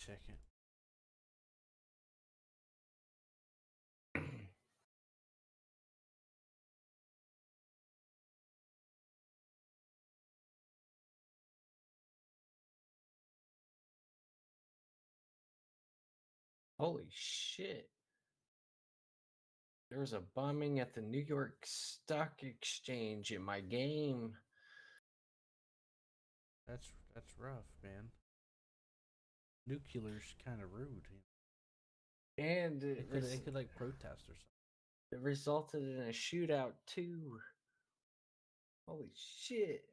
second. Holy shit. There was a bombing at the New York Stock Exchange in my game. That's rough, man. Nuclear's kind of rude. And It could like protest or something. It resulted in a shootout too. Holy shit.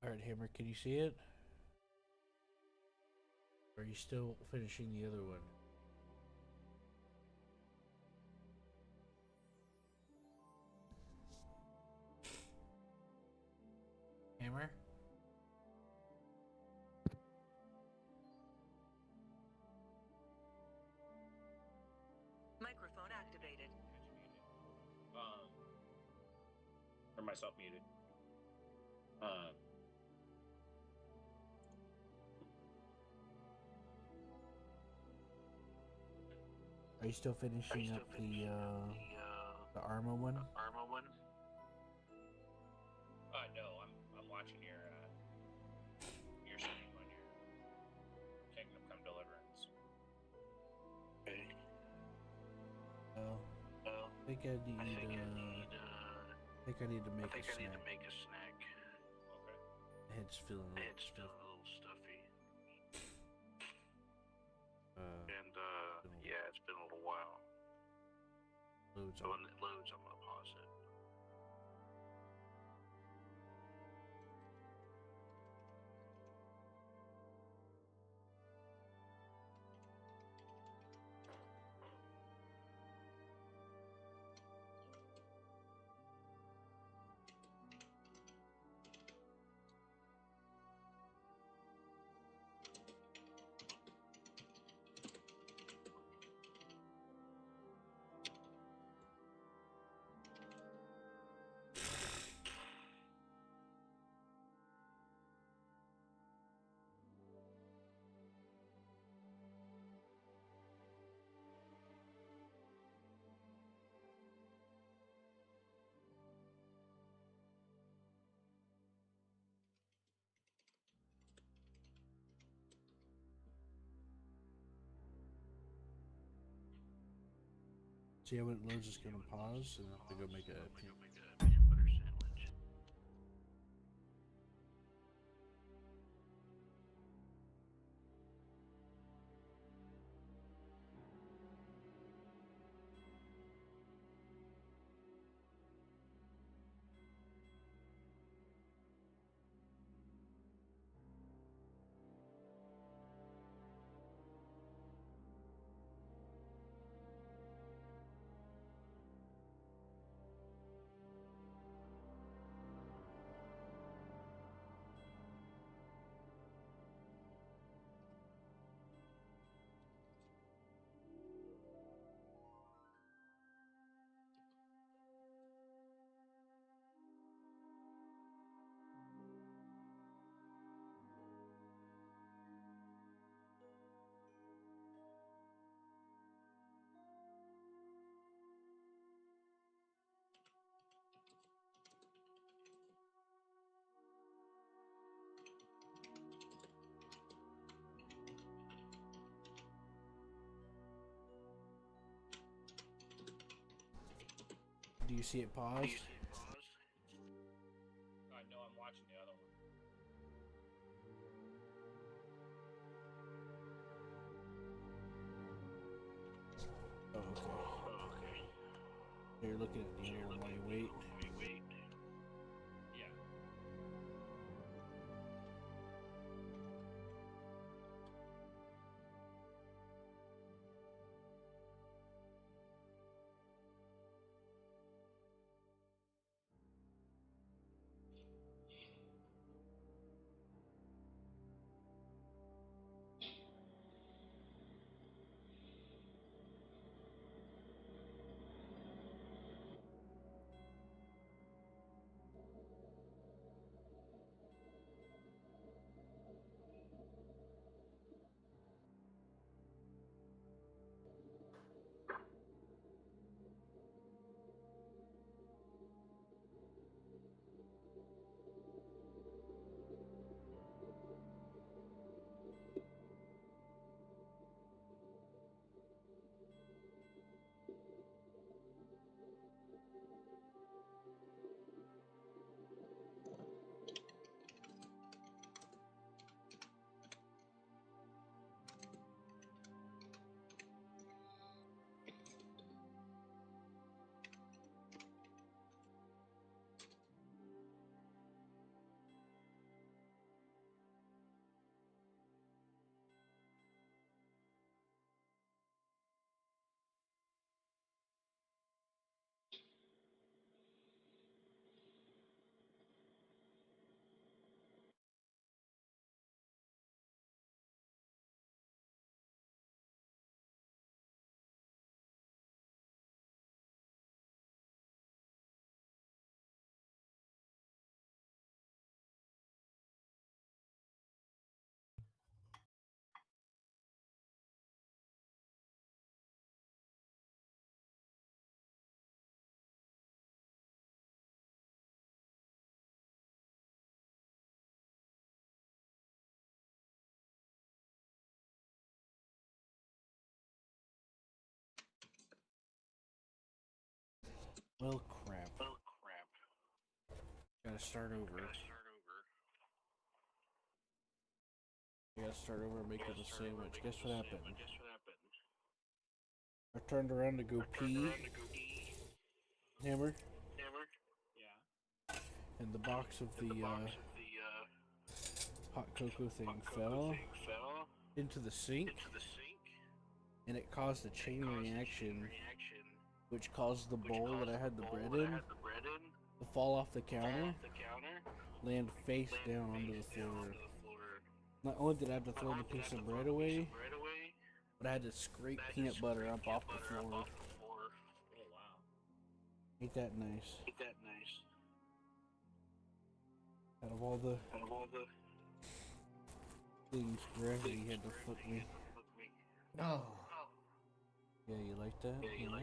All right, Hammer, can you see it? Or are you still finishing the other one? Hammer? Microphone activated. Or myself muted. Are you still finishing up the Arma one? No, I'm watching your stream on your Kingdom Come Deliverance. Okay. I think I need to make a snack. Okay. My head's feeling a little stuffy. Yeah, it's been a little while. Loads So when it loads, I'm gonna pause it. See how when it loads, it's gonna pause, and I have to go make a peanut butter sandwich. Do you see it paused? No, I'm watching the other one. Oh, okay. You're looking at the other one while you wait. Yeah. Well, crap. Gotta start over. You gotta start over making the sandwich. Guess what happened? I turned around to go pee. Hammer. Yeah. And the box of the hot cocoa thing fell into the sink. And it caused a chain reaction, which caused the bowl that I had the bread in to fall off the counter, land face down onto the floor. Not only did I have to throw the piece of bread away, but I had to scrape peanut butter up off the floor. Oh wow. Ain't that nice? Out of all the things gravity had to fuck me. Oh. Yeah, you like that? Yeah.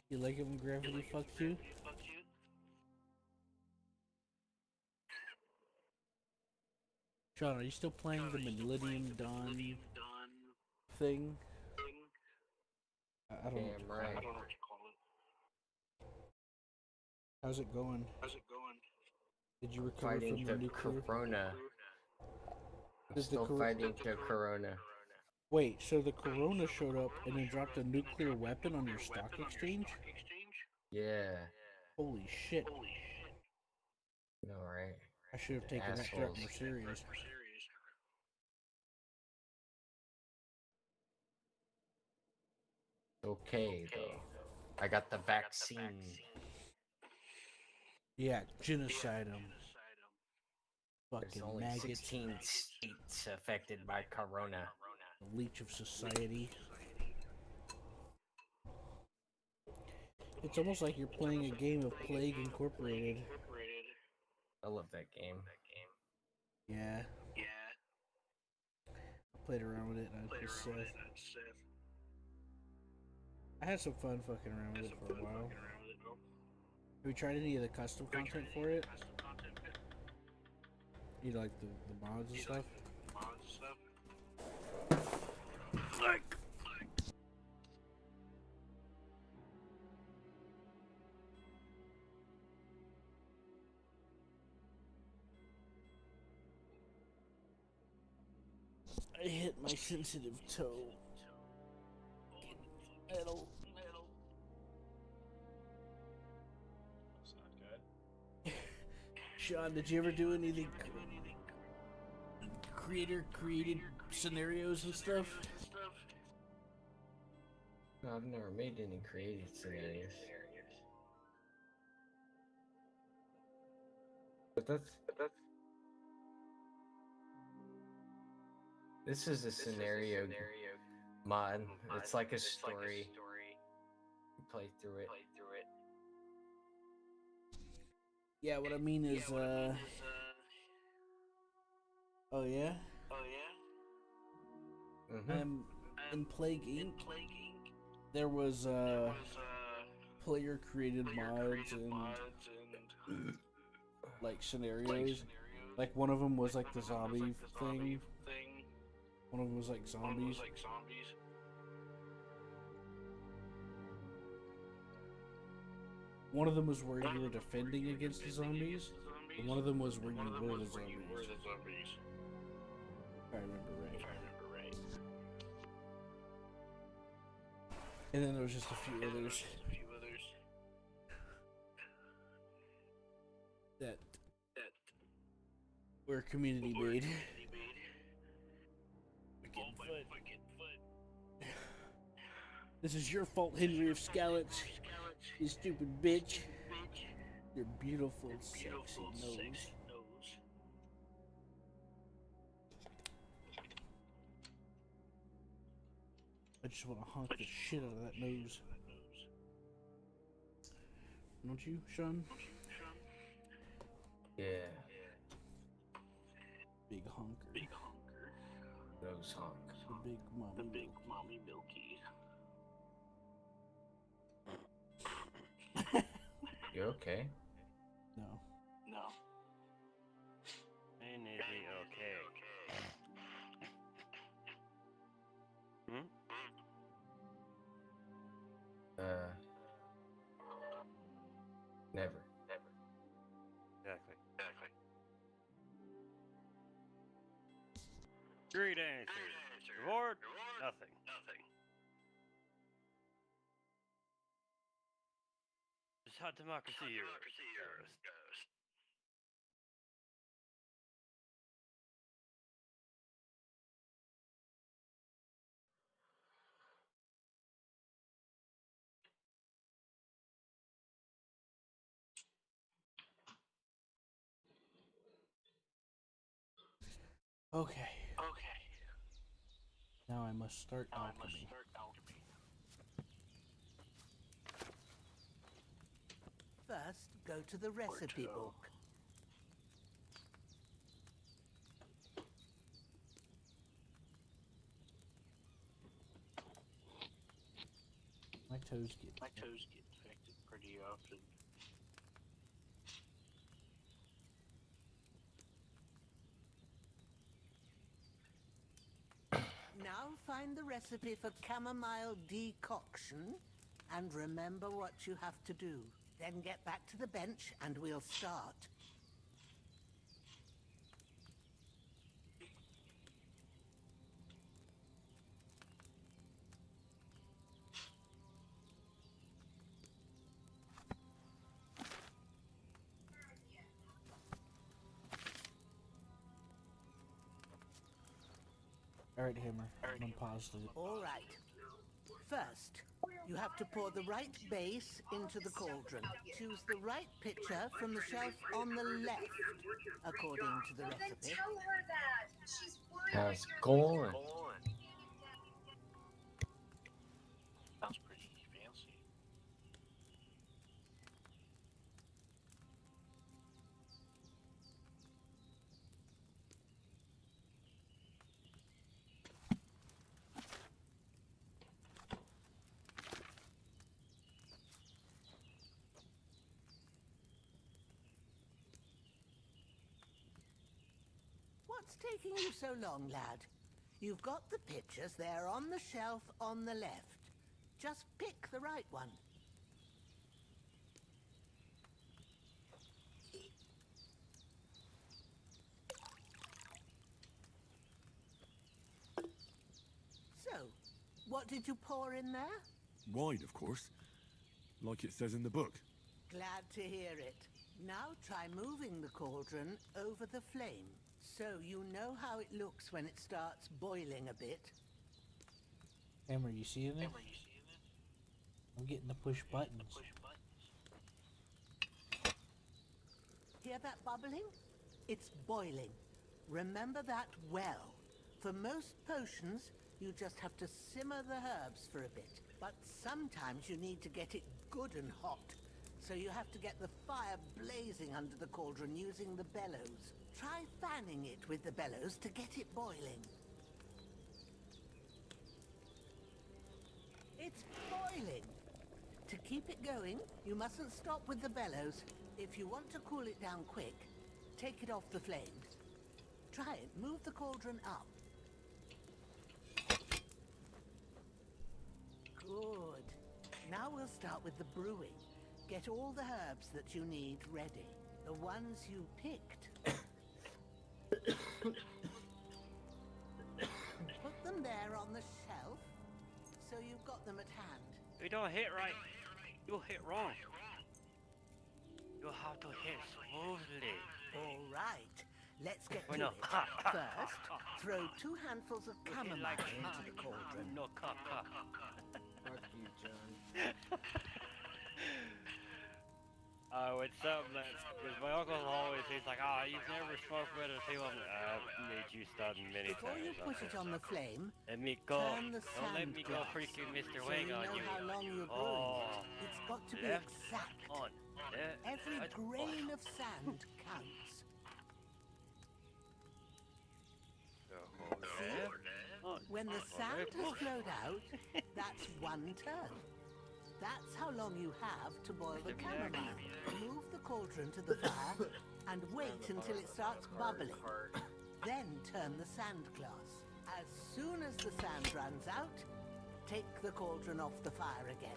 You like it when gravity fucks you? Sean, are you still playing the Millennium Dawn thing? I don't know what to Damn call right. it. I don't know what you call it. How's it going? How's it going? Did you recover Fighting from the the nuclear? corona. I'm Did the still fighting the corona. Wait, so the corona showed up and then dropped a nuclear weapon on your stock exchange? Yeah. Holy shit. No, right? I should have taken that threat more serious. Okay, though. I got the vaccine. Yeah, genocide them. There's Fucking only maggots. 16 states affected by corona. The leech of society. It's almost like you're playing a game of Plague Incorporated. I love that game. Yeah. I played around with it and I just I had some fun fucking around with it for a while. Have you tried any of the custom content for it? You like the mods and stuff? I hit my sensitive toe. Metal. That's not good. Sean, did you ever do anything created scenarios and stuff? No, I've never made any creative scenarios. But that's this is a scenario mod. It's like a story. You play through it. Yeah, what I mean is, oh yeah? Mhm. In Plague Inc., there was, player-created mods and, like, scenarios. Like, one of them was, like, the zombie thing. One of them was, like, zombies. One of them was where you were defending against the zombies, and one of them was where you were the zombies. If I remember right. And then there was just a few others that were community made. This is your fault, Henry of Scallots. You stupid bitch. Your beautiful, sexy nose. I just want to honk the shit out of that nose. Don't you, Sean? Yeah. Big honker. Nose honk. The big mommy milky. You okay? No. Ain't anything okay. Hmm? Never. Exactly. Great answer. Reward? Nothing. Just how democracy goes. Okay. Now I must start alchemy. First, go to the recipe book. My toes get Infected pretty often. Now find the recipe for chamomile decoction and remember what you have to do. Then get back to the bench and we'll start. Alright, Hammer. I'm gonna pause the... All right. First, you have to pour the right base into the cauldron. Choose the right pitcher from the shelf on the left, according to the recipe. Tell her that. She's worried. How's it going? Sounds pretty fancy. What's taking you so long, lad? You've got the pitchers there on the shelf on the left. Just pick the right one. So, what did you pour in there? Wine, of course. Like it says in the book. Glad to hear it. Now try moving the cauldron over the flame, so you know how it looks when it starts boiling a bit. Hammer, you seeing it? I'm getting the push buttons. Hear that bubbling? It's boiling. Remember that well. For most potions, you just have to simmer the herbs for a bit. But sometimes you need to get it good and hot. So you have to get the fire blazing under the cauldron using the bellows. Try fanning it with the bellows to get it boiling. It's boiling. To keep it going, you mustn't stop with the bellows. If you want to cool it down quick, take it off the flames. Try it. Move the cauldron up. Good. Now we'll start with the brewing. Get all the herbs that you need ready. The ones you picked. Put them there on the shelf, so you've got them at hand. You don't hit right. You hit wrong. You have to hit smoothly. All right, let's get Wait, to no. it. First, throw 2 handfuls of chamomile into the cauldron. No, cock. Fuck you, John. It's something that, because my uncle always, he's like, you've never smoked better too. I'm like, I've made you stun many Before times. you put it on the flame, Let me go. turn the Don't let sand me go glass freaking Mr. so Wing you on know you. how long you're brewing. It's got to be left, exact. on. Yeah, Every right, grain of sand counts. on. When the sand has flowed out, that's 1 turn. That's how long you have to boil the chamomile. Move the cauldron to the fire and wait until it starts bubbling. Then turn the sand glass. As soon as the sand runs out, take the cauldron off the fire again.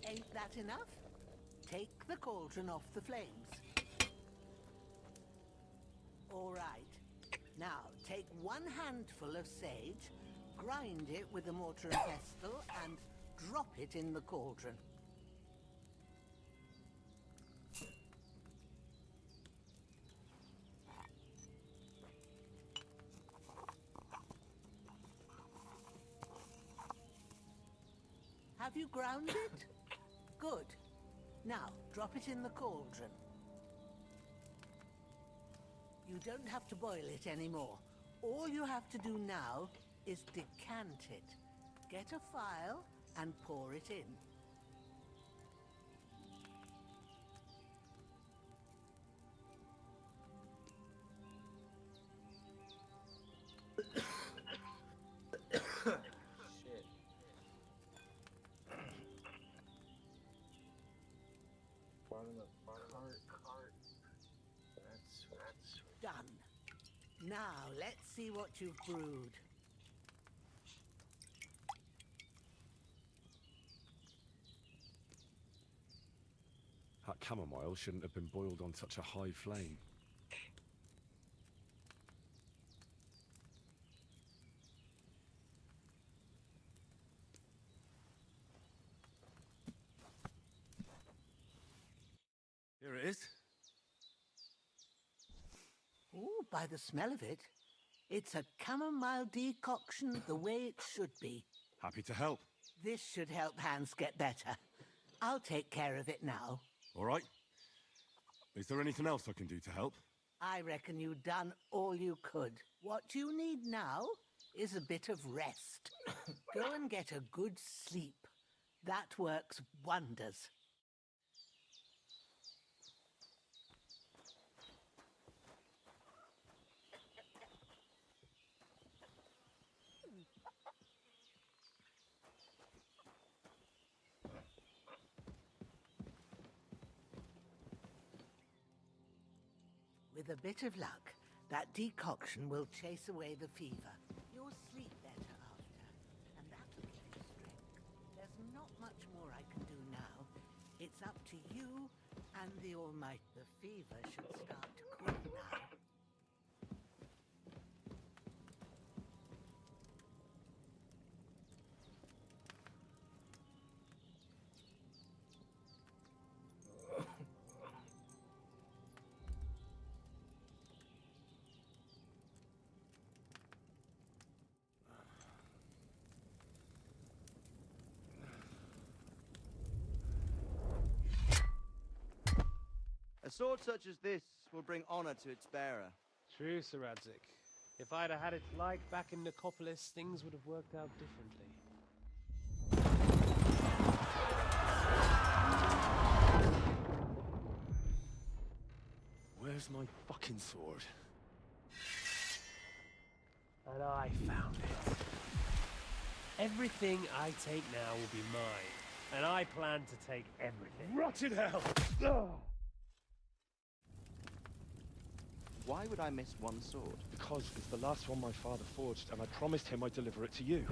Ain't that enough? Take the cauldron off the flames. All right. Now, take 1 handful of sage, grind it with a mortar and pestle, and drop it in the cauldron. Have you ground it? Good. Now, drop it in the cauldron. You don't have to boil it anymore. All you have to do now is decant it. Get a phial and pour it in. Shit. see what you've brewed. That chamomile shouldn't have been boiled on such a high flame. Here it is. Ooh, by the smell of it, it's a chamomile decoction the way it should be. Happy to help. This should help Hans get better. I'll take care of it now. All right. Is there anything else I can do to help? I reckon you've done all you could. What you need now is a bit of rest. Go and get a good sleep. That works wonders. With a bit of luck, that decoction will chase away the fever. You'll sleep better after, and that'll give you strength. There's not much more I can do now. It's up to you and the Almighty. The fever should start to cool now. A sword such as this will bring honor to its bearer. True, sharage. If I'd have had it like back in Nicopolis, things would have worked out differently. Where's my fucking sword? And I found it. Everything I take now will be mine, and I plan to take everything. Rotted hell! Why would I miss one sword? Because it's the last one my father forged, and I promised him I'd deliver it to you.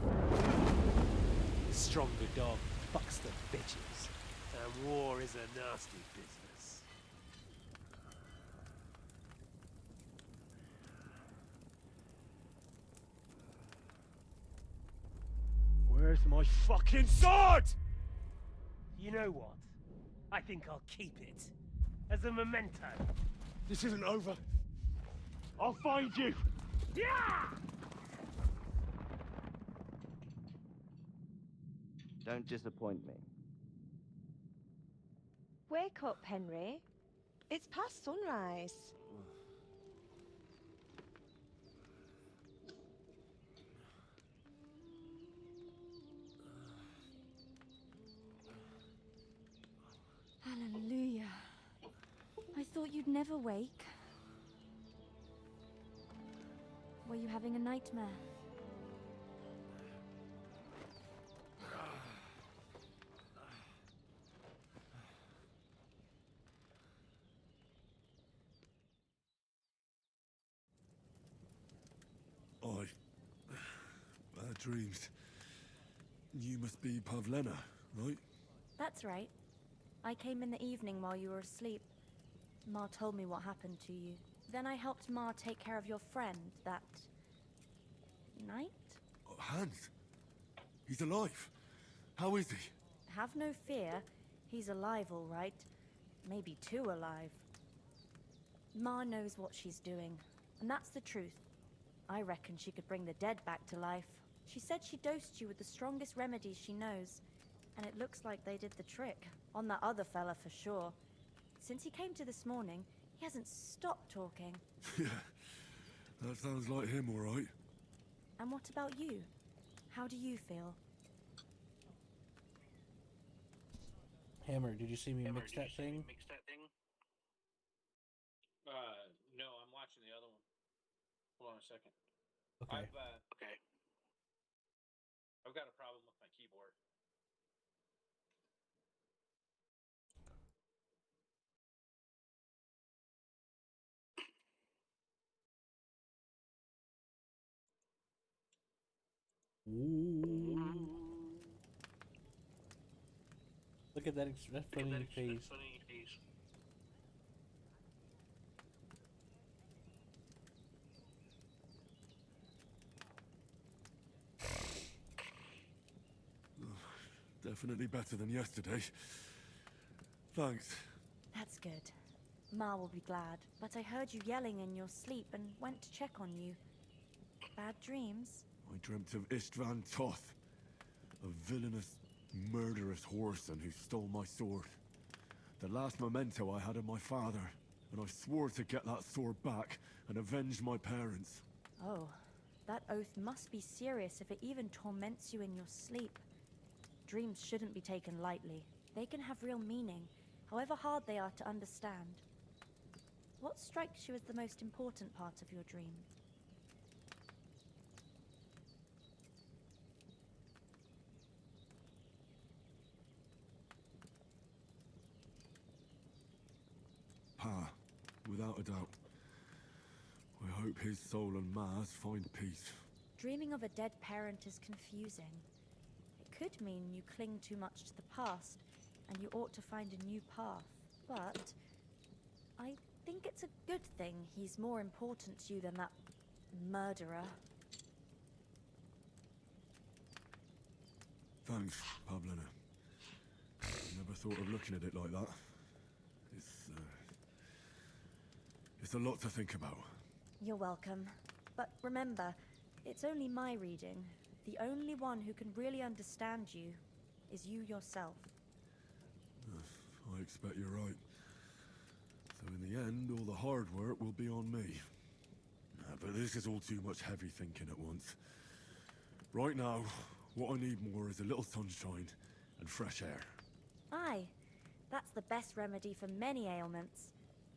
The stronger dog fucks the bitches, and war is a nasty business. Where's my fucking sword? You know what? I think I'll keep it. As a memento. This isn't over. I'll find you! Yeah! Don't disappoint me. Wake up, Henry. It's past sunrise. Hallelujah. I thought you'd never wake. Were you having a nightmare? Bad dreams. You must be Pavlena, right? That's right. I came in the evening while you were asleep. Ma told me what happened to you. Then I helped Ma take care of your friend that night? Hans? He's alive. How is he? Have no fear. He's alive, all right. Maybe too alive. Ma knows what she's doing, and that's the truth. I reckon she could bring the dead back to life. She said she dosed you with the strongest remedies she knows, and it looks like they did the trick. On that other fella for sure. Since he came to this morning, he hasn't stopped talking. Yeah, that sounds like him, all right. And what about you? How do you feel? Hammer, did you see me mix that thing? No, I'm watching the other one. Hold on a second. Okay. I've got a problem with my keyboard. Ooh. Look at that funny face. Definitely better than yesterday. Thanks. That's good. Ma will be glad, but I heard you yelling in your sleep and went to check on you. Bad dreams? I dreamt of Istvan Toth, a villainous, murderous whoreson who stole my sword. The last memento I had of my father, and I swore to get that sword back and avenge my parents. Oh, that oath must be serious if it even torments you in your sleep. Dreams shouldn't be taken lightly. They can have real meaning, however hard they are to understand. What strikes you as the most important part of your dream? Pa, without a doubt. I hope his soul and Ma's find peace. Dreaming of a dead parent is confusing. It could mean you cling too much to the past, and you ought to find a new path. But I think it's a good thing he's more important to you than that murderer. Thanks, Pavlina. Never thought of looking at it like that. It's a lot to think about. You're welcome. But remember, it's only my reading. The only one who can really understand you is you yourself. I expect you're right. So in the end, all the hard work will be on me. But this is all too much heavy thinking at once. Right now, what I need more is a little sunshine and fresh air. Aye, that's the best remedy for many ailments.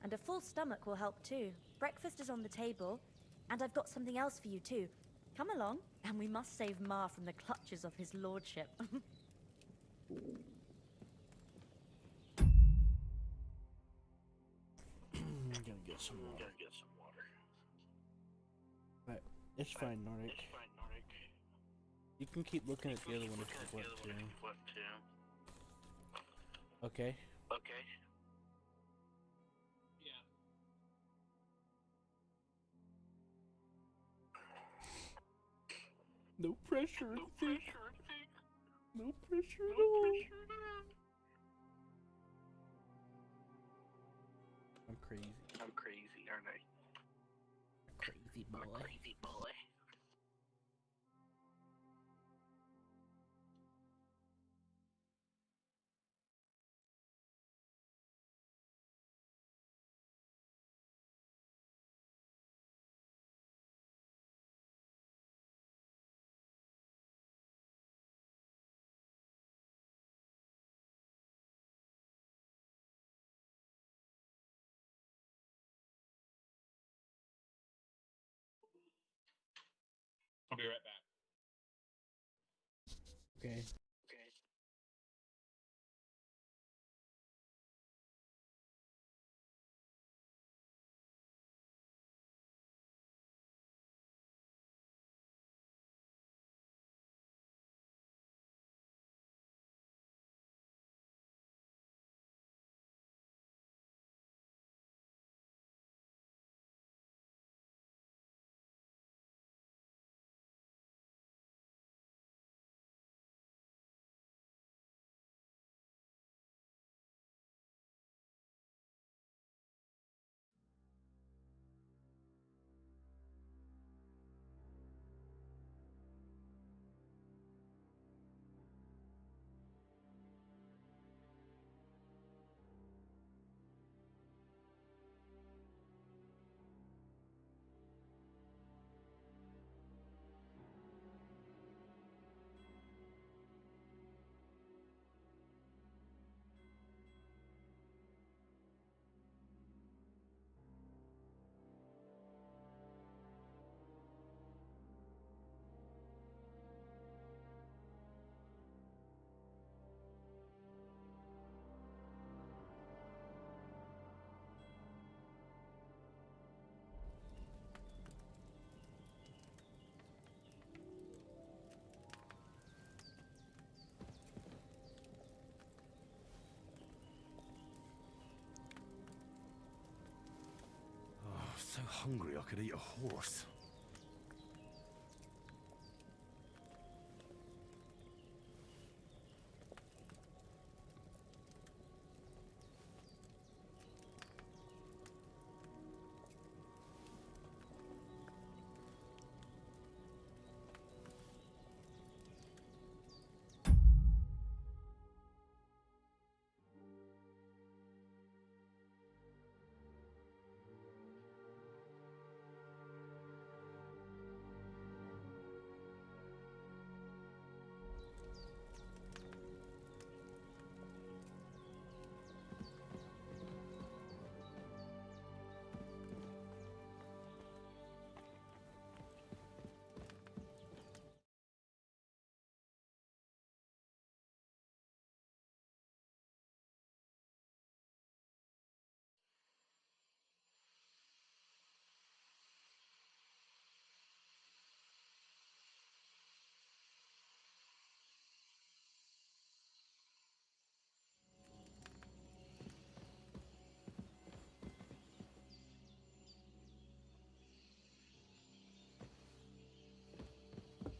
And a full stomach will help too. Breakfast is on the table, and I've got something else for you too. Come along, and we must save Ma from the clutches of his lordship. I'm gonna get some water. But it's fine, Nordic. You can keep looking at the other one if you want to. Okay. Yeah. No pressure, I think. No pressure at all. I'm crazy, aren't I? Crazy boy. I'll be right back. Okay. so hungry I could eat a horse.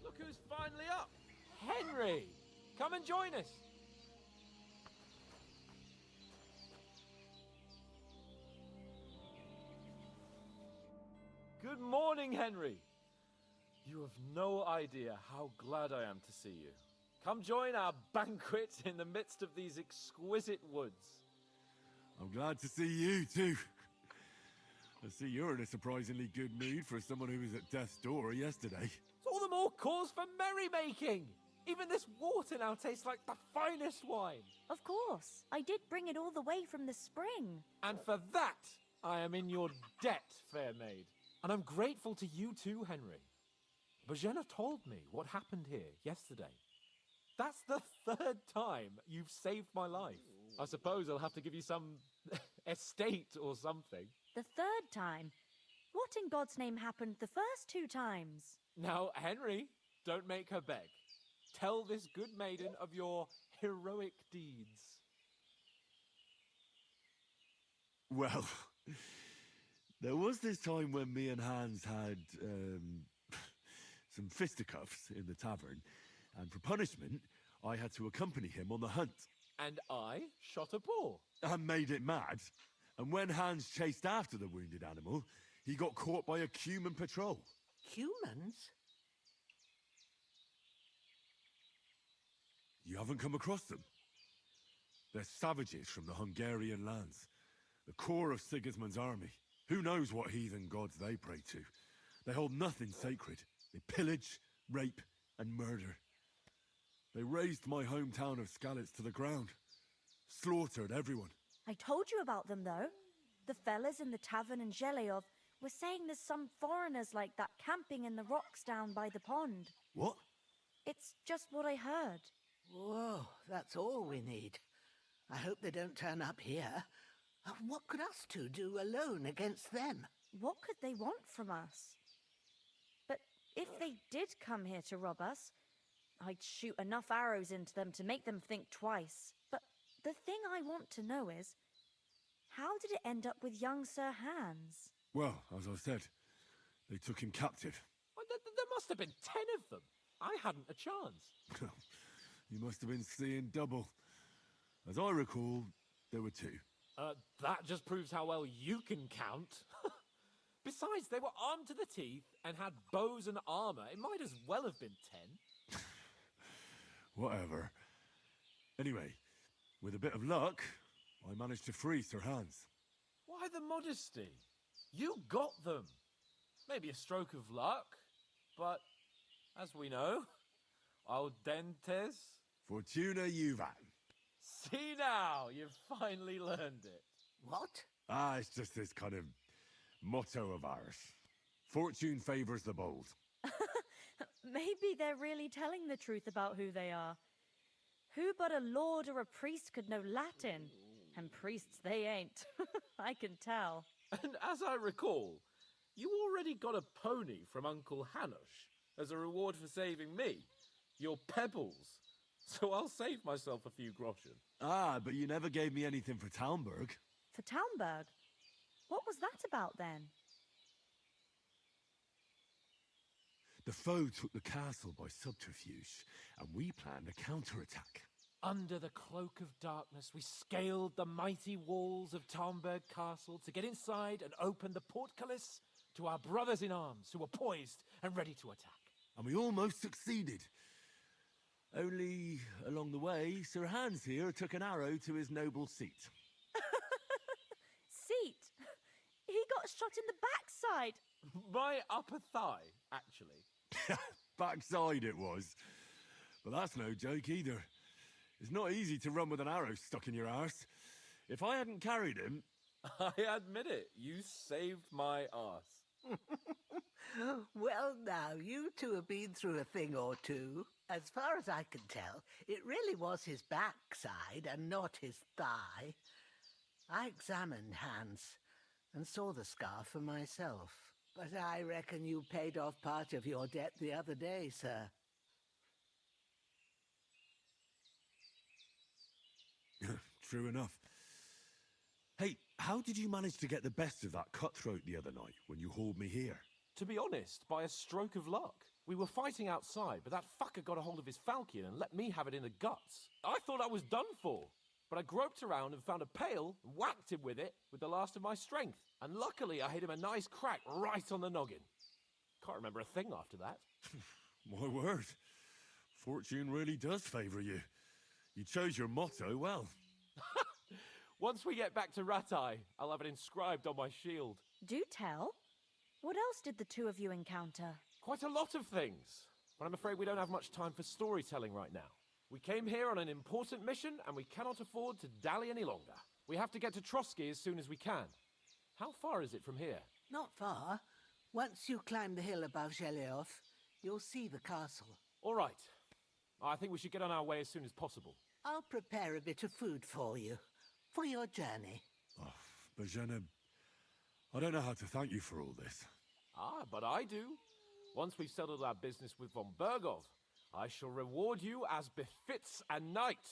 Look who's finally up! Henry! Come and join us! Good morning, Henry! You have no idea how glad I am to see you. Come join our banquet in the midst of these exquisite woods. I'm glad to see you, too. I see you're in a surprisingly good mood for someone who was at death's door yesterday. It's all the more cause for merrymaking! Even this water now tastes like the finest wine. Of course. I did bring it all the way from the spring. And for that, I am in your debt, fair maid. And I'm grateful to you too, Henry. Bajena told me what happened here yesterday. That's the third time you've saved my life. I suppose I'll have to give you some estate or something. The third time? What in God's name happened the first 2 times? Now, Henry, don't make her beg. Tell this good maiden of your heroic deeds. Well, there was this time when me and Hans had, some fisticuffs in the tavern, and for punishment, I had to accompany him on the hunt. And I shot a boar. And made it mad. And when Hans chased after the wounded animal, he got caught by a human patrol. Humans? You haven't come across them? They're savages from the Hungarian lands. The core of Sigismund's army. Who knows what heathen gods they pray to? They hold nothing sacred. They pillage, rape, and murder. They razed my hometown of Skalitz to the ground. Slaughtered everyone. I told you about them, though. The fellas in the tavern in Zheleov were saying there's some foreigners like that camping in the rocks down by the pond. What? It's just what I heard. Whoa, that's all we need. I hope they don't turn up here. What could us two do alone against them? What could they want from us? But if they did come here to rob us, I'd shoot enough arrows into them to make them think twice. But the thing I want to know is, how did it end up with young Sir Hans? Well, as I said, they took him captive. Well, there must have been 10 of them. I hadn't a chance. You must have been seeing double. As I recall, there were 2. That just proves how well you can count. Besides, they were armed to the teeth and had bows and armor. It might as well have been 10. Whatever. Anyway, with a bit of luck, I managed to free Sir Hans. Why the modesty? You got them. Maybe a stroke of luck, but as we know, audentes. Fortuna juvat. See now, you've finally learned it. What? It's just this kind of motto of ours. Fortune favors the bold. Maybe they're really telling the truth about who they are. Who but a lord or a priest could know Latin? And priests they ain't. I can tell. And as I recall, you already got a pony from Uncle Hanush as a reward for saving me. Your pebbles. So I'll save myself a few groschen. But you never gave me anything for Talmberg. For Talmberg? What was that about then? The foe took the castle by subterfuge, and we planned a counterattack. Under the cloak of darkness, we scaled the mighty walls of Tarnberg Castle to get inside and open the portcullis to our brothers in arms who were poised and ready to attack. And we almost succeeded. Only, along the way, Sir Hans here took an arrow to his noble seat. Seat? He got shot in the backside. My upper thigh, actually. Backside it was. But that's no joke either. It's not easy to run with an arrow stuck in your arse. If I hadn't carried him... I admit it, you saved my arse. Well, now, you two have been through a thing or two. As far as I can tell, it really was his backside and not his thigh. I examined Hans and saw the scar for myself. But I reckon you paid off part of your debt the other day, sir. True enough. Hey, how did you manage to get the best of that cutthroat the other night when you hauled me here? To be honest, by a stroke of luck. We were fighting outside, but that fucker got a hold of his falchion and let me have it in the guts. I thought I was done for. But I groped around and found a pail and whacked him with it with the last of my strength. And luckily I hit him a nice crack right on the noggin. Can't remember a thing after that. My word. Fortune really does favour you. You chose your motto well. Once we get back to Ratai, I'll have it inscribed on my shield. Do tell. What else did the two of you encounter? Quite a lot of things. But I'm afraid we don't have much time for storytelling right now. We came here on an important mission, and we cannot afford to dally any longer. We have to get to Trotsky as soon as we can. How far is it from here? Not far. Once you climb the hill above Zheleov, you'll see the castle. All right. I think we should get on our way as soon as possible. I'll prepare a bit of food for you, for your journey. Oh, Bozhena, I don't know how to thank you for all this. Ah, but I do. Once we've settled our business with von Bergov, I shall reward you as befits a knight.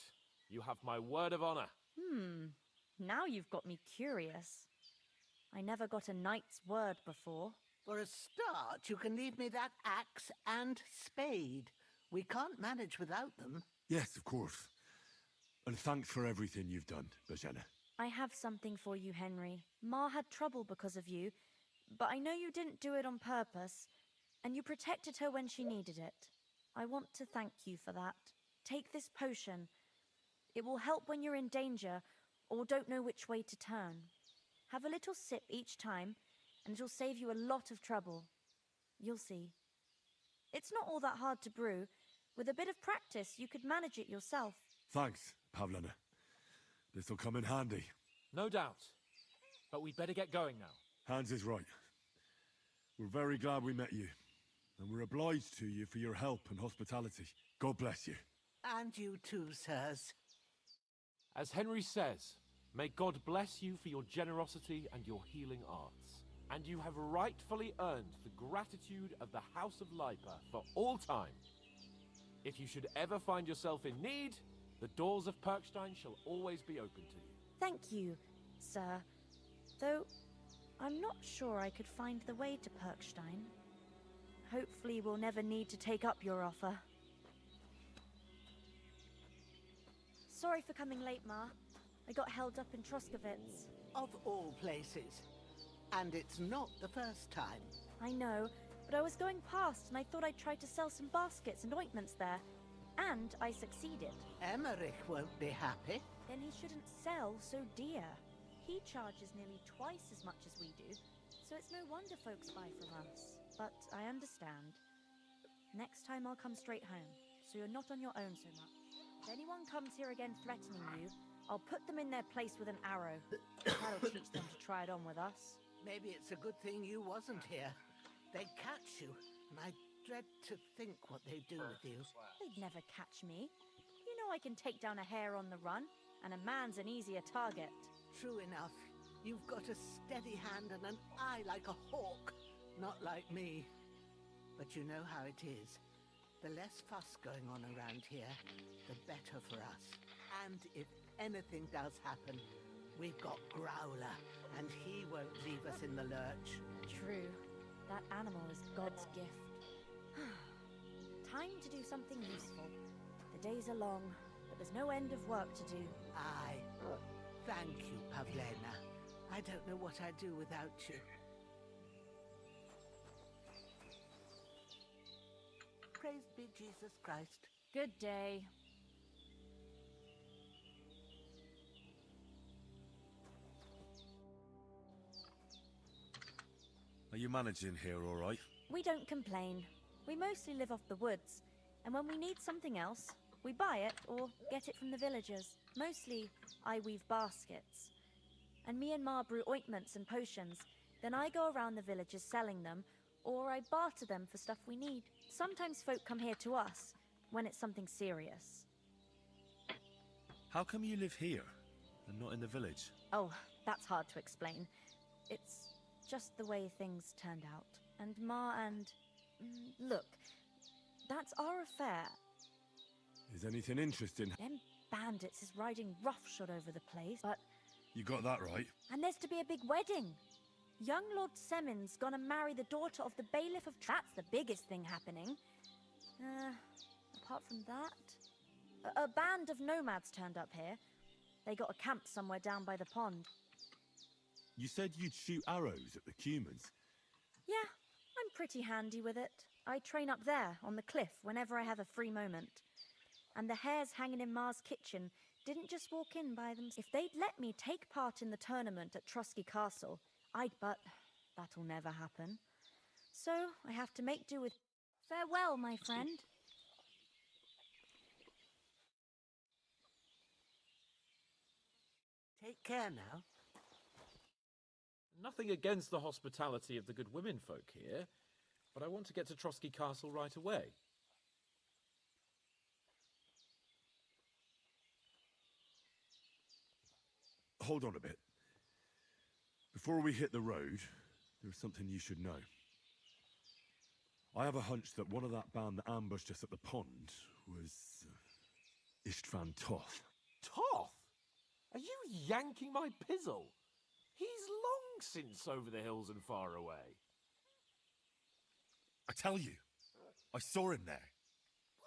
You have my word of honor. Now you've got me curious. I never got a knight's word before. For a start, you can leave me that axe and spade. We can't manage without them. Yes, of course. And thanks for everything you've done, Bozhena. I have something for you, Henry. Ma had trouble because of you, but I know you didn't do it on purpose, and you protected her when she needed it. I want to thank you for that. Take this potion. It will help when you're in danger or don't know which way to turn. Have a little sip each time, and it'll save you a lot of trouble. You'll see. It's not all that hard to brew. With a bit of practice, you could manage it yourself. Thanks, Pavlena. This'll come in handy. No doubt. But we'd better get going now. Hans is right. We're very glad we met you. And we're obliged to you for your help and hospitality. God bless you. And you too, sirs. As Henry says, may God bless you for your generosity and your healing arts. And you have rightfully earned the gratitude of the House of Lipa for all time. If you should ever find yourself in need, the doors of Perkstein shall always be open to you. Thank you, sir. Though, I'm not sure I could find the way to Perkstein. Hopefully we'll never need to take up your offer. Sorry for coming late, Ma. I got held up in Troskowitz. Of all places. And it's not the first time. I know, but I was going past and I thought I'd try to sell some baskets and ointments there. And I succeeded. Emmerich won't be happy. Then he shouldn't sell so dear. He charges nearly twice as much as we do, so it's no wonder folks buy from us. But I understand. Next time I'll come straight home, so you're not on your own so much. If anyone comes here again threatening you, I'll put them in their place with an arrow. That'll teach them to try it on with us. Maybe it's a good thing you wasn't here. They'd catch you, and I dread to think what they'd do with you. They'd never catch me. You know I can take down a hare on the run, and a man's an easier target. True enough. You've got a steady hand and an eye like a hawk. Not like me. But you know how it is. The less fuss going on around here, the better for us. And if anything does happen, we've got Growler, and he won't leave us in the lurch. True. That animal is God's gift. time to do something useful. The days are long, but there's no end of work to do. Aye. Thank you, Pavlena. I don't know what I'd do without you. Praised be Jesus Christ. Good day. Are you managing here all right? We don't complain. We mostly live off the woods, and when we need something else, we buy it or get it from the villagers. Mostly, I weave baskets. And me and Ma brew ointments and potions. Then I go around the villages selling them, or I barter them for stuff we need. Sometimes folk come here to us, when it's something serious. How come you live here, and not in the village? Oh, that's hard to explain. It's just the way things turned out. And Ma and... Look, that's our affair. Is anything interesting? Them bandits is riding roughshod over the place, but... You got that right. And there's to be a big wedding. Young Lord Semon's gonna marry the daughter of the bailiff of... That's the biggest thing happening. Apart from that... A band of nomads turned up here. They got a camp somewhere down by the pond. You said you'd shoot arrows at the humans. Yeah, I'm pretty handy with it. I train up there, on the cliff, whenever I have a free moment. And the hares hanging in Ma's kitchen didn't just walk in by them. If they'd let me take part in the tournament at Trusky Castle, but that'll never happen. So I have to make do with... Farewell, my friend. Take care now. Nothing against the hospitality of the good women folk here, but I want to get to Trosky Castle right away. Hold on a bit. Before we hit the road, there's something you should know. I have a hunch that one of that band that ambushed us at the pond was... Istvan Toth. Toth? Are you yanking my pizzle? He's long since over the hills and far away. I tell you, I saw him there.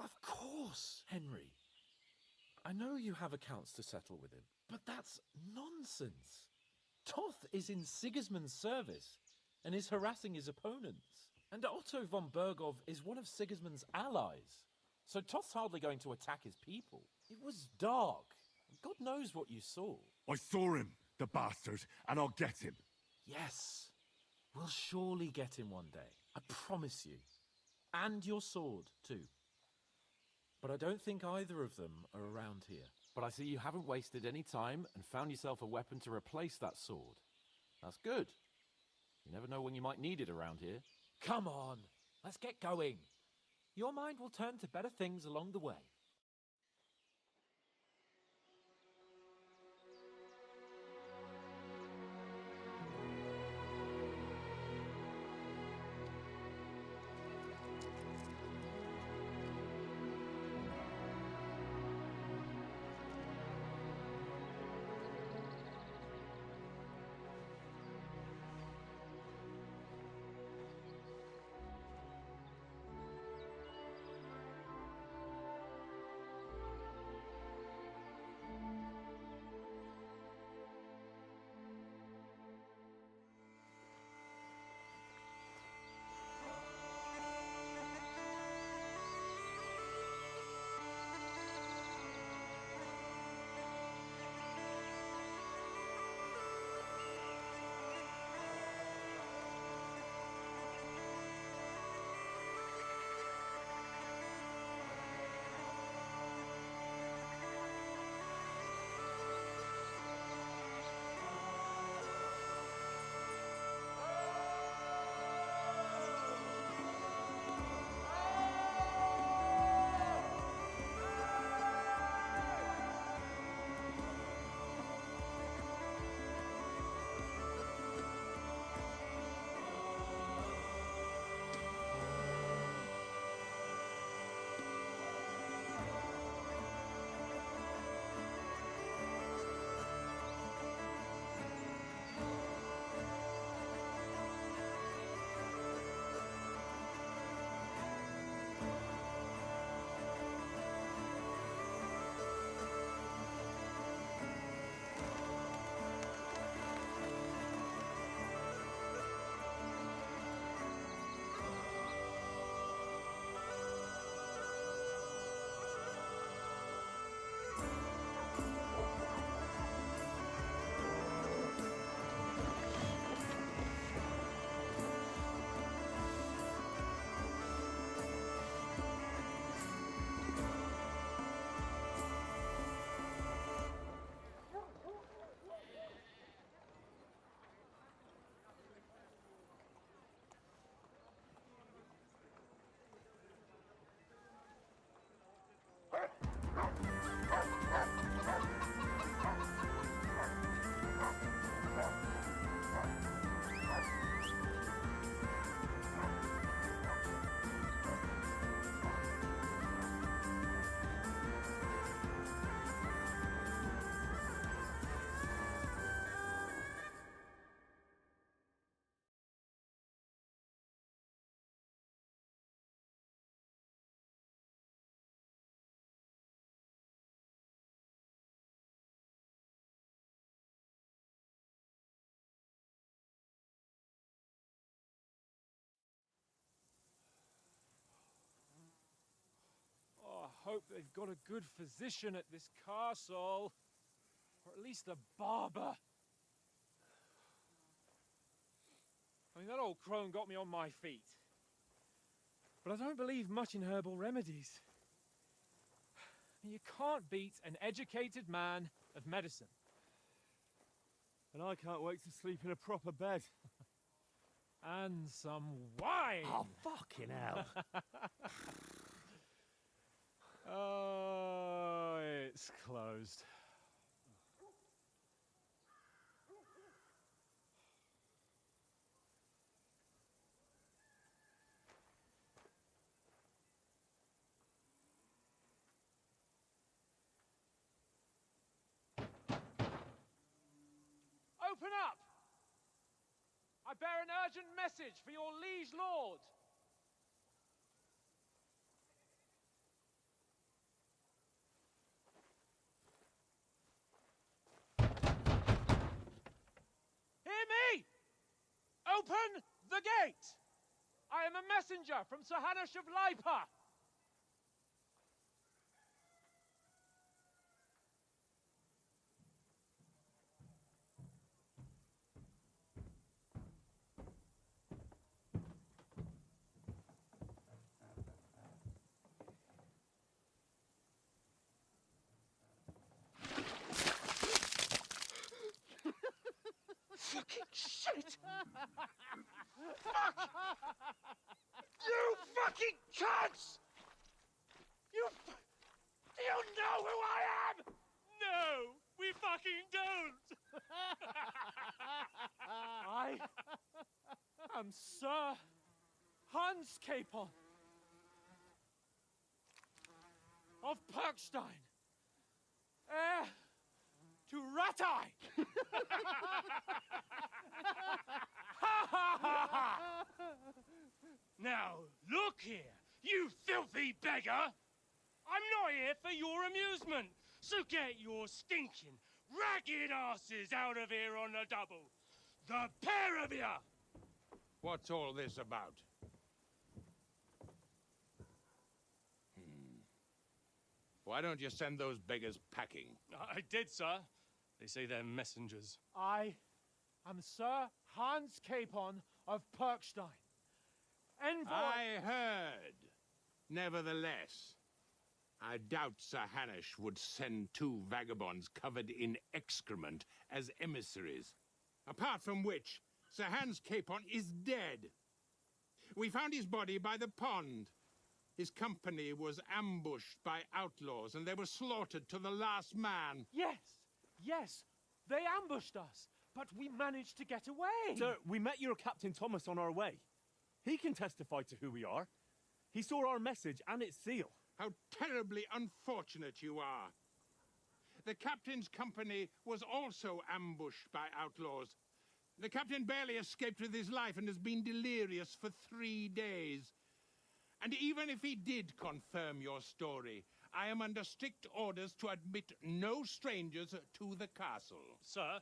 Of course, Henry. I know you have accounts to settle with him, but that's nonsense. Toth is in Sigismund's service and is harassing his opponents. And Otto von Bergov is one of Sigismund's allies. So Toth's hardly going to attack his people. It was dark. God knows what you saw. I saw him, the bastard, and I'll get him. Yes. We'll surely get him one day. I promise you. And your sword, too. But I don't think either of them are around here. But I see you haven't wasted any time and found yourself a weapon to replace that sword. That's good. You never know when you might need it around here. Come on, let's get going. Your mind will turn to better things along the way. hope they've got a good physician at this castle. Or at least a barber. I mean, that old crone got me on my feet. But I don't believe much in herbal remedies. You can't beat an educated man of medicine. And I can't wait to sleep in a proper bed. And some wine! Oh, fucking hell. Oh, it's closed. Open up! I bear an urgent message for your liege lord. Hear me! Open the gate! I am a messenger from Sahanash of Lipa. Fucking shit! Fuck! You fucking cunts! Do you know who I am? No, we fucking don't! I am Sir Hans Capon of Perkstein, heir to Ratai! Now, look here, you filthy beggar! I'm not here for your amusement, so get your stinking, ragged asses out of here on the double! The pair of you! What's all this about? Why don't you send those beggars packing? I did, sir. They say they're messengers. I am Sir Hans Capon of Perkstein. Envoy... I heard. Nevertheless, I doubt Sir Hanush would send two vagabonds covered in excrement as emissaries. Apart from which, Sir Hans Capon is dead. We found his body by the pond. His company was ambushed by outlaws, and they were slaughtered to the last man. Yes, they ambushed us, but we managed to get away. Sir, we met your Captain Thomas on our way. He can testify to who we are. He saw our message and its seal. How terribly unfortunate you are. The captain's company was also ambushed by outlaws. The captain barely escaped with his life and has been delirious for 3 days. And even if he did confirm your story, I am under strict orders to admit no strangers to the castle. Sir,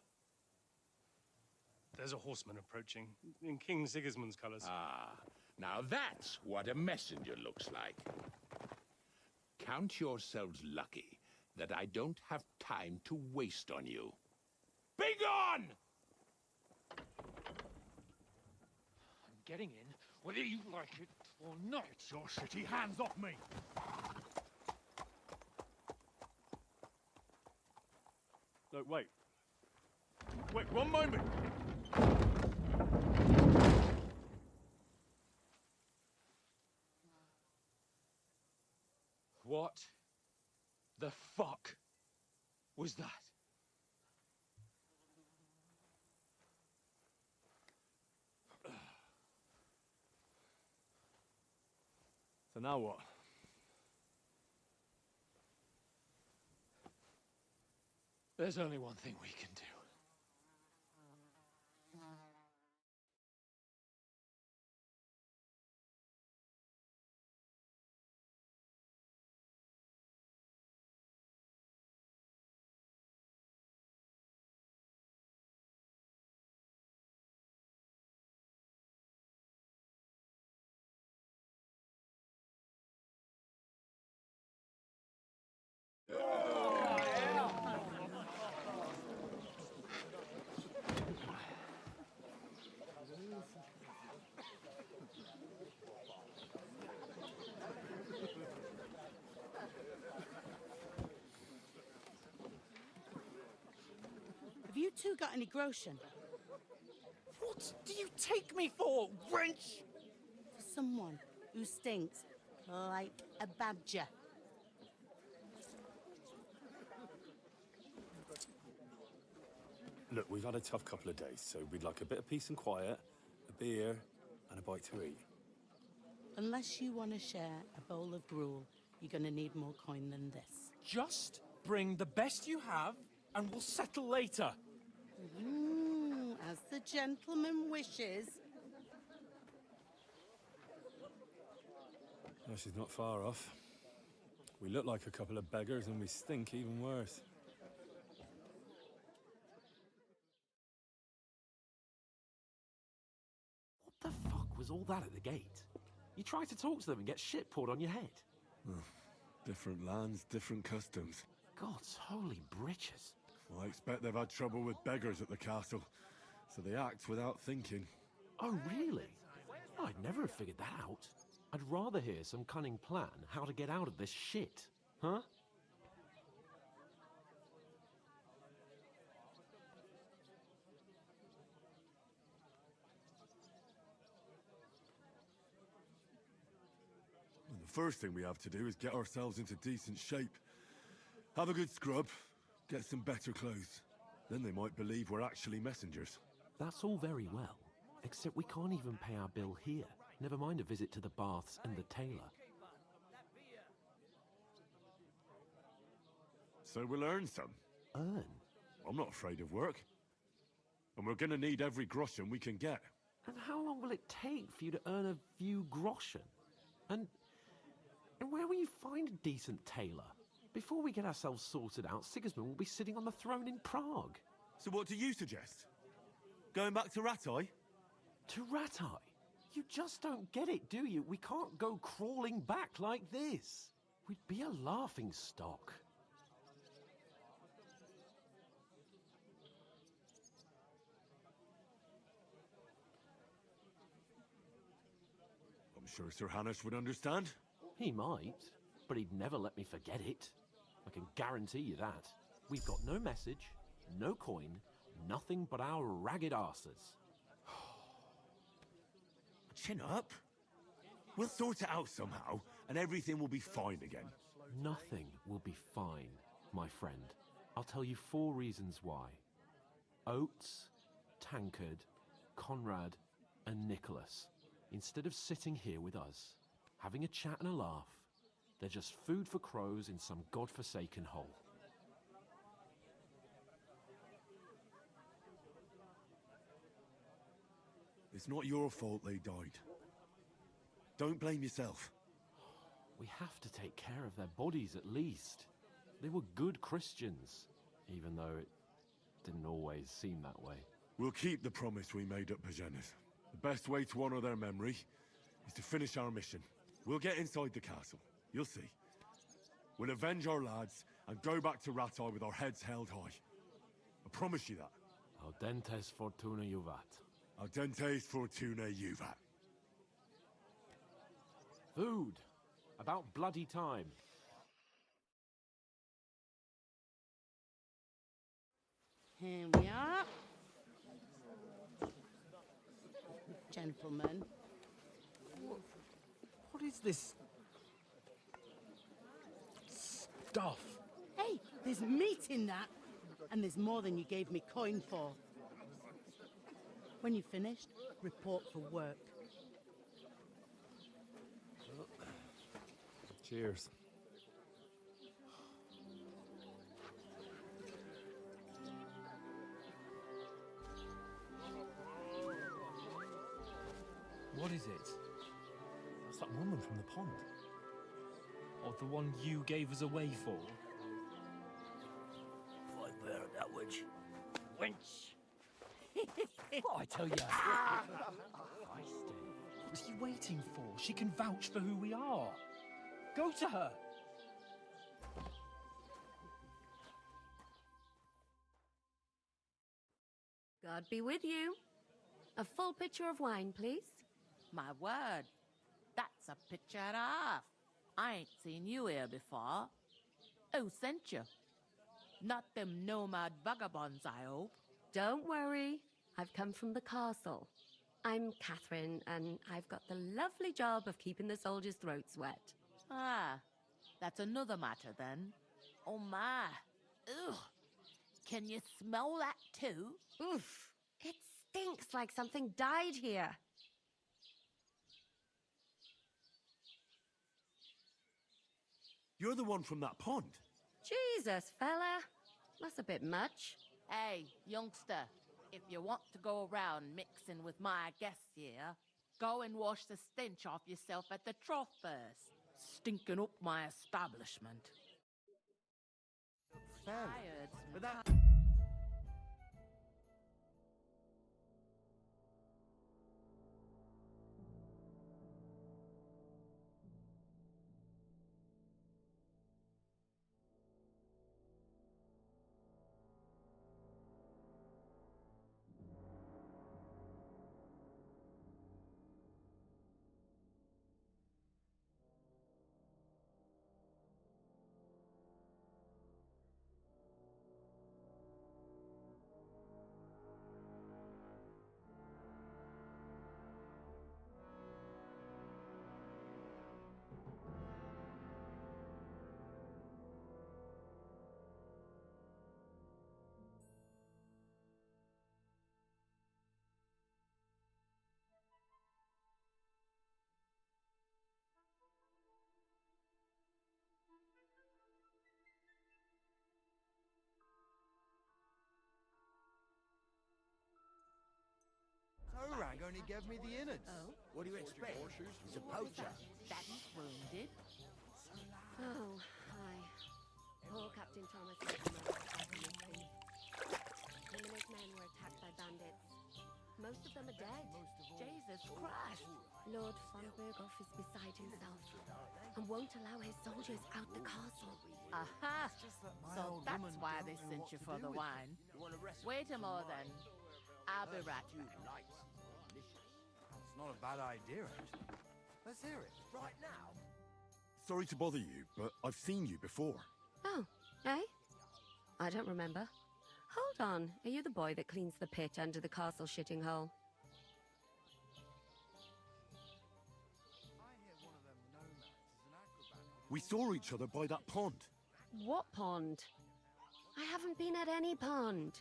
there's a horseman approaching, in King Sigismund's colours. Ah, now that's what a messenger looks like. Count yourselves lucky that I don't have time to waste on you. Be gone! I'm getting in, whether you like it or not. Your shitty hands off me! No, wait. Wait, one moment! What the fuck was that? So now what? There's only one thing we can do. two got any groschen? What do you take me for, wench? For someone who stinks like a badger. Look, we've had a tough couple of days, so we'd like a bit of peace and quiet, a beer, and a bite to eat. Unless you want to share a bowl of gruel, you're going to need more coin than this. Just bring the best you have, and we'll settle later. As the gentleman wishes. No, she's not far off. We look like a couple of beggars, and we stink even worse. What the fuck was all that at the gate? You try to talk to them and get shit poured on your head. Different lands, different customs. God's holy britches. I expect they've had trouble with beggars at the castle, so they act without thinking. Oh, really? I'd never have figured that out. I'd rather hear some cunning plan how to get out of this shit. Huh? And the first thing we have to do is get ourselves into decent shape. Have a good scrub, get some better clothes. Then they might believe we're actually messengers. That's all very well, except we can't even pay our bill here. Never mind a visit to the baths and the tailor. So we'll earn some. Earn? I'm not afraid of work. And we're gonna need every groschen we can get. And how long will it take for you to earn a few groschen? And where will you find a decent tailor? Before we get ourselves sorted out, Sigismund will be sitting on the throne in Prague. So what do you suggest? Going back to Ratai? To Ratai? You just don't get it, do you? We can't go crawling back like this. We'd be a laughing stock. I'm sure Sir Hanush would understand. He might, but he'd never let me forget it. I can guarantee you that. We've got no message, no coin, nothing but our ragged arses. Chin up. We'll sort it out somehow, and everything will be fine again. Nothing will be fine, my friend. I'll tell you 4 reasons why. Oates, Tankard, Conrad, and Nicholas, instead of sitting here with us, having a chat and a laugh, they're just food for crows in some godforsaken hole. It's not your fault they died. Don't blame yourself. We have to take care of their bodies at least. They were good Christians, even though it didn't always seem that way. We'll keep the promise we made at Pagenis. The best way to honor their memory is to finish our mission. We'll get inside the castle. You'll see. We'll avenge our lads and go back to Ratai with our heads held high. I promise you that. Audentes fortuna juvat. Audentes fortuna juvat. Food. About bloody time. Here we are. Gentlemen. What is this stuff? Hey, there's meat in that. And there's more than you gave me coin for. When you're finished, report for work. Cheers. What is it? It's that woman from the pond. Or the one you gave us away for. I bear that witch. Wench! What I tell you? What are you waiting for? She can vouch for who we are. Go to her. God be with you. A full pitcher of wine, please. My word, that's a picture and a half. I ain't seen you here before. Who sent you? Not them nomad vagabonds, I hope. Don't worry. I've come from the castle. I'm Catherine, and I've got the lovely job of keeping the soldiers' throats wet. Ah, that's another matter then. Oh my. Ugh. Can you smell that too? Oof. It stinks like something died here. You're the one from that pond. Jesus, fella. That's a bit much. Hey, youngster, if you want to go around mixing with my guests here, go and wash the stench off yourself at the trough first. Stinking up my establishment. Tired. But that... Sharage only gave me the innards. Oh? What do you expect? He's a poacher. Daddy's wounded. Oh, hi. Poor Captain Thomas had to know what happened with him. Him and his men were attacked by bandits. Most of them are dead. Jesus Christ. Lord von Berghoff is beside himself and won't allow his soldiers out the castle. Aha! So that's why they sent you for the wine. Wait a more then. I'll be right back. It's not a bad idea, actually. Let's hear it. Right now. Sorry to bother you, but I've seen you before. Oh, eh? I don't remember. Hold on. Are you the boy that cleans the pit under the castle shitting hole? We saw each other by that pond. What pond? I haven't been at any pond.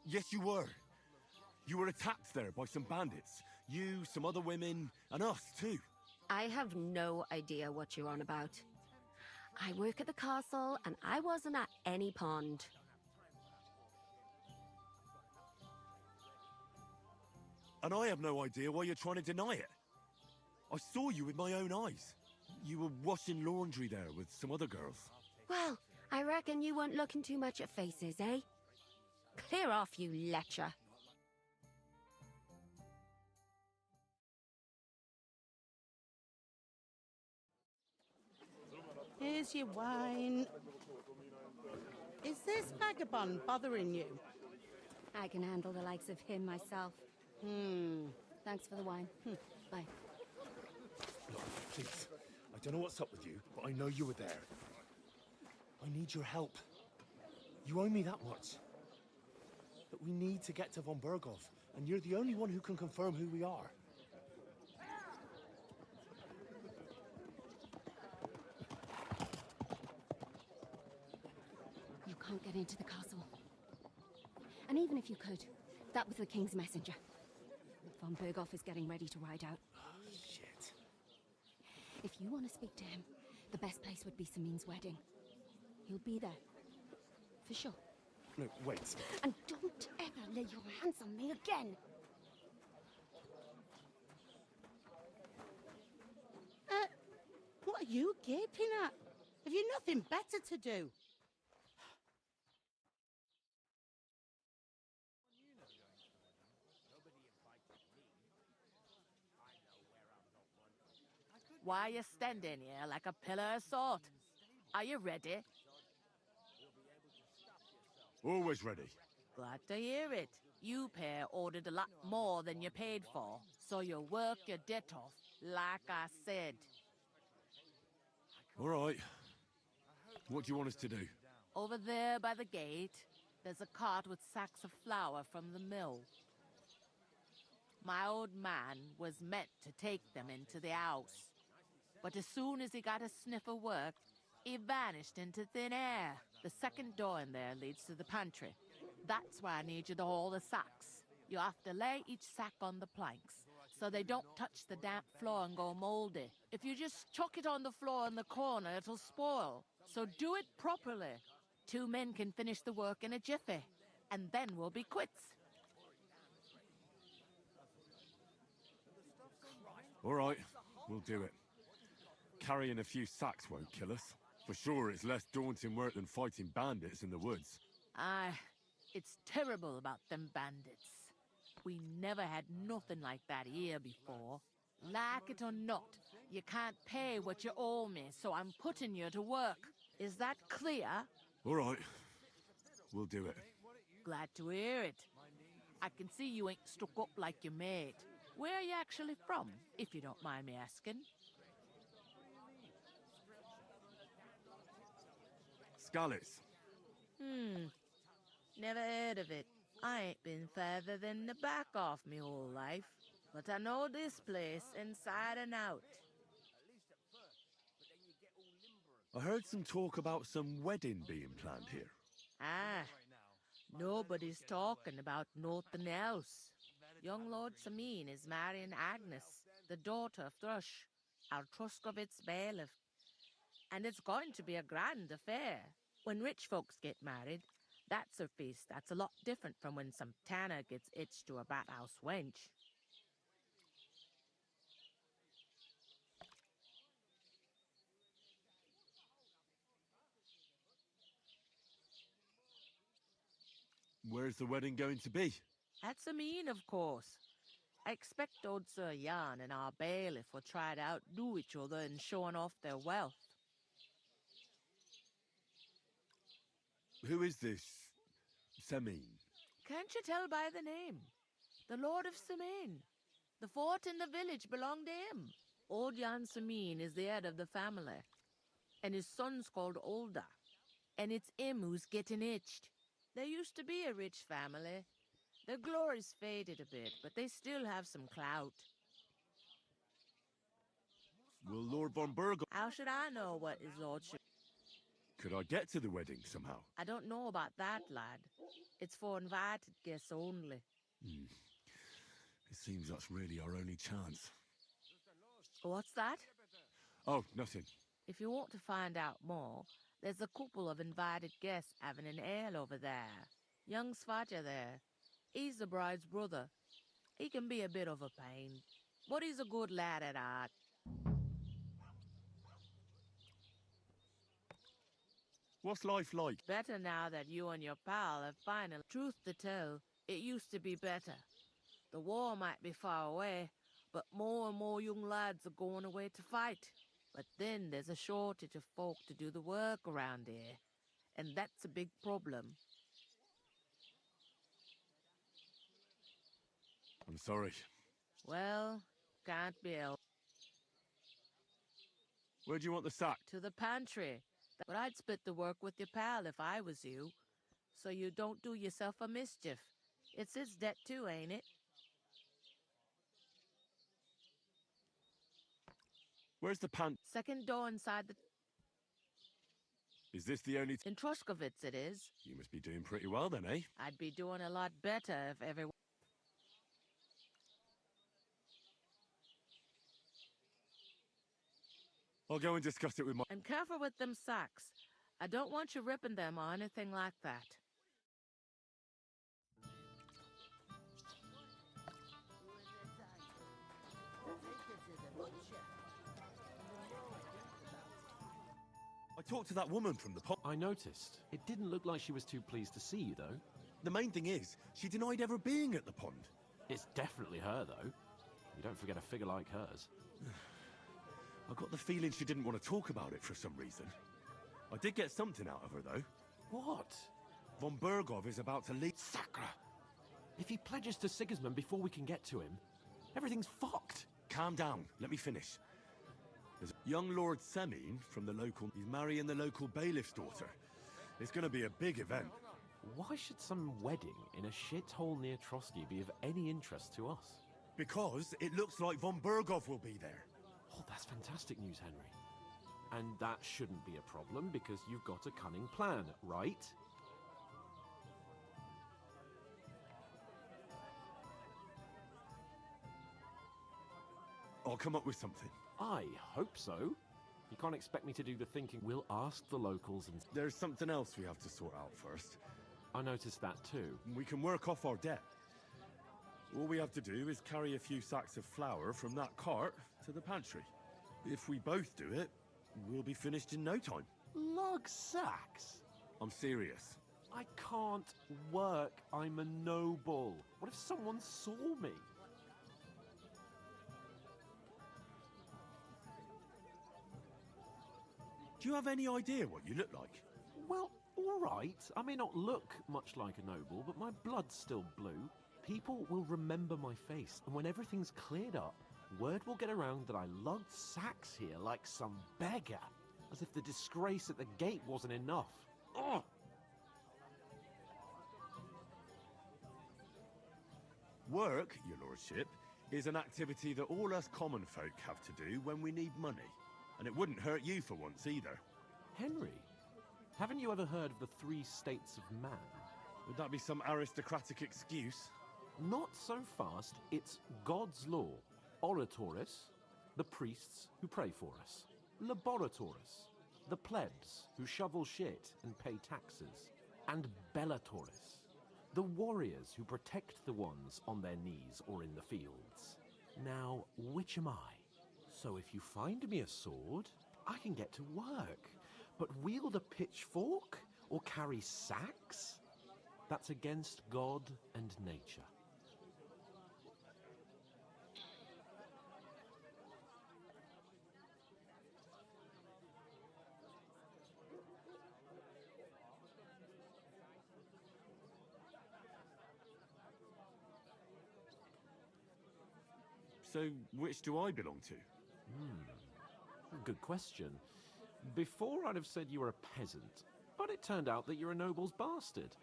Yes, you were. You were attacked there by some bandits. You, some other women, and us too. I have no idea what you're on about. I work at the castle, and I wasn't at any pond. And I have no idea why you're trying to deny it. I saw you with my own eyes. You were washing laundry there with some other girls. Well, I reckon you weren't looking too much at faces, eh? Clear off, you lecher. Here's your wine. Is this vagabond bothering you? I can handle the likes of him myself. Thanks for the wine. Bye. Look, please. I don't know what's up with you, but I know you were there. I need your help. You owe me that much. But we need to get to von Berghoff, and you're the only one who can confirm who we are. You can't get into the castle. And even if you could, that was the King's messenger. Von Berghoff is getting ready to ride out. Oh, shit. If you want to speak to him, the best place would be Samin's wedding. He'll be there. For sure. No, wait. And don't ever lay your hands on me again! What are you gaping at? Have you nothing better to do? Why are you standing here like a pillar of salt? Are you ready? Always ready. Glad to hear it. You pair ordered a lot more than you paid for, so you work your debt off, like I said. All right. What do you want us to do? Over there by the gate, there's a cart with sacks of flour from the mill. My old man was meant to take them into the house. But as soon as he got a sniff of work, he vanished into thin air. The second door in there leads to the pantry. That's why I need you to haul the sacks. You have to lay each sack on the planks, so they don't touch the damp floor and go moldy. If you just chuck it on the floor in the corner, it'll spoil. So do it properly. 2 men can finish the work in a jiffy, and then we'll be quits. All right, we'll do it. Carrying a few sacks won't kill us. For sure, it's less daunting work than fighting bandits in the woods. Aye, it's terrible about them bandits. We never had nothing like that here before. Like it or not, you can't pay what you owe me, so I'm putting you to work. Is that clear? All right, we'll do it. Glad to hear it. I can see you ain't stuck up like your mate. Where are you actually from, if you don't mind me asking? Scallis. Never heard of it. I ain't been further than the back off me whole life. But I know this place inside and out. I heard some talk about some wedding being planned here. Ah, nobody's talking about nothing else. Young Lord Samin is marrying Agnes, the daughter of Thrush, our Truscovitz bailiff. And it's going to be a grand affair. When rich folks get married, that's a feast that's a lot different from when some tanner gets hitched to a bat-house wench. Where's the wedding going to be? At Samin, of course. I expect old Sir Jan and our bailiff will try to outdo each other in showing off their wealth. Who is this Semin? Can't you tell by the name? The Lord of Samin. The fort in the village belonged to him. Old Jan Samin is the head of the family, and his son's called Olda, and it's him who's getting hitched. There used to be a rich family. Their glory's faded a bit, but they still have some clout. Will Lord von Burgos... How should I know what his lordship... Could I get to the wedding somehow? I don't know about that, lad. It's for invited guests only. It seems that's really our only chance. What's that? Oh, nothing. If you want to find out more, there's a couple of invited guests having an ale over there. Young Svaja there. He's the bride's brother. He can be a bit of a pain, but he's a good lad at heart. What's life like? Better now that you and your pal have finally... Truth to tell, it used to be better. The war might be far away, but more and more young lads are going away to fight. But then there's a shortage of folk to do the work around here, and that's a big problem. I'm sorry. Well, can't be helped. Where do you want the sack? To the pantry. But I'd split the work with your pal if I was you, so you don't do yourself a mischief. It's his debt too, ain't it? Where's the Second door inside the... Is this the only... In Truscovitz it is. You must be doing pretty well then, eh? I'd be doing a lot better if everyone... I'll go and discuss it with my... And careful with them sacks. I don't want you ripping them or anything like that. I talked to that woman from the pub. I noticed. It didn't look like she was too pleased to see you, though. The main thing is, she denied ever being at the pond. It's definitely her, though. You don't forget a figure like hers. I got the feeling she didn't want to talk about it for some reason. I did get something out of her, though. What? Von Burgov is about to leave... Sacra! If he pledges to Sigismund before we can get to him, everything's fucked. Calm down. Let me finish. There's young Lord Semin from the local... He's marrying the local bailiff's daughter. It's going to be a big event. Why should some wedding in a shithole near Trotsky be of any interest to us? Because it looks like von Bergov will be there. Oh, that's fantastic news, Henry. And that shouldn't be a problem because you've got a cunning plan, right? I'll come up with something. I hope so. You can't expect me to do the thinking. We'll ask the locals and... There's something else we have to sort out first. I noticed that too. We can work off our debt. All we have to do is carry a few sacks of flour from that cart to the pantry. If we both do it, we'll be finished in no time. Lug sacks? I'm serious. I can't work. I'm a noble. What if someone saw me? Do you have any idea what you look like? Well, all right. I may not look much like a noble, but my blood's still blue. People will remember my face, and when everything's cleared up, word will get around that I lugged sacks here like some beggar. As if the disgrace at the gate wasn't enough. Ugh! Work, your lordship, is an activity that all us common folk have to do when we need money. And it wouldn't hurt you for once either. Henry, haven't you ever heard of the 3 states of man? Would that be some aristocratic excuse? Not so fast. It's God's law. Oratoris, the priests who pray for us. Laboratoris, the plebs who shovel shit and pay taxes. And Bellatoris, the warriors who protect the ones on their knees or in the fields. Now, which am I? So if you find me a sword, I can get to work. But wield a pitchfork or carry sacks? That's against God and nature. So, which do I belong to? Good question. Before I'd have said you were a peasant, but it turned out that you're a noble's bastard.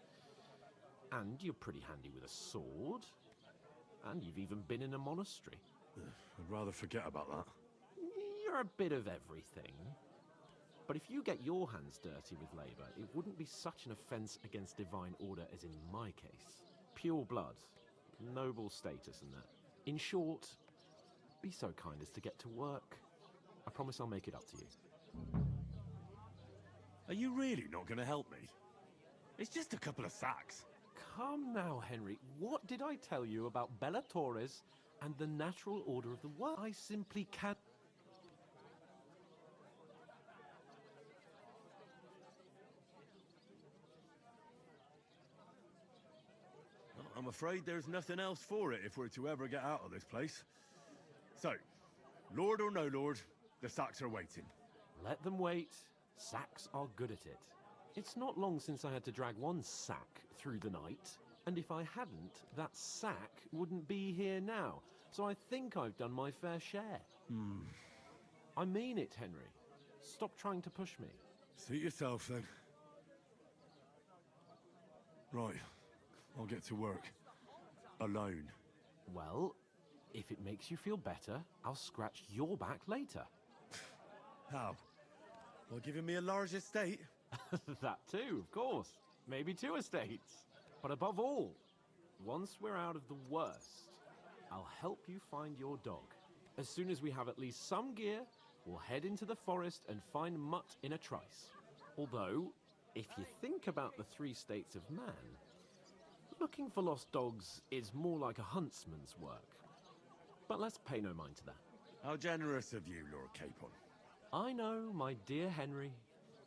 And you're pretty handy with a sword. And you've even been in a monastery. I'd rather forget about that. You're a bit of everything. But if you get your hands dirty with labor, it wouldn't be such an offense against divine order as in my case. Pure blood, noble status and that. In short, be so kind as to get to work. I promise I'll make it up to you. Are you really not going to help me? It's just a couple of sacks. Come now, Henry. What did I tell you about Bellatoris and the natural order of the world? I simply can't... I'm afraid there's nothing else for it if we're to ever get out of this place. So, lord or no lord, the sacks are waiting. Let them wait. Sacks are good at it. It's not long since I had to drag one sack through the night, and if I hadn't, that sack wouldn't be here now. So I think I've done my fair share. I mean it, Henry. Stop trying to push me. Suit yourself, then. Right. I'll get to work. Alone. Well, if it makes you feel better, I'll scratch your back later. How? Well, giving me a large estate? That too, of course. Maybe 2 estates. But above all, once we're out of the worst, I'll help you find your dog. As soon as we have at least some gear, we'll head into the forest and find Mutt in a trice. Although, if you think about the 3 states of man, looking for lost dogs is more like a huntsman's work. But let's pay no mind to that. How generous of you, Lord Capon. I know, my dear Henry.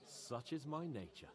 Such is my nature.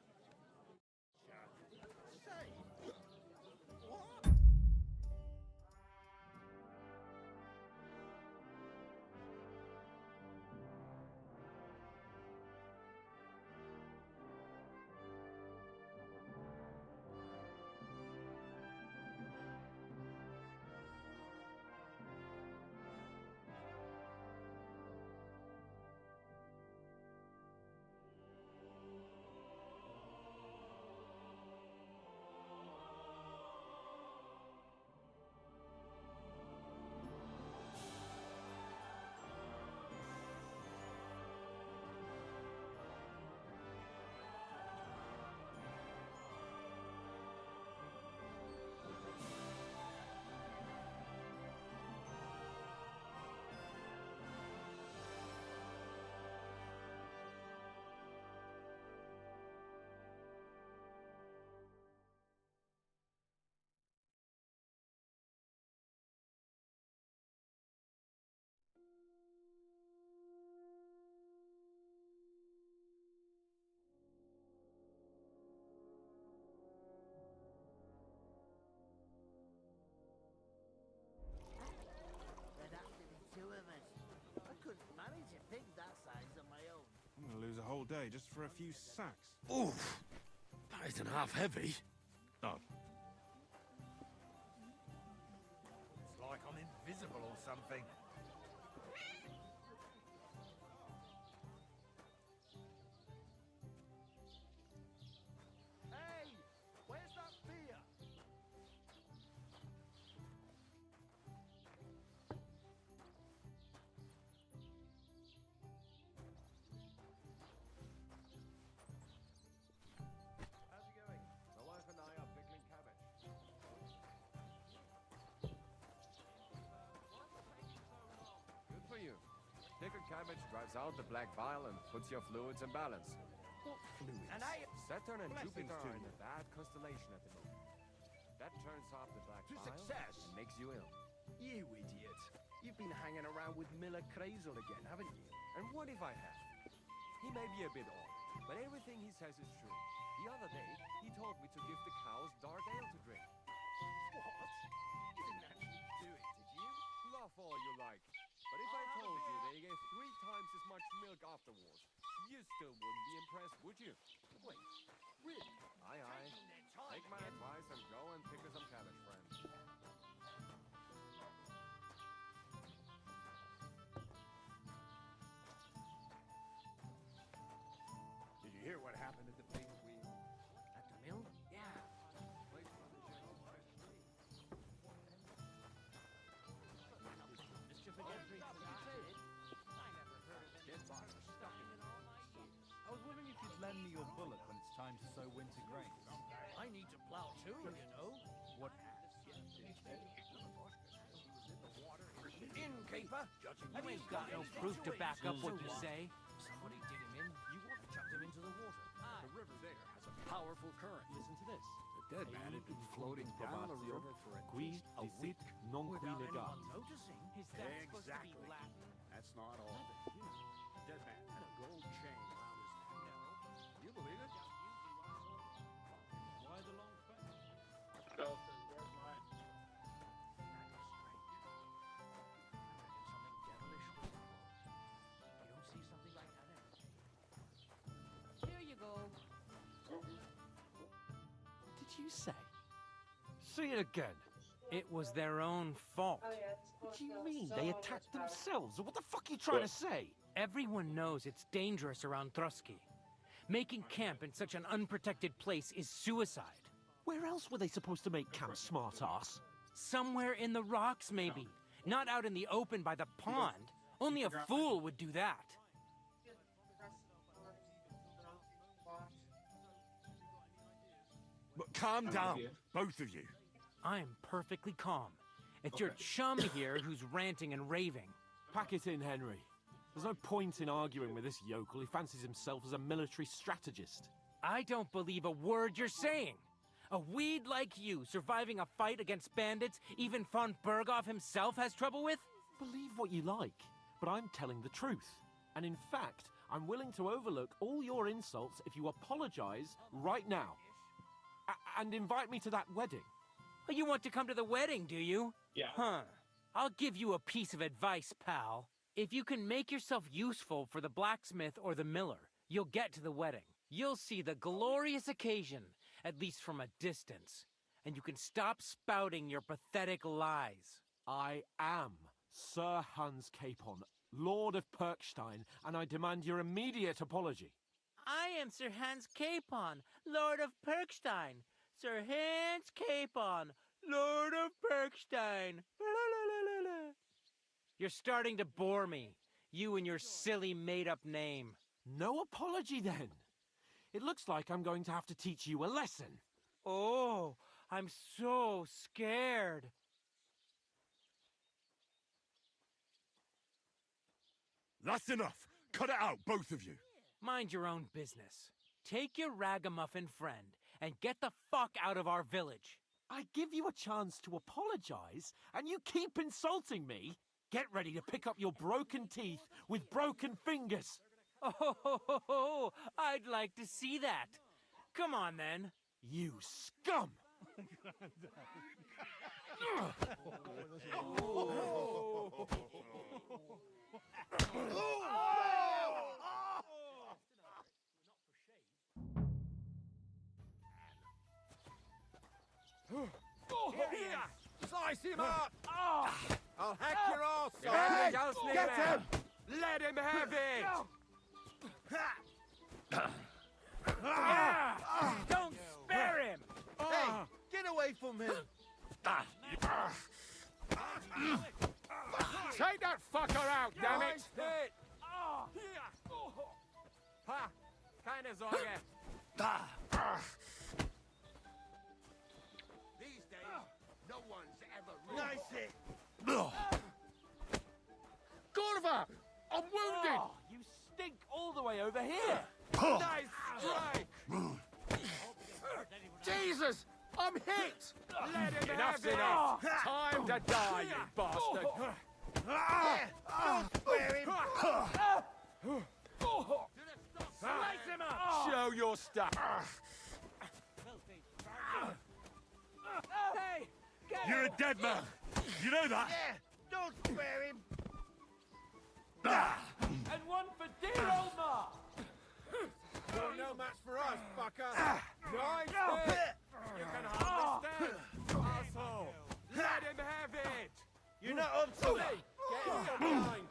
whole day just for a few sacks. Oof! That isn't half heavy. Oh. It's like I'm invisible or something. Hey! Where's that beer? How's it going? My wife and I are pickling cabbage. Good for you. Pickled cabbage drives out the black bile and puts your fluids in balance. What fluids? And Saturn and Blessings Jupiter to are in you. a bad constellation at the moment. That turns off the black To bile success. and makes you ill. You idiot. You've been hanging around with Miller Crazel again, haven't you? And what if I have? He may be a bit odd, but everything he says is true. The other day, he told me to give the cows dark ale to drink. What? You didn't actually do it, did you? Laugh all you like. But if I told you they gave 3 times as much milk afterwards, you still wouldn't be impressed, would you? Wait, really? Aye, aye. Take my advice and go and pick us some cabbage, friend. Did you hear what happened at the big wheel? At the mill? Yeah. Mischief again, I was wondering if you'd lend me your bullock when it's time to sow winter grains. I need to plow too, you know. What? Innkeeper, Have you got no proof to back up what you say? Somebody did him in. You want to chuck him into the water. The river there has a powerful current. Listen to this. The dead man had been floating down the river for at Qui least a dicit week non qui without negat. anyone noticing. Is that supposed to be Latin? That's not all. Dead man had a gold chain around his neck. You believe it? Why the long fence? Oh, where's mine? Here you go. Did you say? Say it again. It was their own fault. What do you mean? They attacked themselves? What the fuck are you trying to say? Everyone knows it's dangerous around Trusky. Making camp in such an unprotected place is suicide. Where else were they supposed to make camp, smart-ass? Somewhere in the rocks, maybe. Not out in the open by the pond. Only a fool would do that. But calm down, both of you. I'm perfectly calm. It's your chum here who's ranting and raving. Pack it in, Henry. There's no point in arguing with this yokel. He fancies himself as a military strategist. I don't believe a word you're saying. A weed like you surviving a fight against bandits even von Berghoff himself has trouble with? Believe what you like, but I'm telling the truth. And in fact, I'm willing to overlook all your insults if you apologize right now. And invite me to that wedding. Oh, you want to come to the wedding, do you? Yeah. Huh. I'll give you a piece of advice, pal. If you can make yourself useful for the blacksmith or the miller, you'll get to the wedding. You'll see the glorious occasion, at least from a distance. And you can stop spouting your pathetic lies. I am Sir Hans Capon, Lord of Perkstein, and I demand your immediate apology. I am Sir Hans Capon, Lord of Perkstein. Sir Hans Capon, Lord of Perkstein. You're starting to bore me. You and your silly made-up name. No apology, then. It looks like I'm going to have to teach you a lesson. Oh, I'm so scared. That's enough. Cut it out, both of you. Mind your own business. Take your ragamuffin friend and get the fuck out of our village. I give you a chance to apologize, and you keep insulting me. Get ready to pick up your broken teeth with broken fingers. Oh, I'd like to see that. Come on, then. You scum! Slice him up! I'll hack your arse off! Hey, get him! Let him have it! Don't spare him! Hey, get away from him! Take that fucker out, damn it! Ha! Keine Sorge. These days, no one's ever Nice hit! Corva! I'm wounded! Oh, you stink all the way over here. Nice strike! Jesus! I'm hit! Let him have it! Time to die, you bastard! Don't spare him! Slice him up! Show your stuff! Hey, get You're him. a dead man. You know that? Yeah, don't spare him! And one for dear old Ma. You're no match for us, fucker! Nice hit! You can hardly stand, asshole! Let him have it! You're not up to it! Get him behind!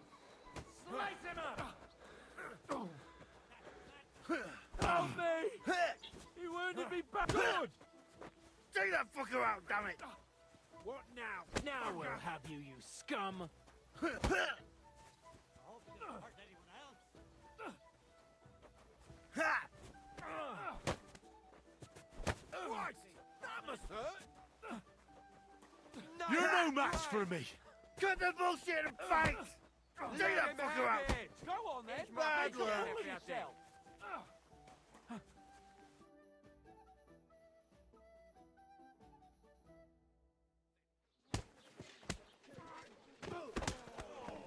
Slice him up. Help me! He wounded me back. Good! Take that fucker out, damn it! What now? Now we'll have you, you scum. Christ! That must hurt! You're no match for me. Cut the bullshit and fight! Take that fucker out! Go on then. Bad Make a luck. fool of yourself.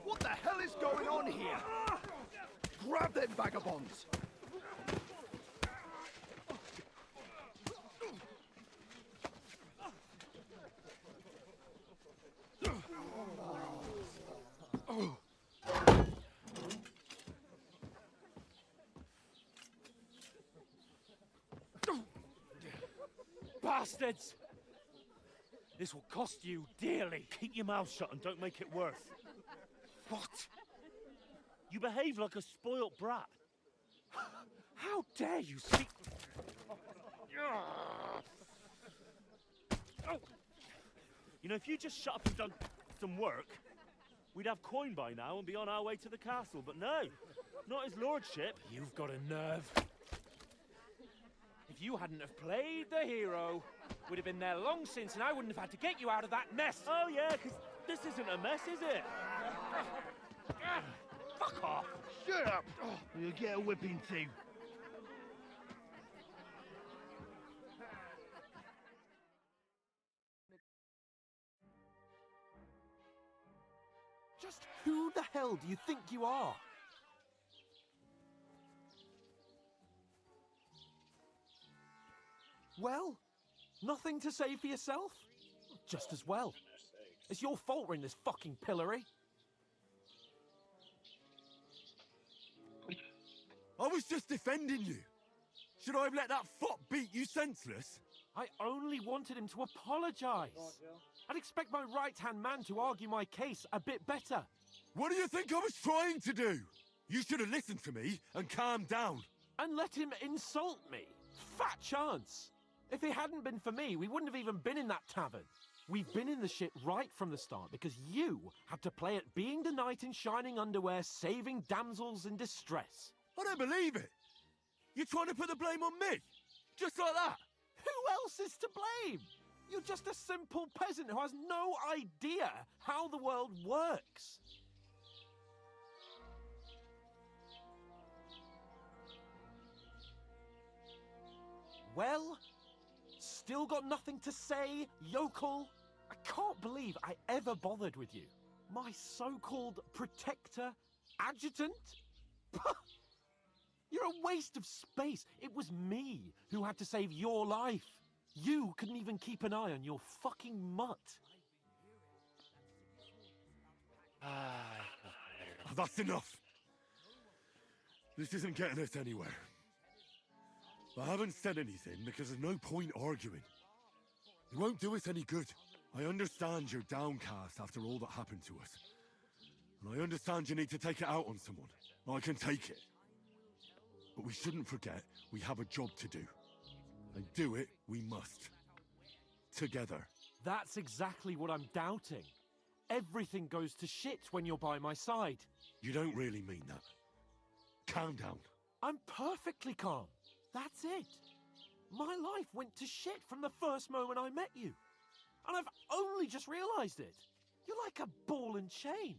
What the hell is going on here? Grab them vagabonds! Bastards! This will cost you dearly. Keep your mouth shut and don't make it worse. What? You behave like a spoilt brat. How dare you speak... You know, if you just shut up and done some work, we'd have coin by now and be on our way to the castle. But no, not his lordship. You've got a nerve. If you hadn't have played the hero, we'd have been there long since and I wouldn't have had to get you out of that mess. Oh yeah, because this isn't a mess, is it? Fuck off. Shut up! You'll get a whipping too. Just who the hell do you think you are? Well, nothing to say for yourself? Just as well. It's your fault we're in this fucking pillory. I was just defending you. Should I have let that fop beat you senseless? I only wanted him to apologize. I'd expect my right-hand man to argue my case a bit better. What do you think I was trying to do? You should have listened to me and calmed down. And let him insult me. Fat chance. If it hadn't been for me, we wouldn't have even been in that tavern. We've been in the shit right from the start because you had to play at being the knight in shining underwear, saving damsels in distress. I don't believe it. You're trying to put the blame on me? Just like that? Who else is to blame? You're just a simple peasant who has no idea how the world works. Well, still got nothing to say, yokel? I can't believe I ever bothered with you. My so-called protector, adjutant? You're a waste of space. It was me who had to save your life. You couldn't even keep an eye on your fucking mutt. That's enough. This isn't getting us anywhere. I haven't said anything because there's no point arguing. It won't do us any good. I understand you're downcast after all that happened to us. And I understand you need to take it out on someone. I can take it. But we shouldn't forget we have a job to do. And do it we must. Together. That's exactly what I'm doubting. Everything goes to shit when you're by my side. You don't really mean that. Calm down. I'm perfectly calm. That's it. My life went to shit from the first moment I met you. And I've only just realised it. You're like a ball and chain.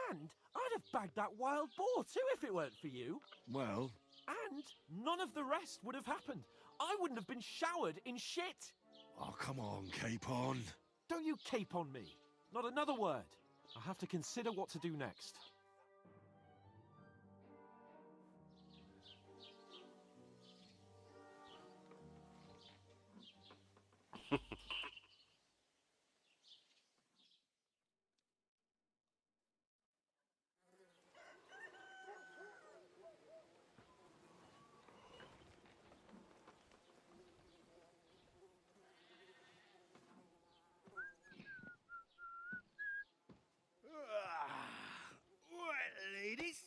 And I'd have bagged that wild boar too if it weren't for you. Well... And none of the rest would have happened. I wouldn't have been showered in shit. Oh, come on, Capon. Don't you cape on me. Not another word. I have to consider what to do next. Right, ladies.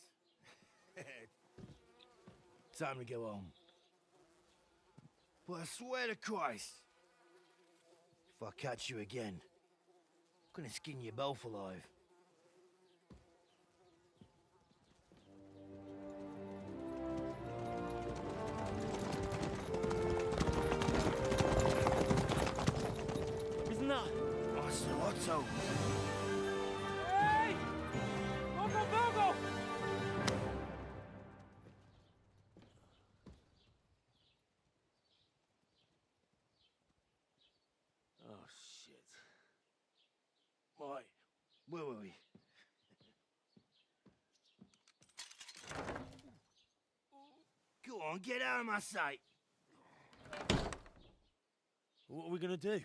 Time to go home. But I swear to Christ, if I catch you again, I'm gonna skin you both alive. Isn't that Otto? Hey! Logo, logo! Oh, shit. Right, where were we? Go on, get out of my sight. What are we gonna do?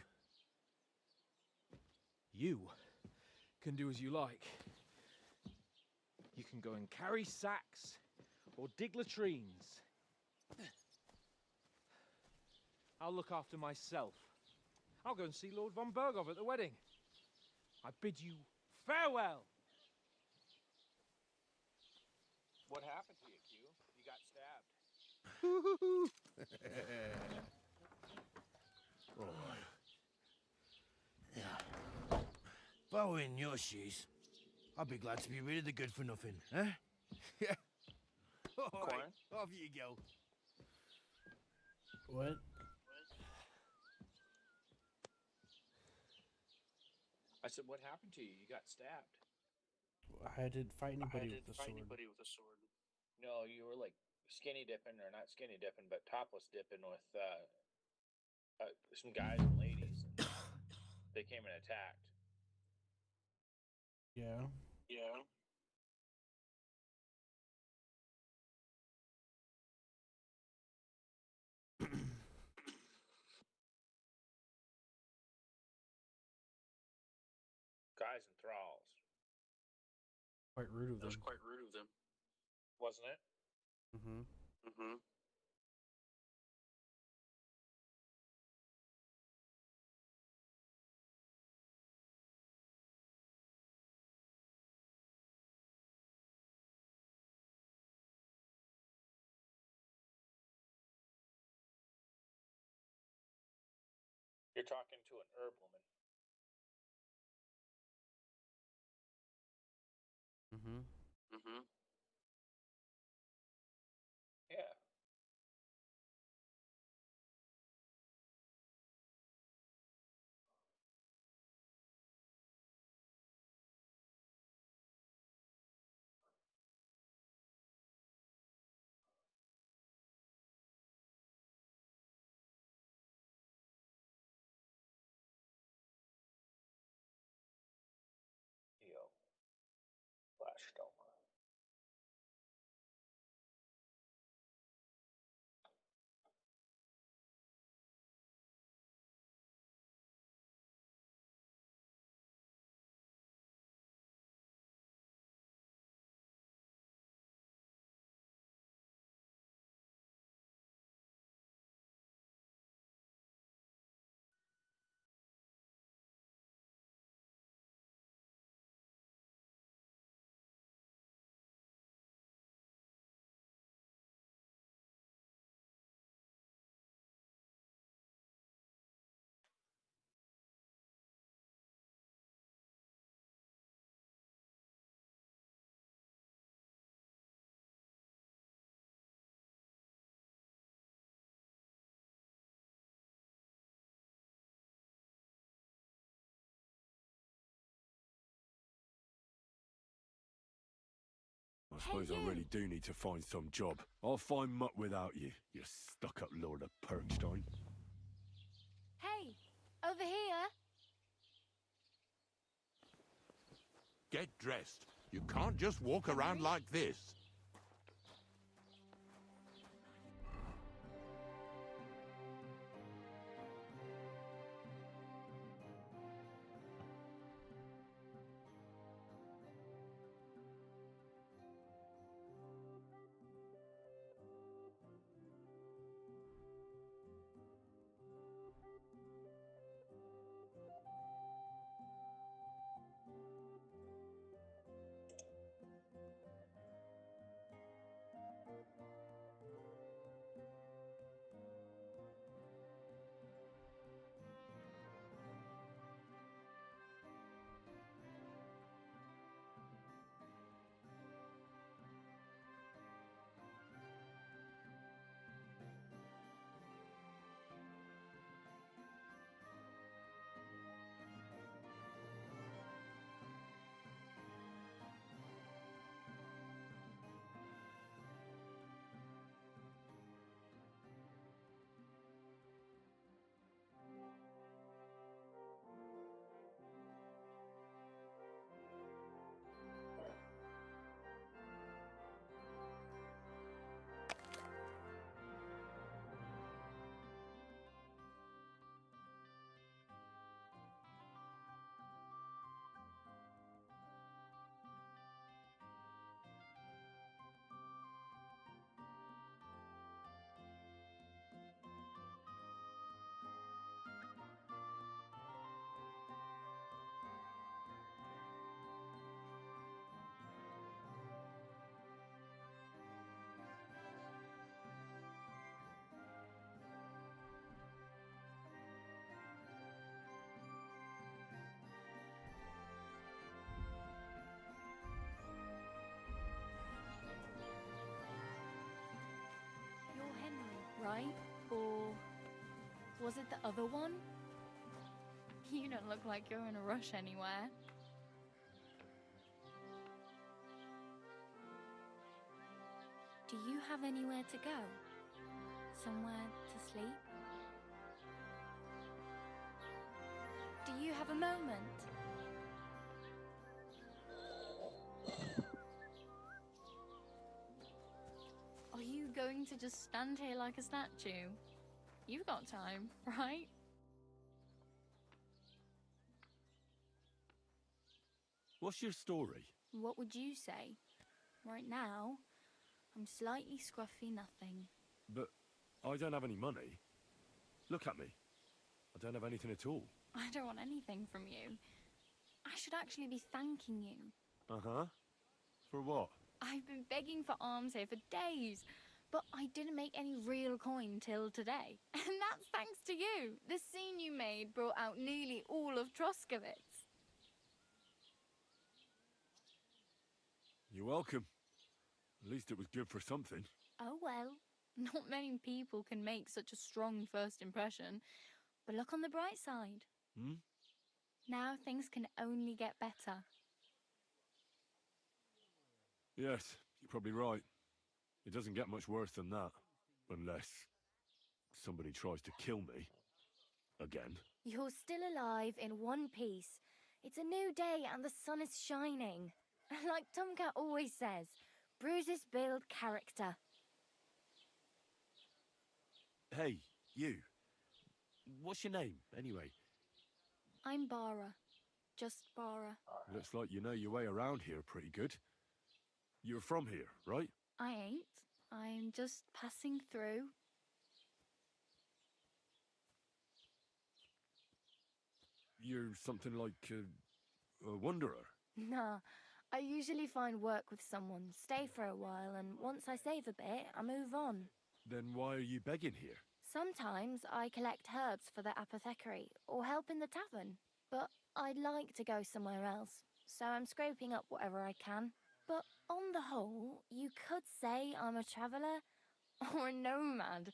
You can do as you like. You can go and carry sacks or dig latrines. I'll look after myself. I'll go and see Lord von Berghoff at the wedding. I bid you farewell. What happened to you, Q? You got stabbed. Alright. Yeah. If I were in your shoes, I'd be glad to be rid of the good for nothing, eh? Yeah. Alright, off you go. What? I said, what happened to you? You got stabbed. I didn't fight anybody with a sword. No, you were like skinny dipping, or not skinny dipping, but topless dipping with some guys and ladies. And they came and attacked. Yeah. Yeah. Guys and thralls. Quite rude of them. That was quite rude of them. Wasn't it? Mm-hmm. Mm-hmm. You're talking to an herb woman. Mm-hmm. Mm-hmm. Yeah. Yo. Blastoma. suppose I really do need to find some job. I'll find muck without you, you stuck-up Lord of Perkstein. Hey, over here. Get dressed. You can't just walk around like this. Right? Or was it the other one? You don't look like you're in a rush anywhere. Do you have anywhere to go? Somewhere to sleep? Do you have a moment? Are you going to just stand here like a statue? You've got time, right? What's your story? What would you say? Right now, I'm slightly scruffy nothing. But I don't have any money. Look at me. I don't have anything at all. I don't want anything from you. I should actually be thanking you. Uh-huh. For what? I've been begging for alms here for days, but I didn't make any real coin till today. And that's thanks to you. The scene you made brought out nearly all of Troskowitz. You're welcome. At least it was good for something. Oh well, not many people can make such a strong first impression. But look on the bright side. Hmm? Now things can only get better. Yes, you're probably right. It doesn't get much worse than that. Unless somebody tries to kill me. Again. You're still alive in one piece. It's a new day and the sun is shining. Like Tomcat always says, bruises build character. Hey, you. What's your name, anyway? I'm Bara. Just Bara. Looks like you know your way around here pretty good. You're from here, right? I ain't. I'm just passing through. You're something like a wanderer. Nah, I usually find work with someone, stay for a while, and once I save a bit, I move on. Then why are you begging here? Sometimes I collect herbs for the apothecary, or help in the tavern. But I'd like to go somewhere else, so I'm scraping up whatever I can. But on the whole, you could say I'm a traveller, or a nomad.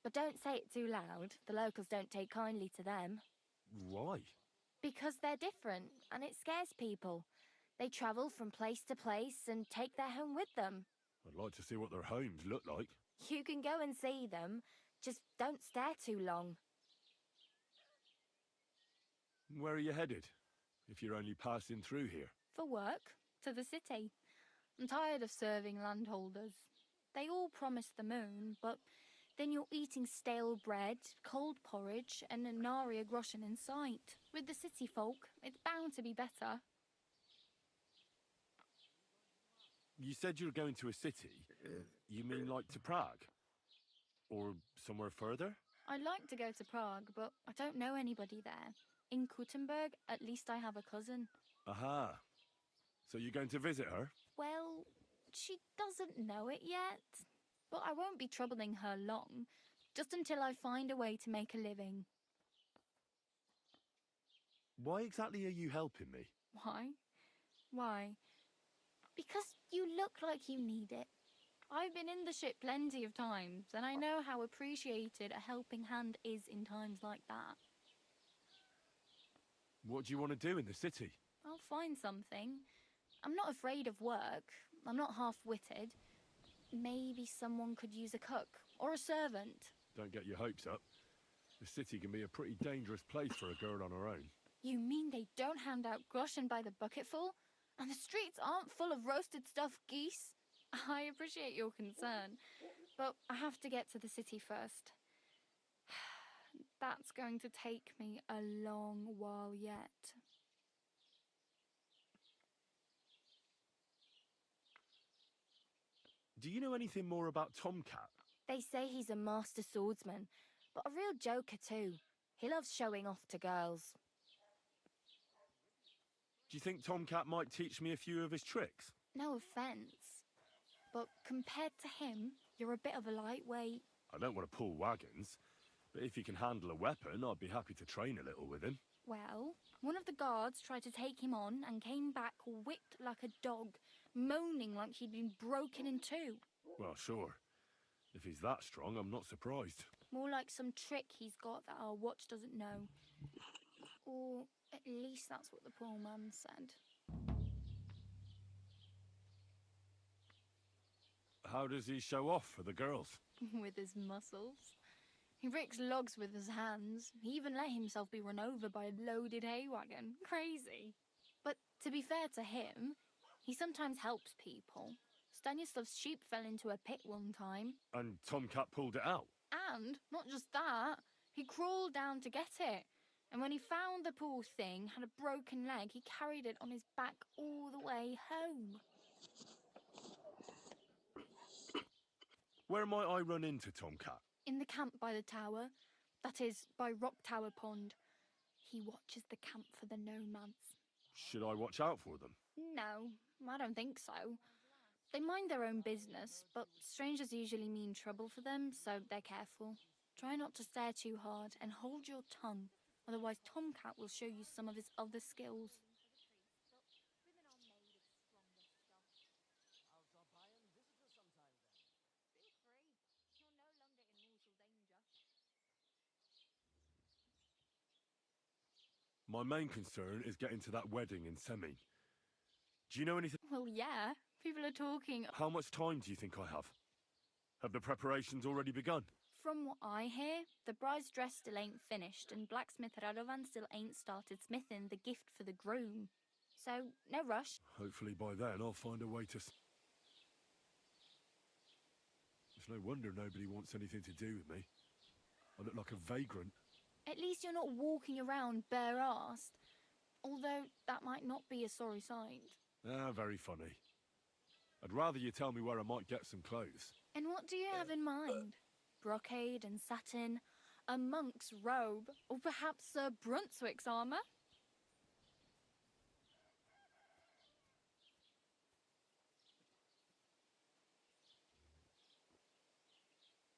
But don't say it too loud, the locals don't take kindly to them. Why? Because they're different, and it scares people. They travel from place to place and take their home with them. I'd like to see what their homes look like. You can go and see them, just don't stare too long. Where are you headed, if you're only passing through here? For work, to the city. I'm tired of serving landholders. They all promise the moon, but then you're eating stale bread, cold porridge, and a nary a groschen in sight. With the city folk, it's bound to be better. You said you were going to a city. You mean like to Prague? Or somewhere further? I'd like to go to Prague, but I don't know anybody there. In Kuttenberg, at least I have a cousin. Aha. So you're going to visit her? Well, she doesn't know it yet. But I won't be troubling her long, just until I find a way to make a living. Why exactly are you helping me? Why? Why? Because you look like you need it. I've been in the ship plenty of times, and I know how appreciated a helping hand is in times like that. What do you want to do in the city? I'll find something. I'm not afraid of work. I'm not half-witted. Maybe someone could use a cook or a servant. Don't get your hopes up. The city can be a pretty dangerous place for a girl on her own. You mean they don't hand out groschen by the bucketful? And the streets aren't full of roasted stuffed geese? I appreciate your concern, but I have to get to the city first. That's going to take me a long while yet. Do you know anything more about Tomcat? They say he's a master swordsman, but a real joker too. He loves showing off to girls. Do you think Tomcat might teach me a few of his tricks? No offence, but compared to him, you're a bit of a lightweight. I don't want to pull wagons, but if he can handle a weapon, I'd be happy to train a little with him. Well, one of the guards tried to take him on and came back whipped like a dog, moaning like he'd been broken in two. Well, sure. If he's that strong, I'm not surprised. More like some trick he's got that our watch doesn't know. Or at least that's what the poor man said. How does he show off for the girls? With his muscles. He ricks logs with his hands. He even let himself be run over by a loaded hay wagon. Crazy. But to be fair to him, he sometimes helps people. Stanislav's sheep fell into a pit one time. And Tomcat pulled it out? And, not just that, he crawled down to get it. And when he found the poor thing had a broken leg, he carried it on his back all the way home. Where might I run into Tomcat? In the camp by the tower. That is, by Rock Tower Pond. He watches the camp for the nomads. Should I watch out for them? No, I don't think so. They mind their own business, but strangers usually mean trouble for them, so they're careful. Try not to stare too hard and hold your tongue, otherwise Tomcat will show you some of his other skills. My main concern is getting to that wedding in Semin. Do you know anything? Well, yeah. People are talking. How much time do you think I have? Have the preparations already begun? From what I hear, the bride's dress still ain't finished, and blacksmith Radovan still ain't started smithing the gift for the groom. So, no rush. Hopefully by then I'll find a way to... It's no wonder nobody wants anything to do with me. I look like a vagrant. At least you're not walking around bare-assed. Although, that might not be a sorry sight. Ah, very funny. I'd rather you tell me where I might get some clothes. And what do you have in mind? Brocade and satin? A monk's robe? Or perhaps Sir Brunswick's armour?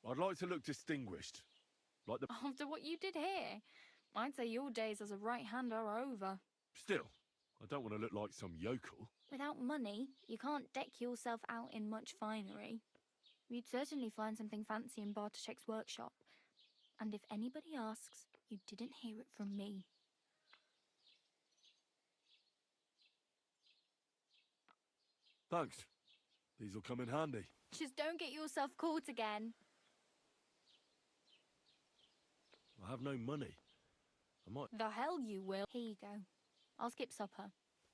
I'd like to look distinguished. Like the... After what you did here, I'd say your days as a right hand are over. Still, I don't want to look like some yokel. Without money, you can't deck yourself out in much finery. You'd certainly find something fancy in Bartoszek's workshop. And if anybody asks, you didn't hear it from me. Thanks. These will come in handy. Just don't get yourself caught again. I have no money. I might... The hell you will. Here you go. I'll skip supper.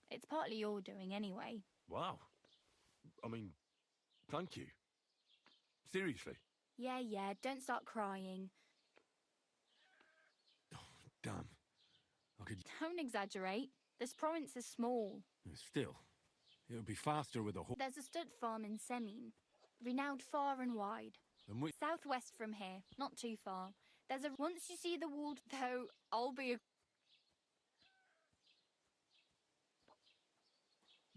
It's partly your doing anyway. Wow. I mean, thank you. Seriously. Yeah, don't start crying. Damn. I could... Don't exaggerate. This province is small. Still, it would be faster with a horse. There's a stud farm in Semin, renowned far and wide. And we... Southwest from here, not too far. There's a... Once you see the walled... Though, I'll be a...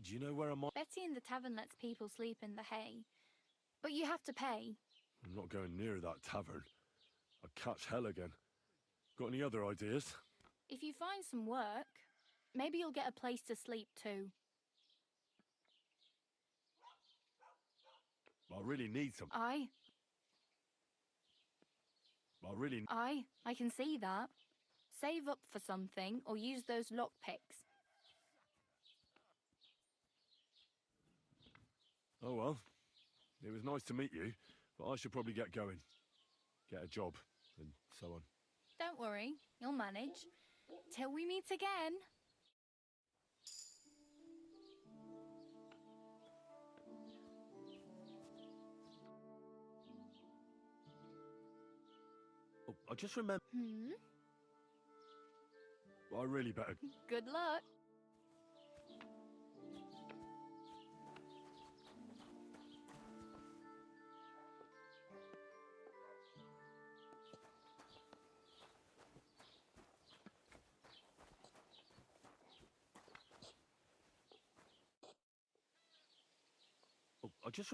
Do you know where I'm on? Betty in the tavern lets people sleep in the hay. But you have to pay. I'm not going near that tavern. I'd catch hell again. Got any other ideas? If you find some work, maybe you'll get a place to sleep too. I really need some. I can see that. Save up for something or use those lockpicks. Oh well. It was nice to meet you, but I should probably get going. Get a job, and so on. Don't worry, you'll manage. Till we meet again. Oh, I just remember... I really better... Good luck. Oh, I just...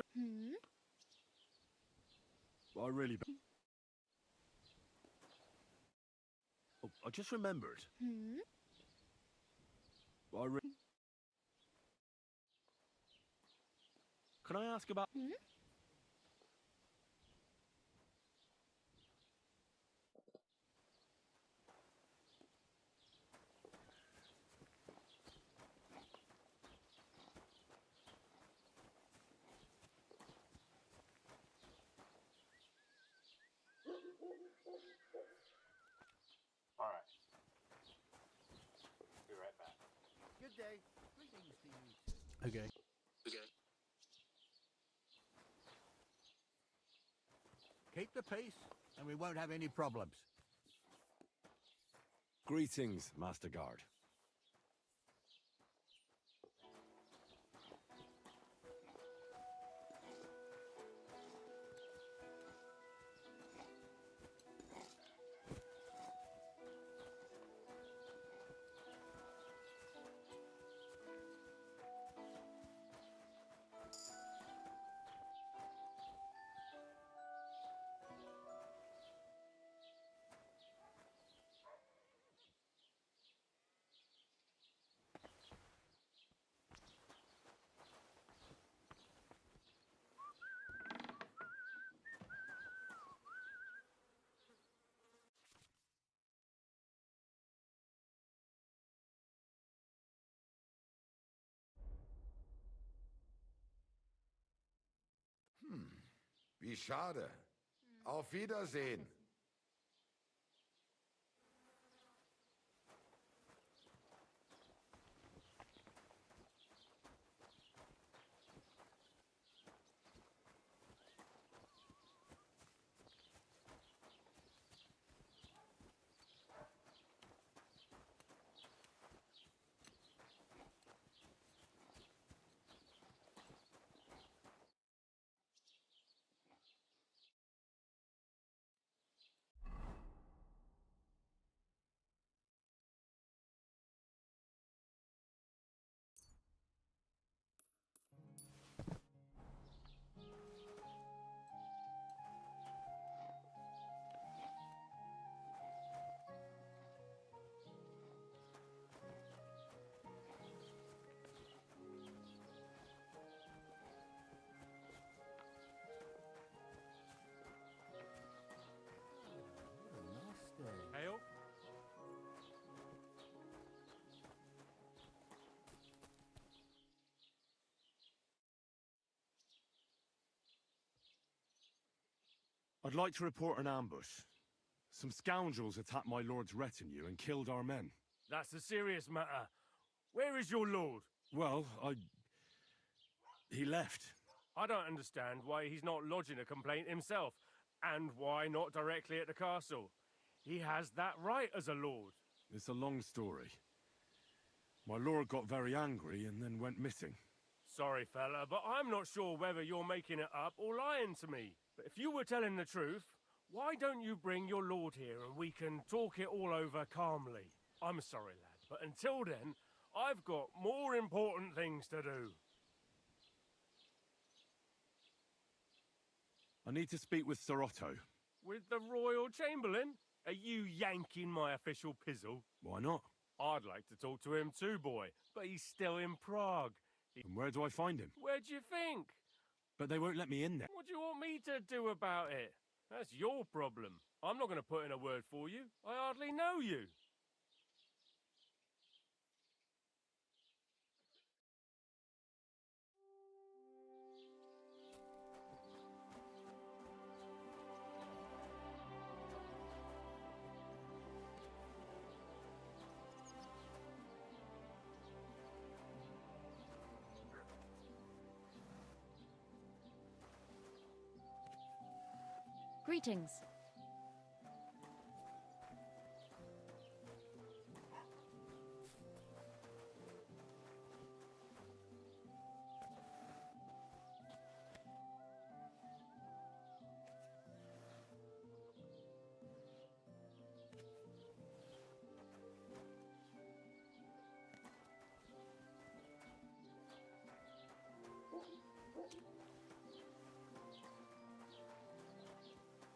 I really... Oh, I just remembered. Can I ask about... All right. Be right back. Good day. Greetings to you too. Okay. Keep the peace, and we won't have any problems. Greetings, Master Guard. Wie schade. Auf Wiedersehen. I'd like to report an ambush. Some scoundrels attacked my lord's retinue and killed our men. That's a serious matter. Where is your lord? Well, he left. I don't understand why he's not lodging a complaint himself, and why not directly at the castle. He has that right as a lord. It's a long story. My lord got very angry and then went missing. Sorry, fella, but I'm not sure whether you're making it up or lying to me. But if you were telling the truth, why don't you bring your lord here and we can talk it all over calmly? I'm sorry, lad, but until then, I've got more important things to do. I need to speak with Sir Otto. With the Royal Chamberlain? Are you yanking my official pizzle? Why not? I'd like to talk to him too, boy, but he's still in Prague. And where do I find him? Where do you think? But they won't let me in there. What do you want me to do about it? That's your problem. I'm not going to put in a word for you. I hardly know you. Greetings.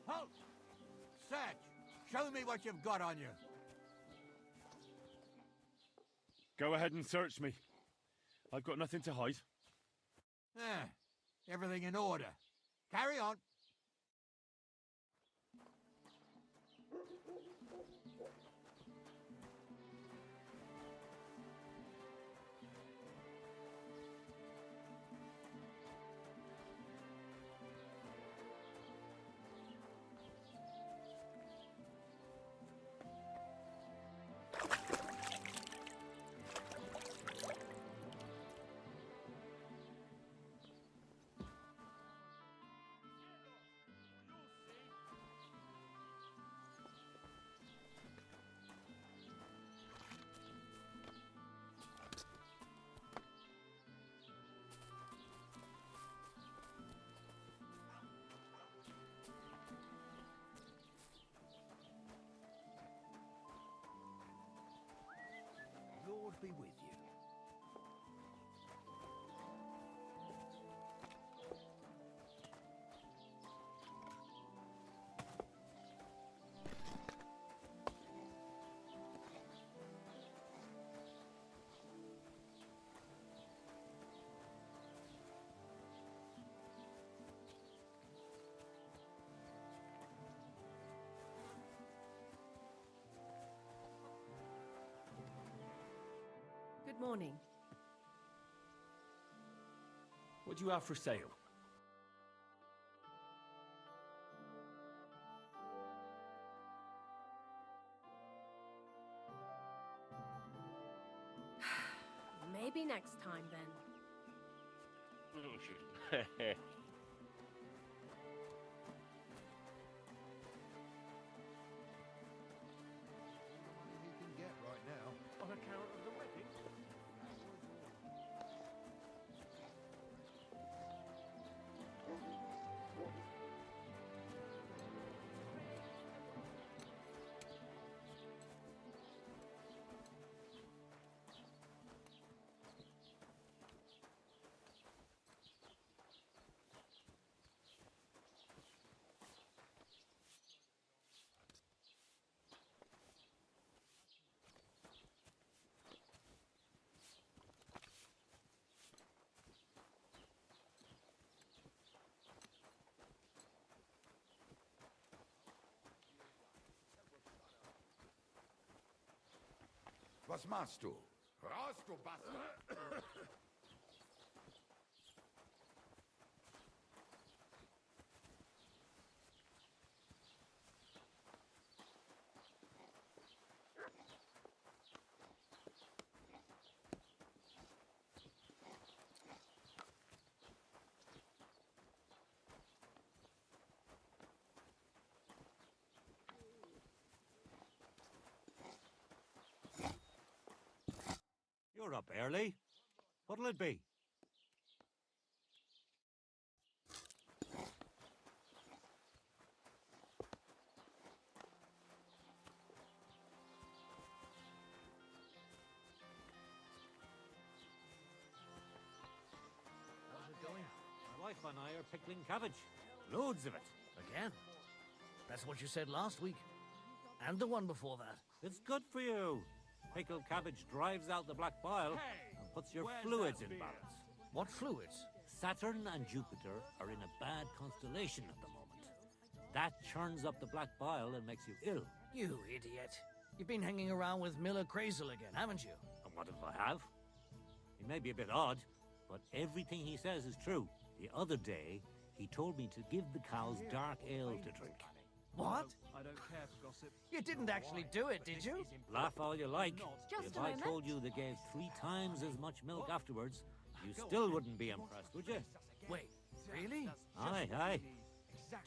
Halt! Satch, show me what you've got on you. Go ahead and search me. I've got nothing to hide. Everything in order. Carry on. Lord be with you. Good morning. What do you have for sale? Maybe next time then. Oh, shoot. You can get right now. On account of the wedding? Was machst du? Raus, du Bastard! You're up early. What'll it be? How's it going? My wife and I are pickling cabbage. Loads of it. Again? That's what you said last week. And the one before that. It's good for you. Pickled cabbage drives out the black bile and puts your fluids in balance. What fluids? Saturn and Jupiter are in a bad constellation at the moment. That churns up the black bile and makes you ill. You idiot. You've been hanging around with Miller Crazel again, haven't you? And what if I have? He may be a bit odd, but everything he says is true. The other day, he told me to give the cows dark ale to drink. What? I don't care for gossip. You didn't actually do it, did you? Laugh all you like. Just If a I moment. told you they gave 3 times as much milk afterwards, you still wouldn't be impressed, would you? Wait, really? Aye, aye.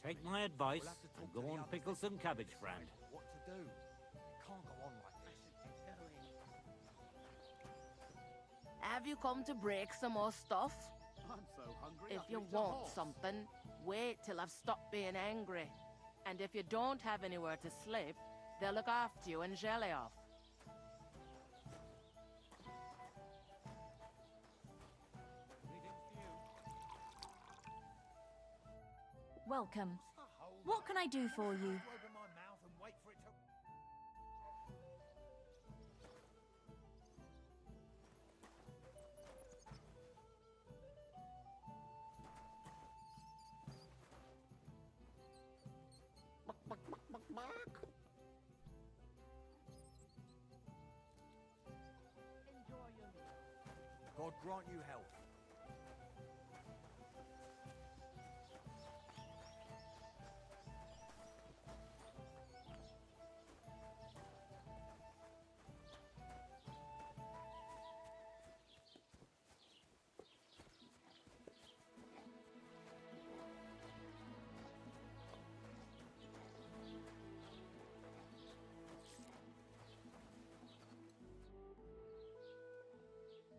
Take my advice and go and pickle some cabbage, friend. What to do? Can't go on like this. Have you come to break some more stuff? I'm so hungry. If I you could eat a want horse. something, wait till I've stopped being angry. And if you don't have anywhere to sleep, they'll look after you and jelly off. Welcome. What can I do for you? Open my mouth and wait for it to... God grant you health.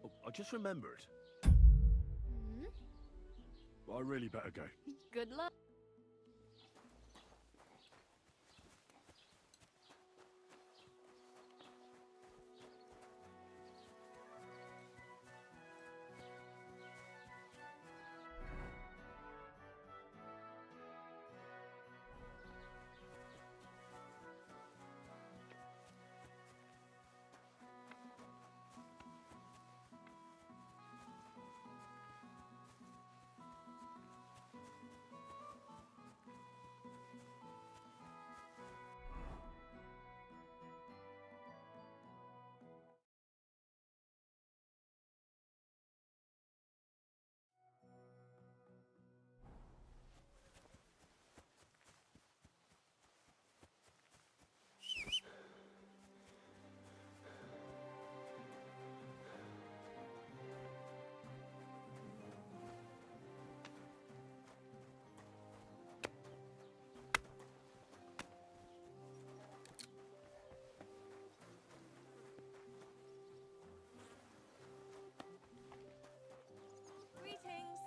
Oh, I just remembered. I really better go. Good luck. Greetings.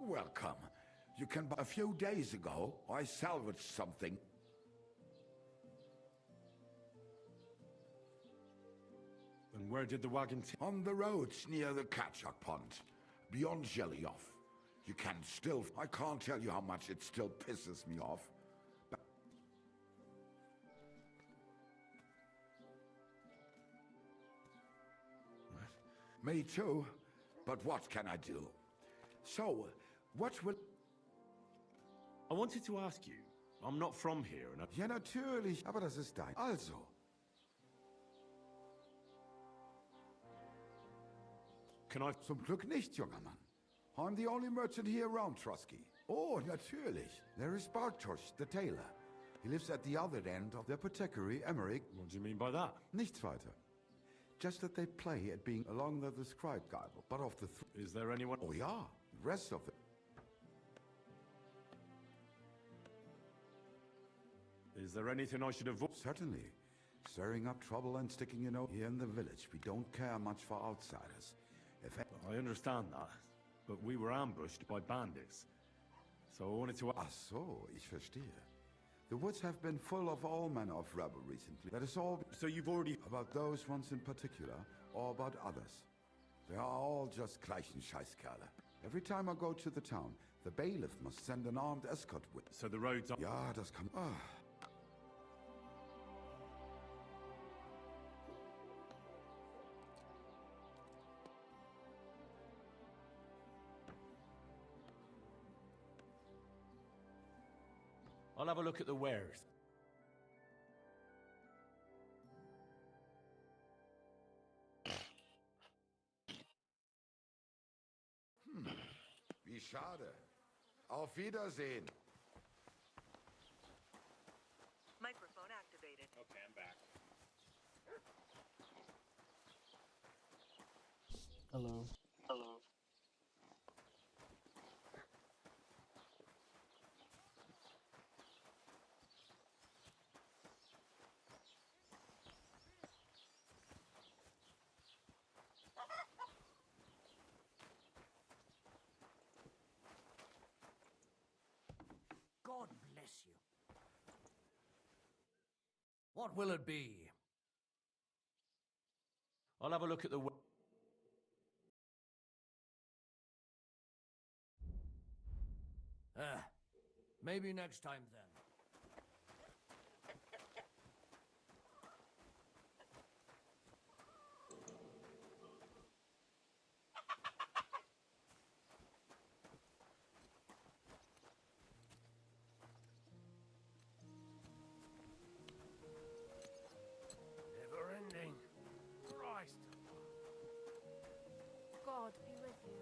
Welcome. You can buy... A few days ago, I salvaged something. And where did the wagon... On the roads near the catchup pond, beyond Jelly Off. You can still... I can't tell you how much it still pisses me off. But... Me too. But what can I do? So, what will... I wanted to ask you. I'm not from here and I... Ja, natürlich. Aber das ist dein... Also. Can I... Zum Glück nicht, junger Mann. I'm the only merchant here around, Trusky. Oh, natürlich. There is Bartosz, the tailor. He lives at the other end of the apothecary, Emmerich. What do you mean by that? Nichts weiter. Just that they play at being along the described guide, but of the... Is there anyone... Oh, yeah. The rest of it. Is there anything I should avoid? Certainly. Stirring up trouble and sticking your nose here in the village. We don't care much for outsiders. If I understand that, but we were ambushed by bandits. So I wanted to... Ach so, ich verstehe. The woods have been full of all manner of rebel recently. That is all... So you've already... About those ones in particular, or about others. They are all just gleichen Scheißkerle. Every time I go to the town, the bailiff must send an armed escort with... So the roads are... Ja, das kann... Ah. I'll have a look at the wares. Wie schade. Auf Wiedersehen. Microphone activated. Okay, I'm back. Hello. Hello. God bless you. What will it be? I'll have a look at the... Maybe next time then. Never ending. Christ. God be with you.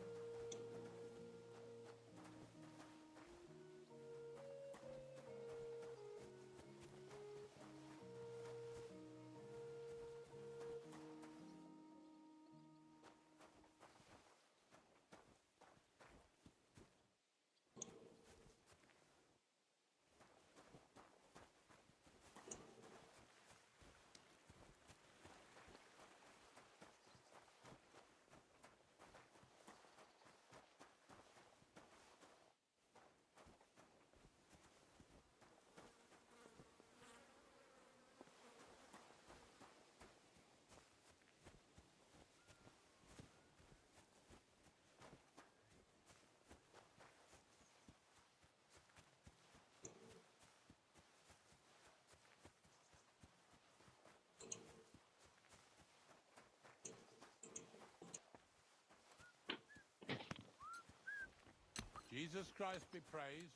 Jesus Christ be praised.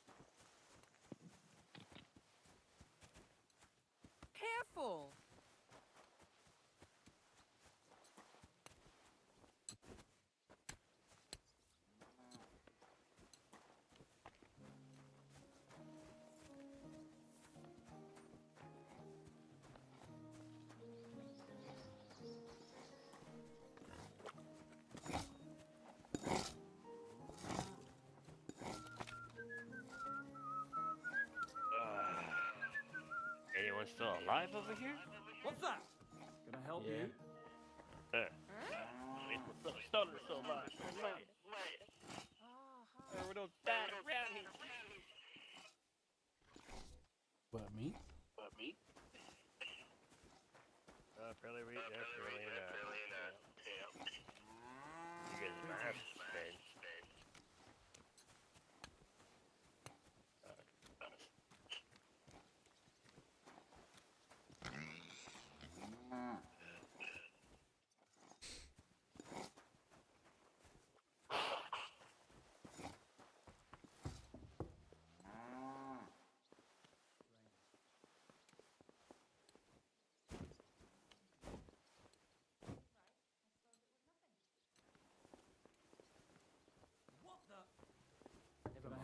Careful! Anyone still alive over here? What's that? Can I help you? Stoner still alive. We don't die around here. What, me? Apparently we apparently not. You get the knife, man.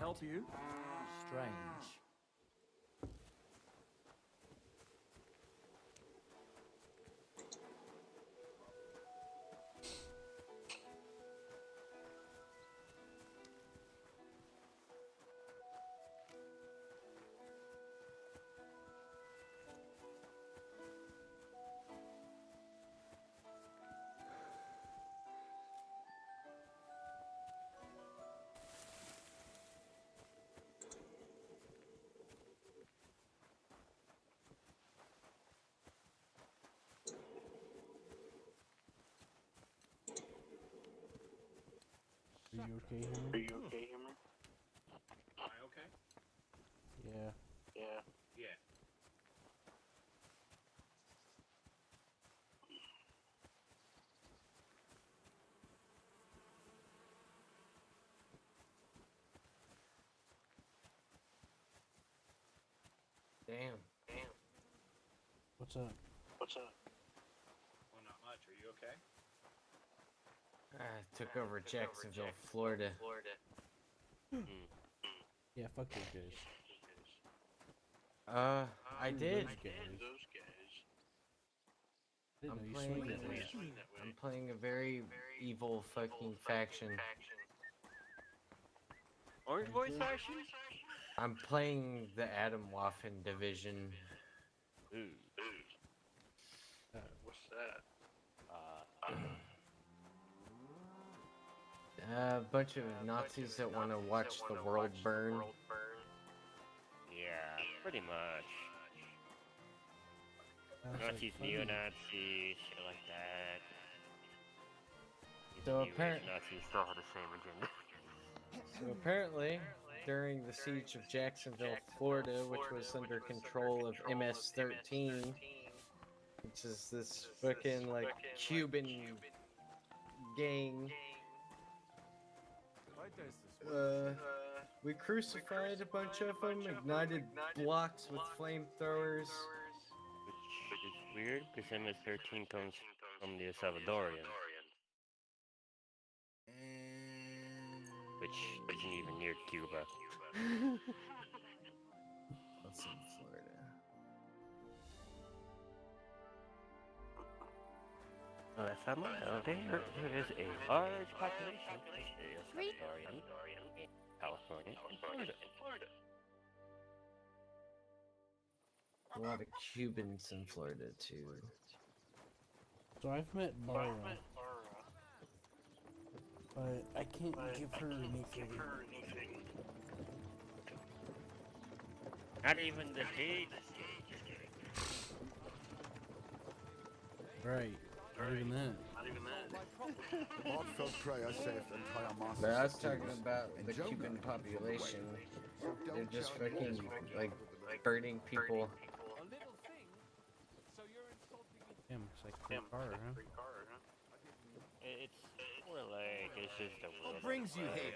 help you? Strange. Are you okay, Hammer? Are you okay, Hammer? Am I okay? Yeah. Yeah. Yeah. Damn. What's up? What's up? Well, not much. Are you okay? I took over Jacksonville, Florida. Yeah, fuck those guys. I did. Those guys. I'm Didn't know you playing. swing that way. I'm playing a very evil fucking faction. Orange Boys faction? I'm playing the Adam Waffen division. Ooh. What's that? A bunch of Nazis that want to watch the world burn. Yeah, pretty much. Sounds Nazis, like fun. neo-Nazis, shit like that. So New age apparently, Nazis still have the same agenda. so apparently, during the siege of Jacksonville, Florida, which was under control of MS-13, which is this fucking like Cuban gang. We crucified a bunch of them, ignited blocks with flamethrowers. Which is weird, because MS-13 comes from the Salvadorians. Which isn't even near Cuba. That's in Florida. Oh, that's not my there is a large population of Salvadorian in California and Florida. A lot of Cubans in Florida too. So I've met Bara, but I can't give her anything. Not even the deed. Right. Not even that. Heartfelt prayer saved entire master. But I was talking about the Cuban population. They're just fucking like burning people. Damn, it's like free car, huh? It's more like it's just a What brings you here?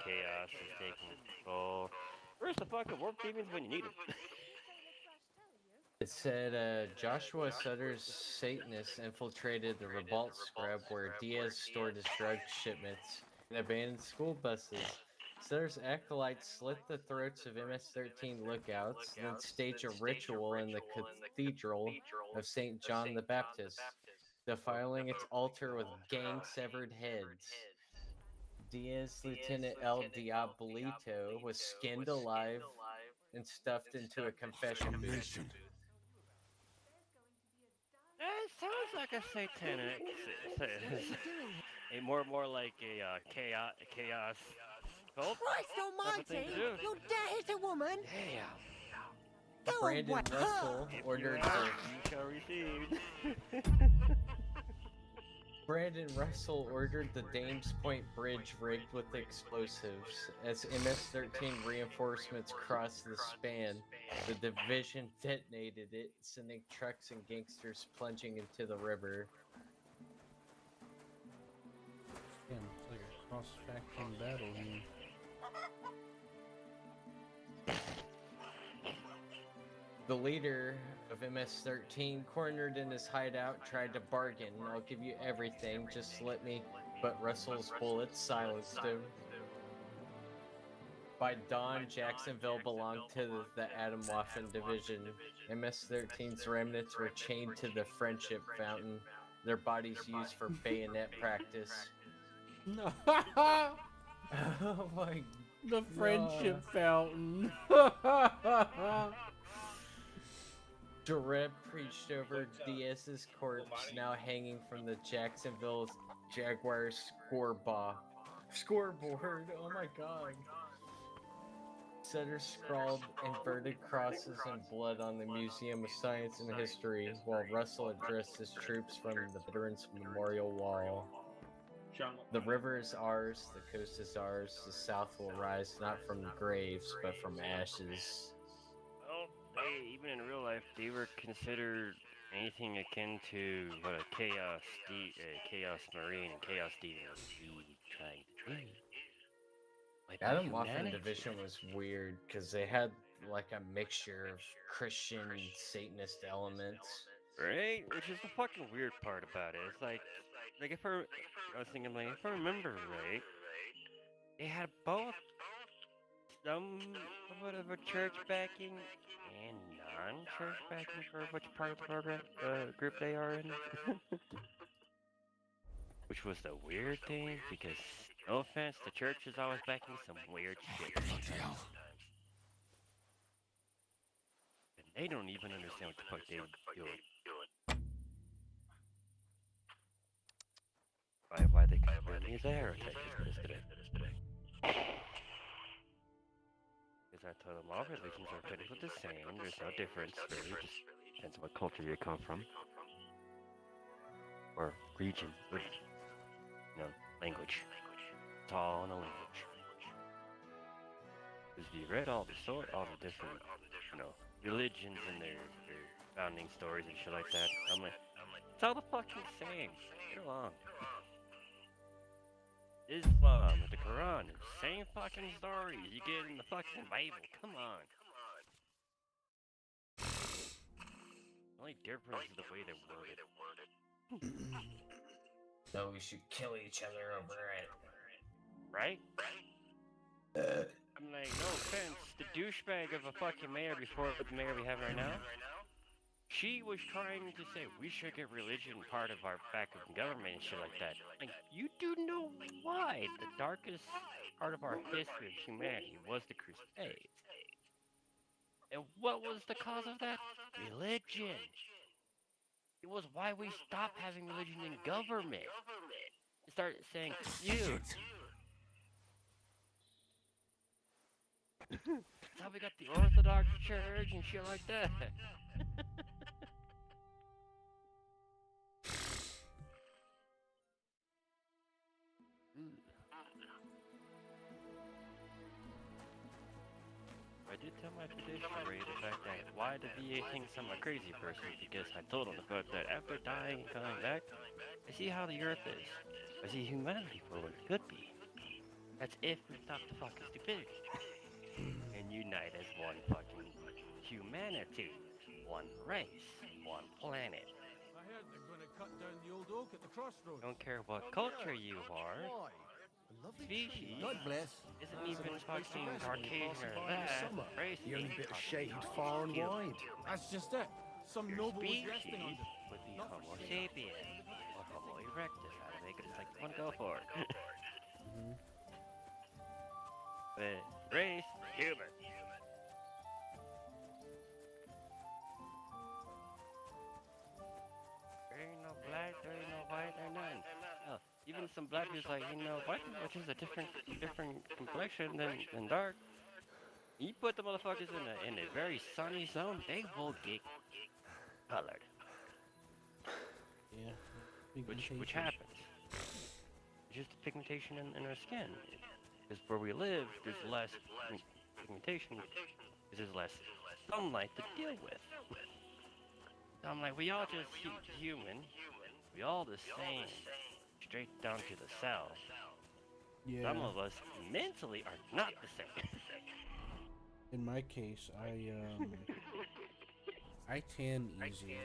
Chaos is taking control. Where's the fucking warp demons when you need them? It said Joshua Sutter's Satanists infiltrated the Revolt Scrub where Diaz stored his drug shipments and abandoned school buses. Sutter's acolytes slit the throats of MS-13 lookouts, then stage a ritual in the Cathedral of St. John the Baptist, defiling its altar with gang-severed heads. Diaz Lieutenant El Diabolito was skinned alive and stuffed into a confession booth. It sounds like a satanic. More like a chaos cult. Christ almighty! Your dad is a woman! Yeah. Go Brandon away! Russell ordered You the shall receive. Brandon Russell ordered the Dames Point Bridge rigged with explosives. As MS-13 reinforcements crossed the span, the division detonated it, sending trucks and gangsters plunging into the river. Damn, it's like a cross-faction battle here. The leader of MS-13, cornered in his hideout, tried to bargain. I'll give you everything, just let me. But Russell's bullets silenced him. By dawn, Jacksonville belonged to the Atomwaffen Division. MS-13's remnants were chained to the Friendship Fountain, their bodies used for bayonet practice. Oh my The Friendship Fountain. Jareb preached over Diaz's corpse, now hanging from the Jacksonville Jaguars scoreboard. Oh my god. Sutter scrawled inverted crosses and blood on the Museum of Science and History, while Russell addressed his troops from the Veterans Memorial Wall. The river is ours, the coast is ours, the South will rise not from graves, but from ashes. Well, hey, even in real life, they were considered anything akin to what a Chaos Marine and Chaos Demon would be trying to do. Atomwaffen Division was weird because they had like a mixture of Christian Satanist elements. Right? Which is the fucking weird part about it. It's like if I was thinking, like, if I remember right, they had both somewhat of a church backing and non-church backing for which part of the program, group they are in. Which was the weird thing, because, no offense, the church is always backing some weird shit sometimes. And they don't even understand what the fuck they're doing. Why they consider me as a heretic to this today. Because I told them all religions are technically the same, there's no difference, really, just depends on what culture you come from. Or region, with, language. It's all in a language. Because if you read all the different, religions and their founding stories and shit like that, I'm like, it's all the fucking same. Get along. Islam, the Quran, same fucking stories you get in the fucking Bible. Come on. The only difference is the way they're worded. So we should kill each other over it. Right? I'm like, no offense, the douchebag of a fucking mayor before the mayor we have right now, she was trying to say we should get religion part of our back of government and shit like that. Like, you do know why the darkest part of our history of humanity was the Crusades. And what was the cause of that? Religion. It was why we stopped having religion in government. Start saying, you. That's how we got the Orthodox Church and shit like that. I did tell my petitioner the fact that why the VA thinks I'm a crazy person, because I told him the fact that after dying and coming back, I see how the earth is. I see humanity for what it could be. That's if we stop the fucking stupidity. And unite as one fucking humanity. One race. One planet. I heard they're going to cut down the old oak at the crossroads. Don't care what culture you are. Species God bless. isn't even fucking Caucasian or that. Race The only bit of shade fucking far and wide. That's just it. Some Your noble was species resting on them. would be Homo sapiens or Homo erectus. How to make it like one go for it. But race, human. There ain't no black, there ain't no white, there ain't none. Oh, even some black dudes like, white people, which is a different complexion than dark. You put the motherfuckers in a very sunny zone, they will get colored. Yeah. Which happens. It's just the pigmentation in our skin. Because where we live, there's less pigmentation, because there's less sunlight to deal with. So I'm like, we all just human. We all the same. Straight down to the cell. Yeah. Some of us mentally are not the same. In my case, I tan easy.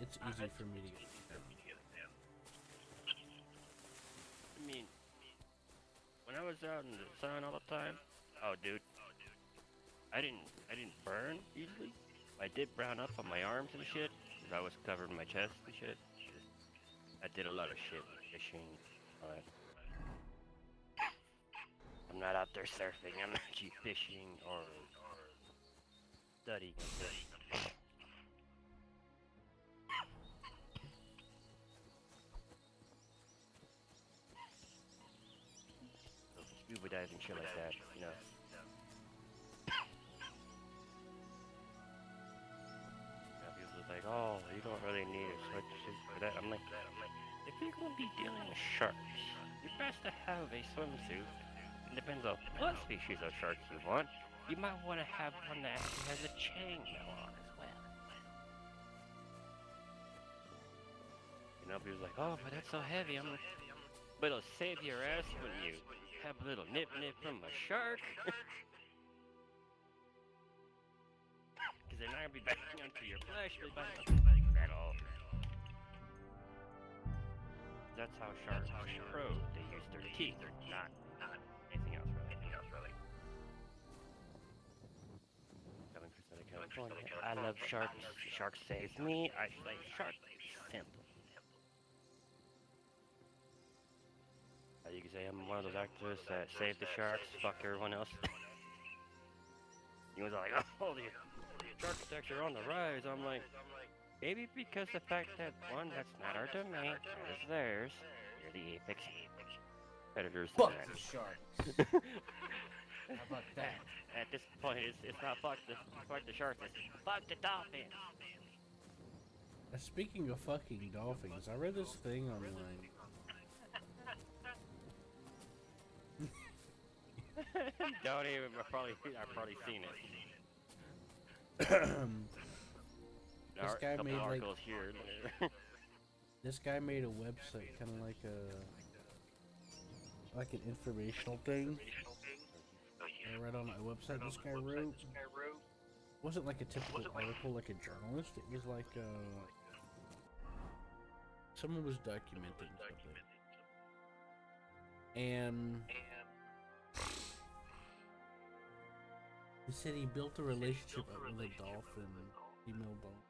It's easy for me to get tan. I mean, when I was out in the sun all the time, oh dude, I didn't burn easily. I did brown up on my arms and shit, because I was covered in my chest and shit. I did a lot of shit with fishing, all that. I'm not out there surfing, I'm actually fishing or studying a bit. Scuba diving, shit like that, you know. People are like, oh, you don't really need a swimsuit for that. I'm like, if you're gonna be dealing with sharks, you're best to have a swimsuit. It depends on what species of sharks you want. You might want to have one that actually has a chainmail on as well. You know, people's like, oh, but that's so heavy. I'm like, but it'll save your ass when you have a little nip from a shark. Because they're not gonna be biting onto your flesh, they're biting onto at all. That's how sharks grow. They use their teeth, not anything else really. Coming from Southern California, I love sharks. Shark saves me. I say shark simple. You can say I'm one of those activists that save the sharks, fuck everyone else. You was like, oh, the shark attacks are on the rise. I'm like, maybe because the fact that, one, that's not our domain, that is theirs. We're the apex predators. Fuck the sharks. How about that? At this point, it's not fuck the sharks, it's fuck the dolphins. Speaking of fucking dolphins, I read this thing online. Don't even. I've probably seen it. This guy made like here. this guy made a website, kind of like an informational thing. I read on a website this guy wrote. It wasn't like a typical article, like a journalist. It was like someone was documenting something, and he said he built a relationship up with a dolphin, female dolphin,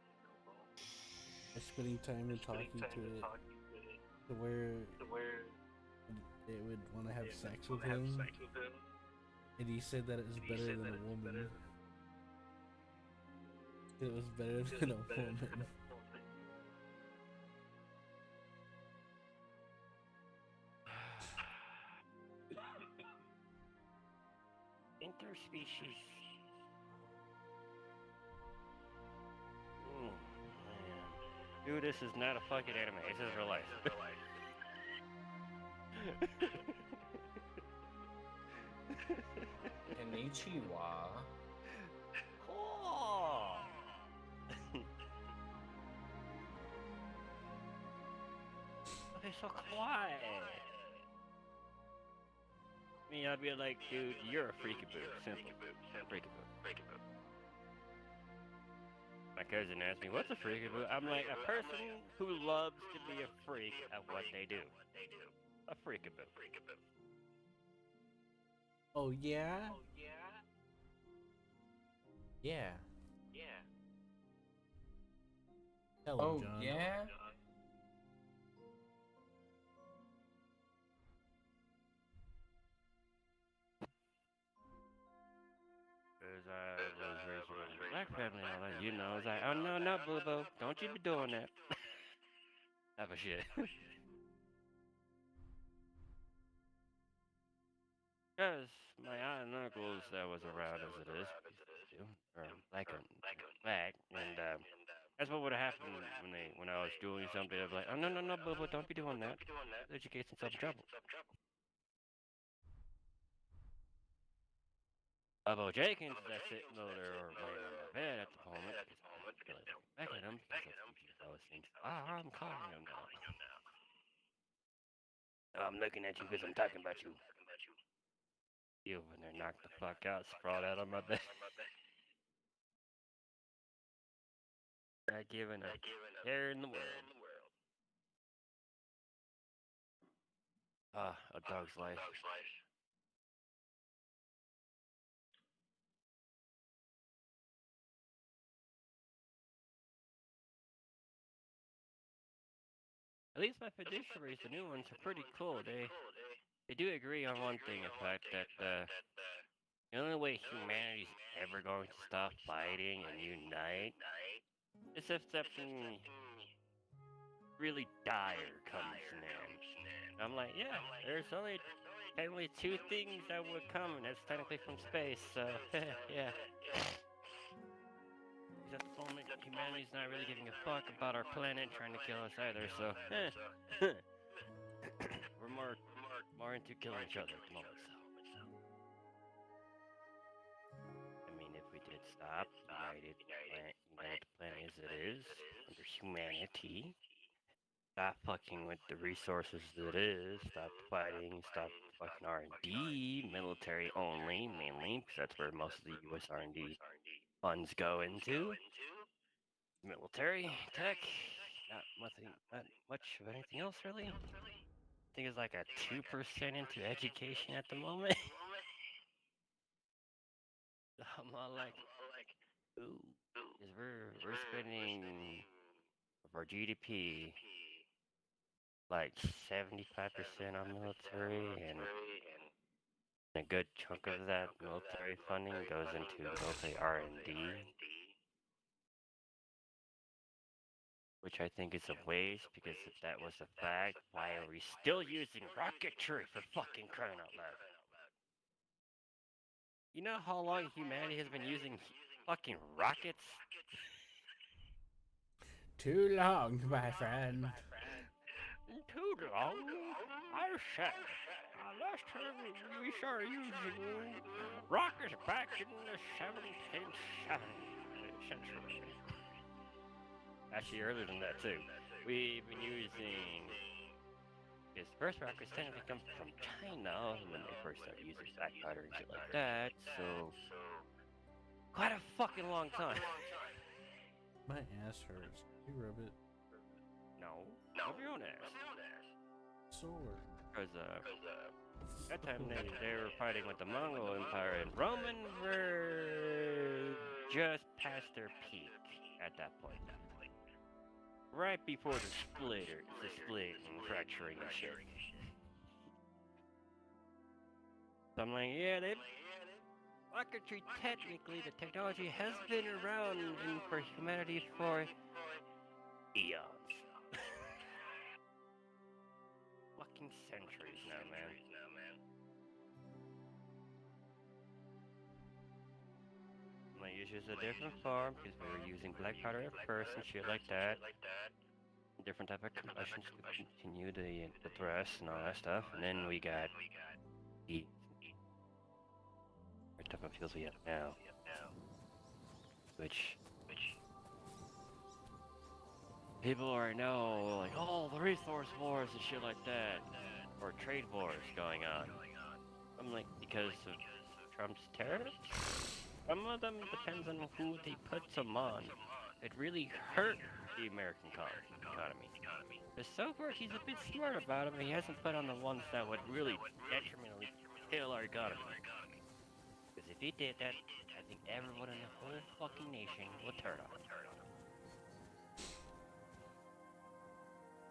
by spending time and talking to it, to where it would want to have sex with him, and he said that it was better than a woman. It was better than a woman. Interspecies. Man. Dude, this is not a fucking anime. This is real life. Konnichiwa. Cool. Okay, so quiet. Me, I'd be like, dude, you're a freakaboo. Simple. Freakaboo. My cousin asked me, what's a freakaboo? I'm like, a person who loves to be a freak at what they do. A freakaboo. Oh yeah? Yeah. Tell him, John. Yeah? Because I was raised with a black family and all that, you know, it's like, oh no, boo-boo, don't you be doing that. Type of shit. Because my aunt and uncles that was around as it is, or like back, and that's what would have happened when I was doing something. I was like, oh no, boo-boo, don't be doing that. That you get yourself in trouble. Bo Jenkins that's sitting over there or laying on my bed at the moment. Back at him because I was thinking, I'm calling him now. I'm looking at you because I'm talking about you. You over there knocked the fuck out, sprawled out on my bed. Not giving a care in the world. A dog's life. least my fiduciaries, the new ones, are pretty cool. They do agree on one thing, in fact, that the only way humanity's ever going to stop fighting and unite is if something really dire comes in. I'm like, yeah, there's only technically two things that would come, and that's technically from space, so, yeah. At the moment, humanity's not really giving a fuck about our planet trying to kill us either, so, we're more into killing each other at the moment, so. I mean, if we did stop, united the planet as it is, under humanity, stop fucking with the resources that it is, stop fighting, stop fucking R&D, military only, mainly, because that's where most of the U.S. R&D funds go into. Military, tech, not much of anything else, really. I think it's like a 2% into education at the moment. I'm all like, ooh, because we're spending of our GDP like 75% on military, and a good chunk of that military funding goes into military R&D, which I think is a waste, because if that was a fact, why are we still using rocketry, for fucking crying out loud? You know how long humanity has been using fucking rockets? Too long, my friend. Too long? I said, last time we started using rockets back in the 17th century. Actually, earlier than that, too. We've been using... His first rockets technically come from China when they first started using black powder and shit like that, so... Quite a fucking long time. My ass hurts. You rub it. No, rub your own ass. Sword. Because, that time they were fighting with the Mongol Empire, and Roman were just past their peak at that point. Right before the split and fracturing and shit. So I'm like, yeah, rocketry, technically, the technology has been around for humanity for eons. Fucking centuries now, man. Like, it's just a different form, because we were using black powder at first and shit like that. Different type of combustions to continue the thrust and all that stuff, and then we got the type of fuels we have now, which people are now like, oh, the resource wars and shit like that, or trade wars going on. I'm like, because of Trump's tariffs? Some of them depends on who they put them on. It really hurt the American economy. But so far, he's a bit smart about it, but he hasn't put on the ones that would really detrimentally kill our economy. Because if he did that, I think everyone in the whole fucking nation would turn on him.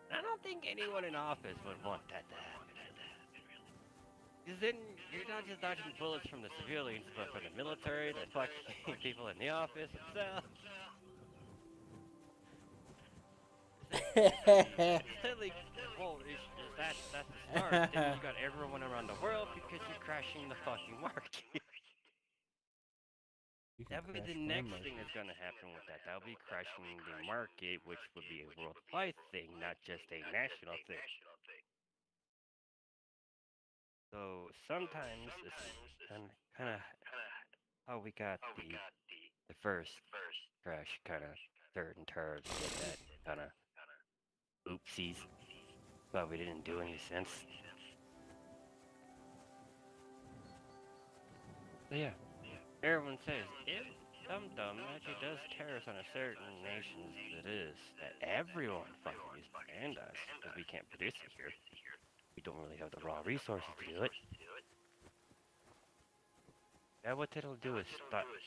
I don't think anyone in office would want that to happen. Because then you're not just dodging bullets from the civilians, but from the military, the fucking people in the office themselves. Silly. Well, that's the start. Then you got everyone around the world because you're crashing the fucking market. That'll be the next thing that's gonna happen with that. That'll be crashing the market, which would be a worldwide thing, not just a national thing. So sometimes it's kind of how we got the first crash, kind of third and third, with that kind of oopsies. But we didn't do any sense. But yeah, everyone says if Dum actually does terrorists on a certain nations, it is that everyone fucking is behind us, because we can't produce it here. We don't really have the raw resources to do it. Now what it'll do is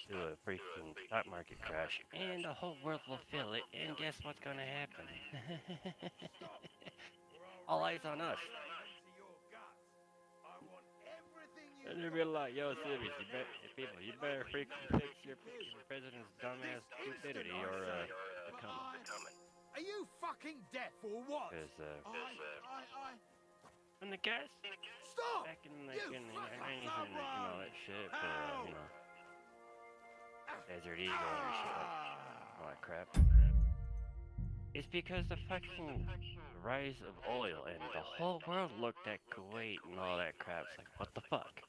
do a freaking stock market crash, and the whole world will feel it, and guess what's gonna happen? All eyes on us. And they'll be like, yo, civvies, you better freaking fix your president's dumbass stupidity, or they're coming. Are you fucking deaf or what? Cause and the guys Stop! back in the 90s and all that shit, but Desert Eagle and shit, all that crap. It's because the fucking rise of oil and the whole world looked at Kuwait and all that crap. It's like, what the fuck?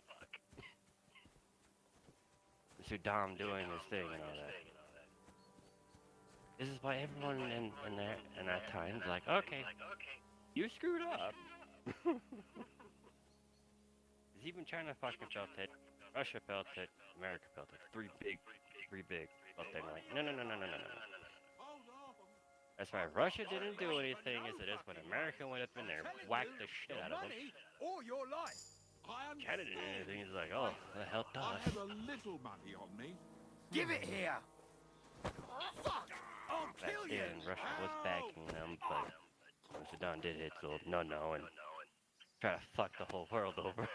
Saddam doing his thing and all that. This is why everyone in that time is like, okay, you screwed up. Even China fucking felt it, Russia felt it, America felt it. Three big felt it. Like, no. That's why Russia didn't do anything as it is when America went up in there and whacked the shit out of them. Or your life. Canada didn't do anything. He's like, oh, that helped us. I have a little money on me. Give it here. Fuck! I'll Back kill you. then, Russia was backing them, but when Saddam did it, so no, and try to fuck the whole world over.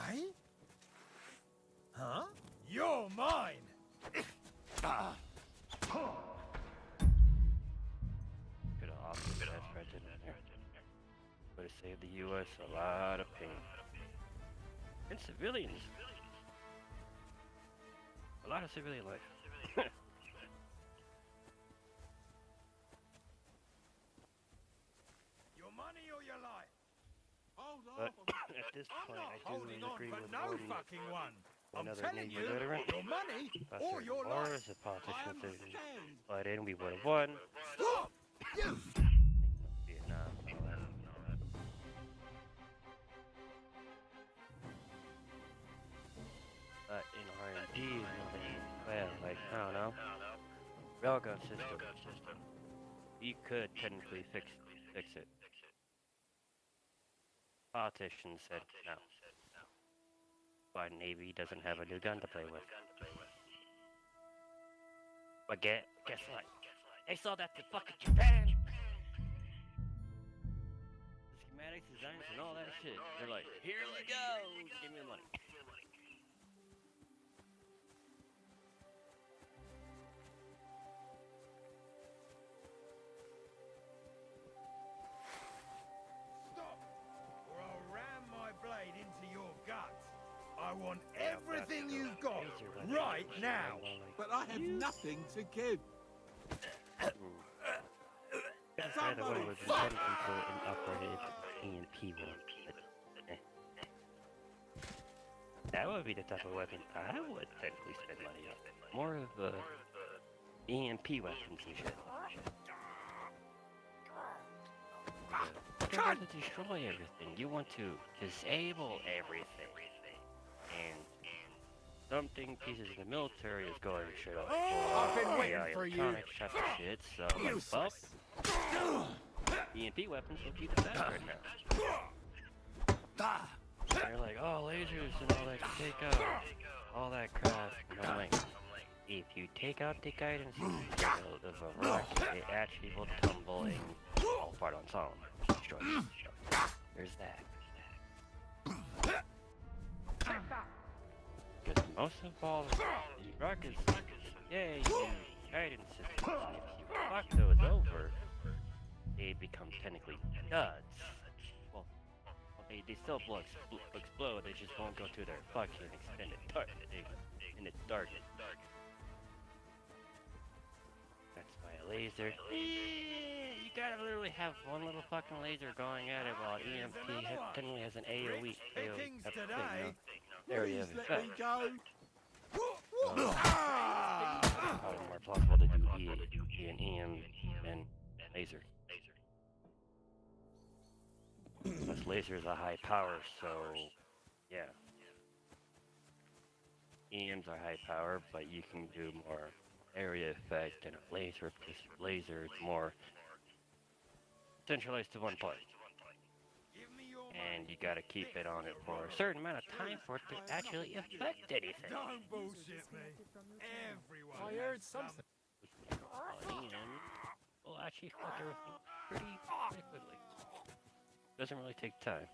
Hey? Huh? You're mine! Could have opted that right then and there. Would have saved the U.S. a lot of pain. And civilians. A lot of civilian life. Your money or your life? Hold But at this point, I do agree with no Morty, fucking one. I'm another telling Navy you, veteran. your money or your Or life. as a politician said, but then we would have won. Stop! You! Vietnam and all that. But in R&D, well, like, I don't know, railgun system, you could technically fix it. Politicians said no. Why Navy doesn't have a new gun to play with. But guess what? They sold that to fucking Japan! The schematics, designs, and all that shit. They're like, here you go! Give me the money. Stop! Or I'll ram my blade into your gut. I want everything you've got right now. But I have nothing to give. By the way, was intended to operate EMP one. That would be the type of weapon I would technically spend money on. More of EMP weapons and shit. You don't want to destroy everything. You want to disable everything. And something pieces of the military is going straight up. I've been waiting for you. Electronic type of shit, so well, EMP weapons will be the best right now. They're like, oh, lasers and all that, take out all that crap. And I'm like, if you take out the guidance of a rocket, it actually will tumble and fall apart on its own. Destroy it. There's that. Because most of all, these rockets, yeah, you use guidance systems, and if you fuck those over, they become technically duds. Well, they still will explode, they just won't go to their fucking extended target. That's why a laser, you gotta literally have one little fucking laser going at it, while EMP technically has an AoE type of thing, area of effect. Probably more plausible to do an EM and laser. Plus lasers are high power, so yeah. EMs are high power, but you can do more area effect than a laser, because laser is more centralized to one part. and you gotta keep it on it for a certain amount of time for it to actually affect anything. Don't bullshit me. Everyone. I heard something. Funny and will actually fuck everything pretty quickly. Doesn't really take time.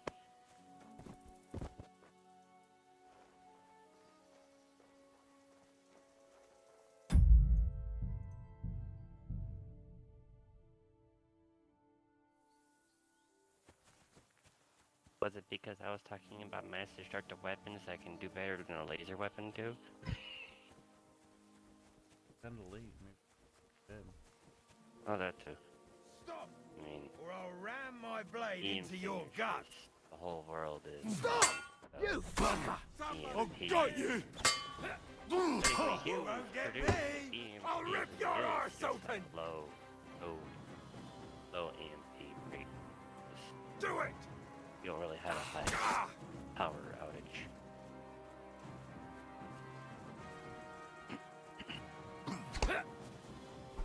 Was it because I was talking about mass destructive weapons that can do better than a laser weapon do? Time to leave. Maybe. Oh, that too. Stop! I mean, Or I'll ram my blade EM into your signatures, gut. The whole world is. Stop! You fucker! I've got you! Humans Won't get produce me! EMP I'll rip your is arse just open! Low EMP rate. Do it! You don't really have a high power outage.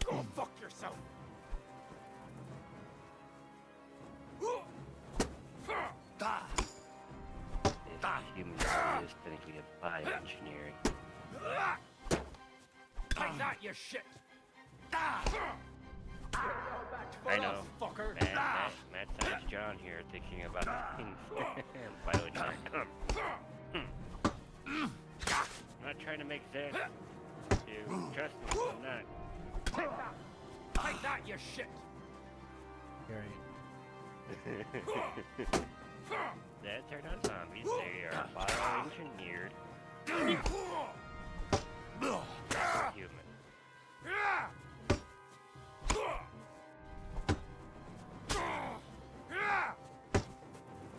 Go fuck yourself! Humans is technically a bioengineering. Take that, you shit! I know. Mad Science John here thinking about things. Bioengineering. I'm not trying to make sense. You trust me, I'm not. Take that, you shit! That they're not zombies, they are bioengineered. Human.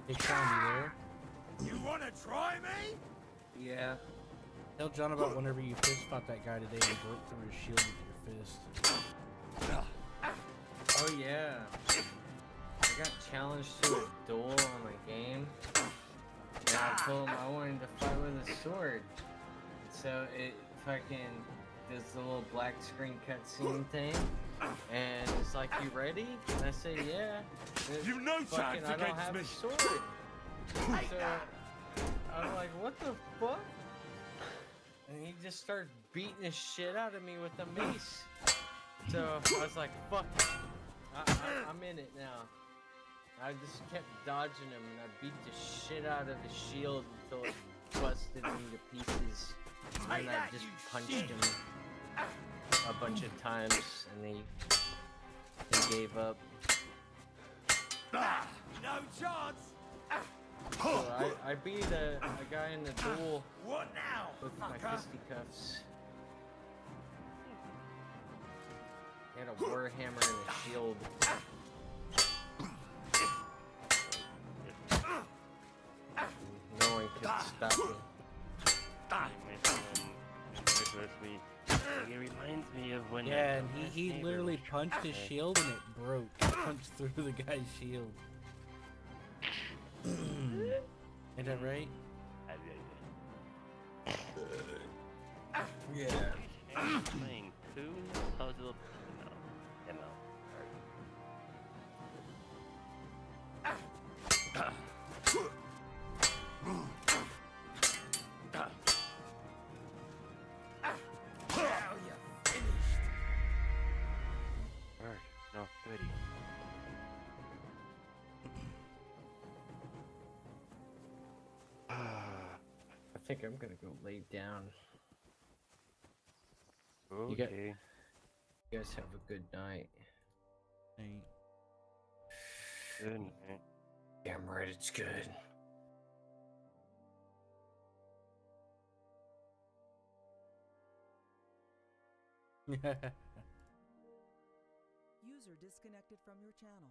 Hey, Sean, you there? You wanna try me? Yeah. Tell John about whenever you fist fought that guy today and broke through his shield with your fist. Oh yeah. I got challenged to a duel on my game. And I told him I wanted to fight with a sword. So it fucking does the little black screen cutscene thing. And it's like, you ready? And I say, yeah. You know chance I don't against have me. a sword. So I'm like, what the fuck? And he just starts beating the shit out of me with the mace. So I was like, fuck it. I'm in it now. I just kept dodging him and I beat the shit out of his shield until it busted me to pieces. And I just punched him a bunch of times and they gave up. No chance! So I beat a guy in the duel What now? with my fisticuffs. He had a warhammer and a shield. No one could stop me. It reminds me of when. Yeah, and he literally punched his shield and it broke. He punched through the guy's shield. Ain't that right? Yeah. Playing two puzzle. No. No, goody. I think I'm gonna go lay down. Okay. You guys have a good night. Good night. Damn right, it's good. User disconnected from your channel.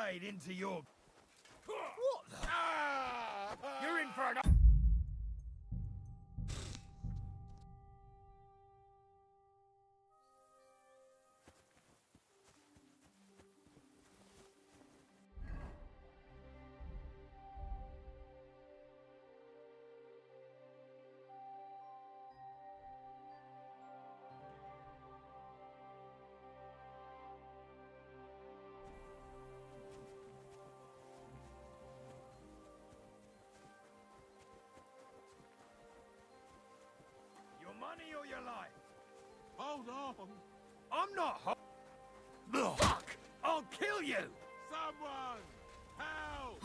blade into your... What the? You're in for an... Your money or your life? Hold on. I'm not Fuck! I'll kill you! Someone! Help!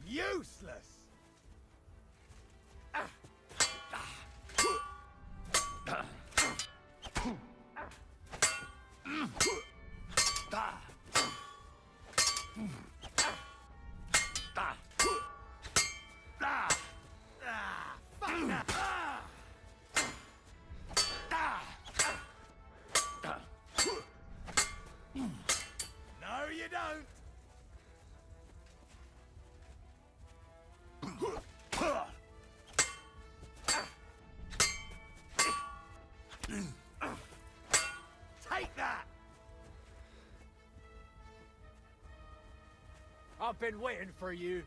Useless! No, you don't! Take that! I've been waiting for you.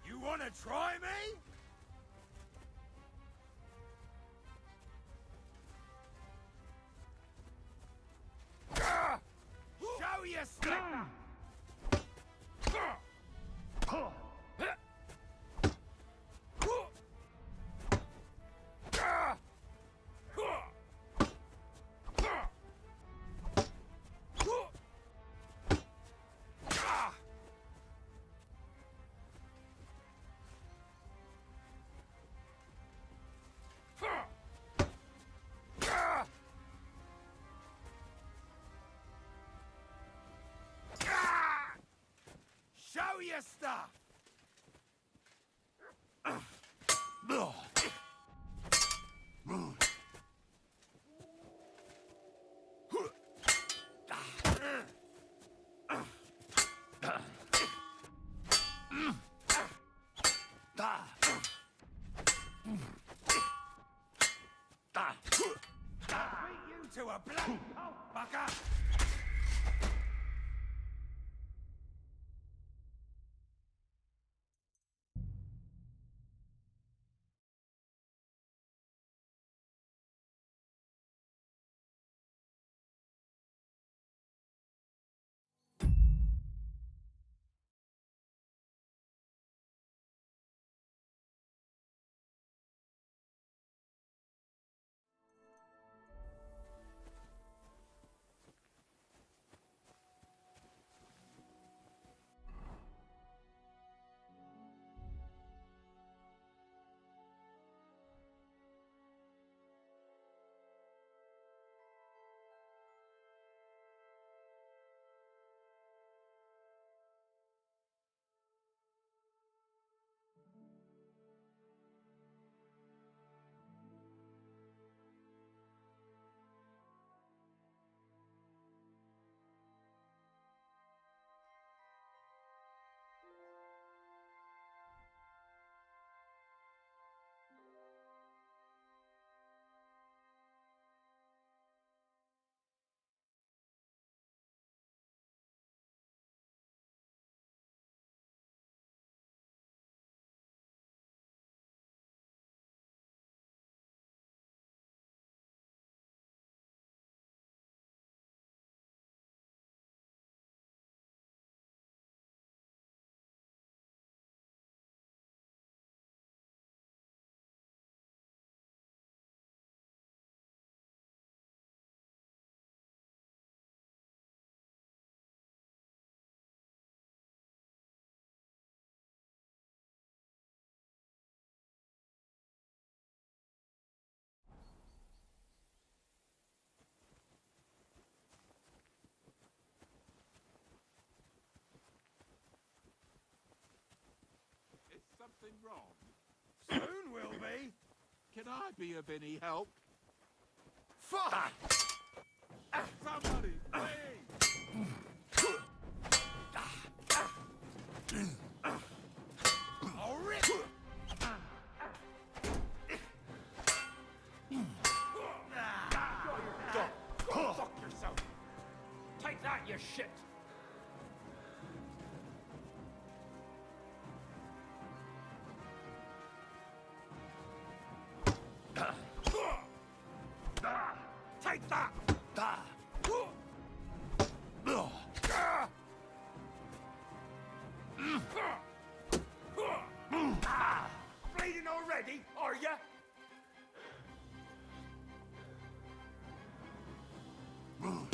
You wanna try me? Show your stuff! Show your stuff! Beat you to a bloody pulp, fucker! something wrong? Soon will be. Can I be of any help? Fuck! Somebody, please! I'll rip! Go fuck yourself! Take that, you shit! Take that! Bleeding already, are ya? Or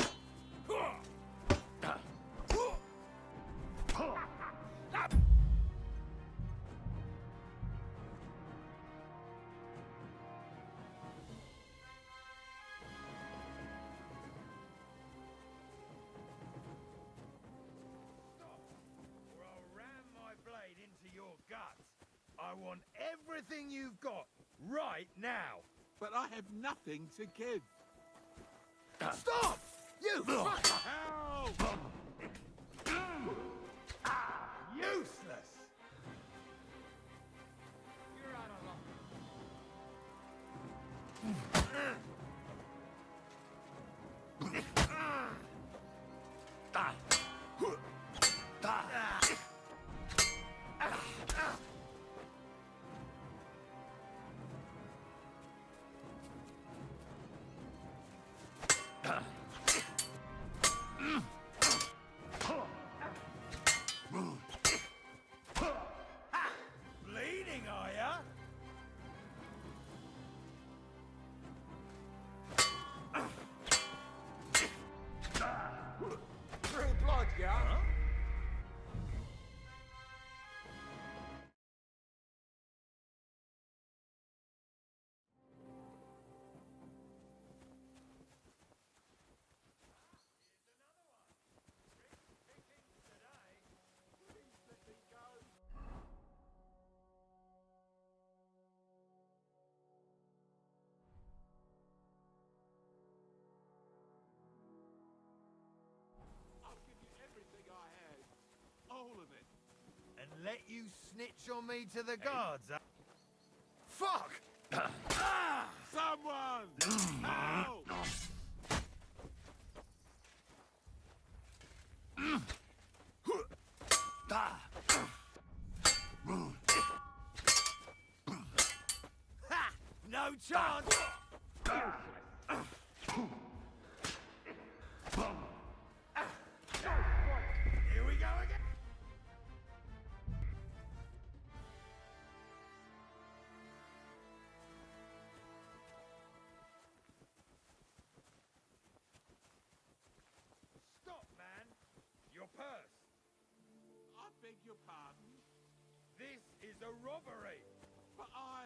I'll ram my blade into your guts. I want everything you've got right now. But I have nothing to give. Stop! You fucker! Help! Useless! You're out of luck. Bleeding, are ya? Through blood, yeah? I'll give you everything I had. All of it. And let you snitch on me to the guards, huh? Fuck! Someone! Help! Ha! No chance! Here we go again! Stop, man! Your purse! I beg your pardon? This is a robbery! But I...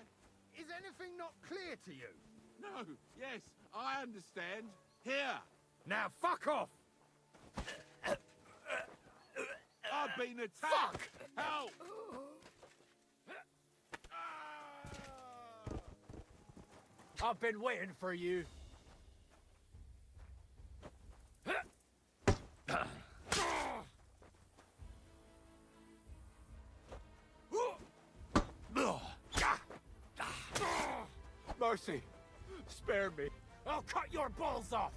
Is anything not clear to you? No, yes, I understand. Here! Now fuck off! I've been attacked! Fuck! Help! I've been waiting for you. Mercy! Spare me! I'll cut your balls off!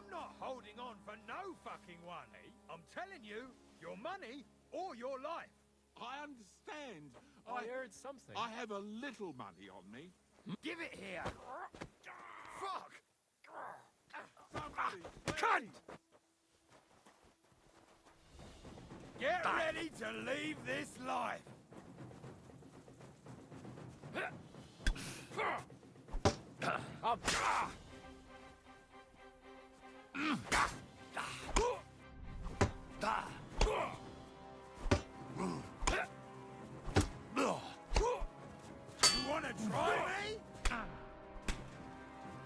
I'm not holding on for no fucking one. I'm telling you, your money or your life. I understand. I heard something. I have a little money on me. Give it here. Fuck! Somebody, Cunt! Get ready to leave this life. You wanna try me?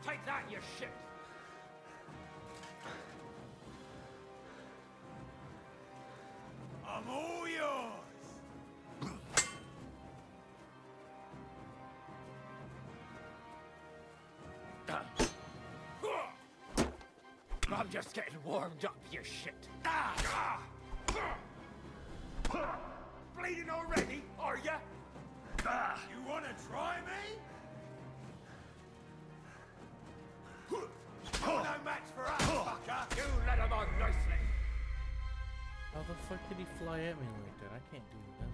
Take that, you shit! I'm all yours. I'm just getting warmed up, you shit. Bleeding already, are ya? You wanna try me? You're no match for us, fucker. You let him on nicely. How the fuck did he fly at me like that? I can't do that.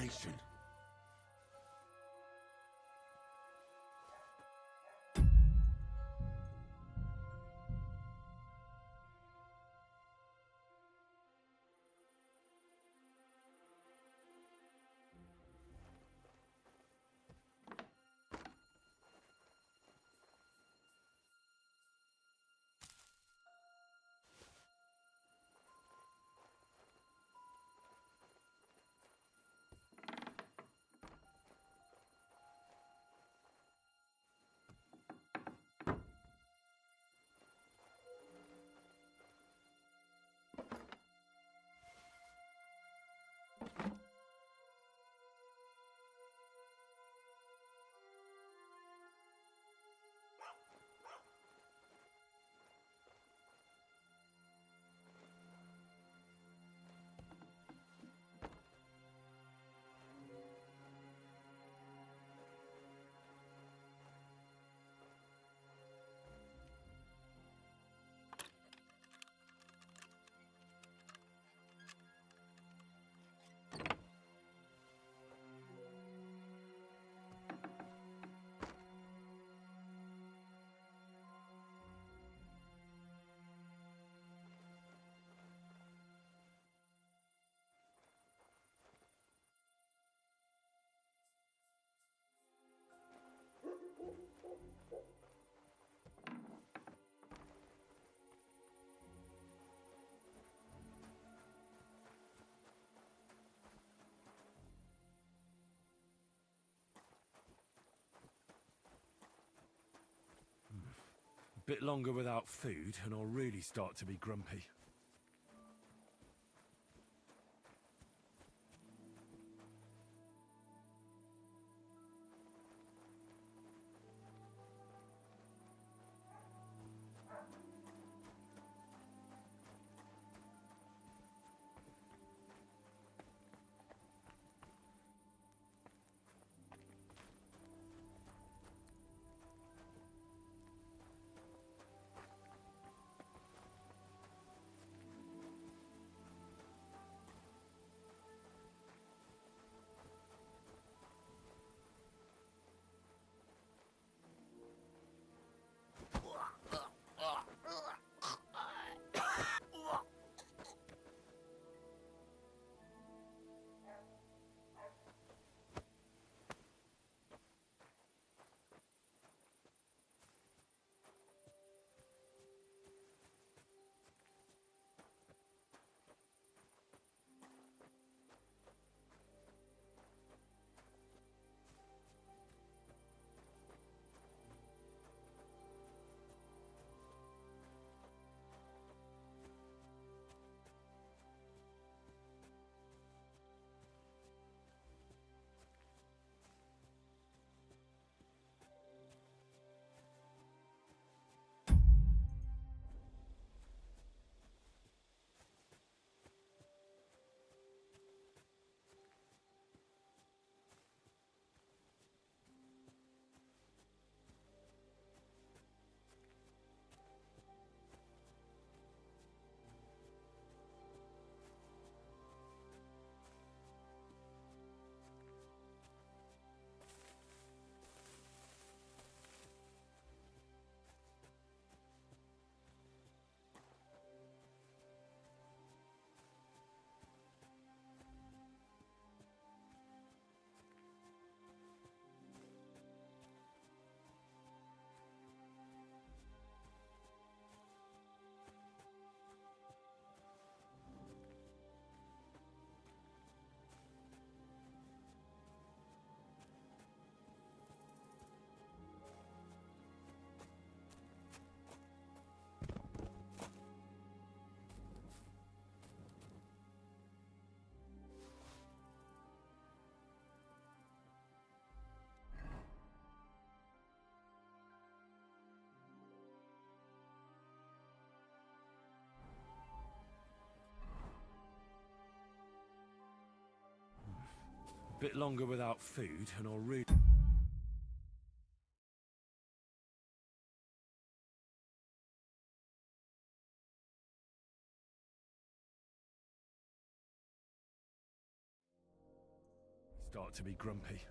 abomination. Bit longer without food, and I'll really start to be grumpy. Bit longer without food, and I'll really... start to be grumpy.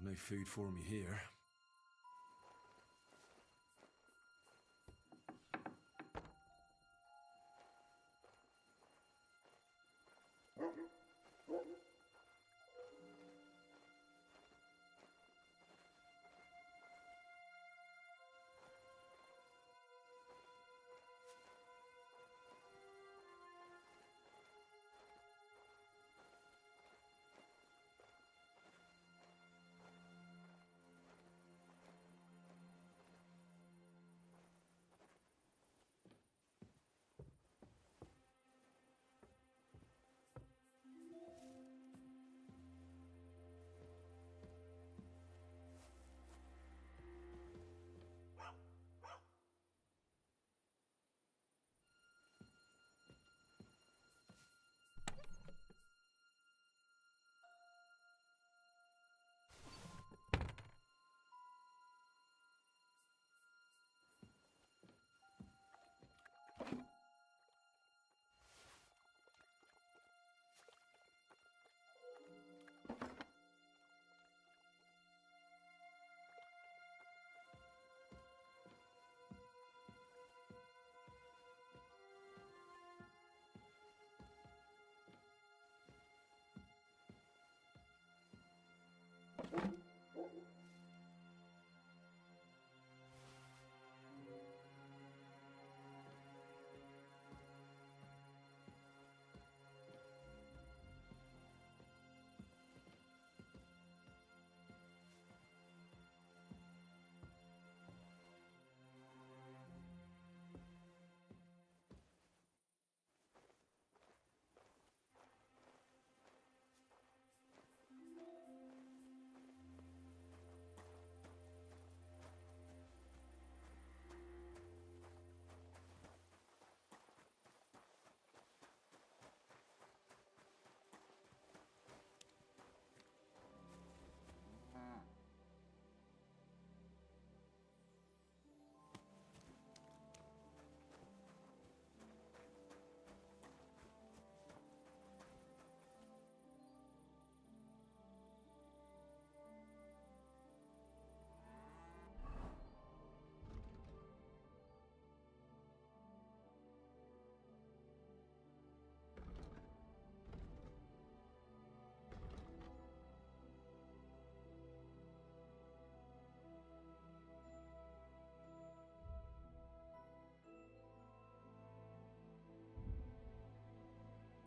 There's no food for me here.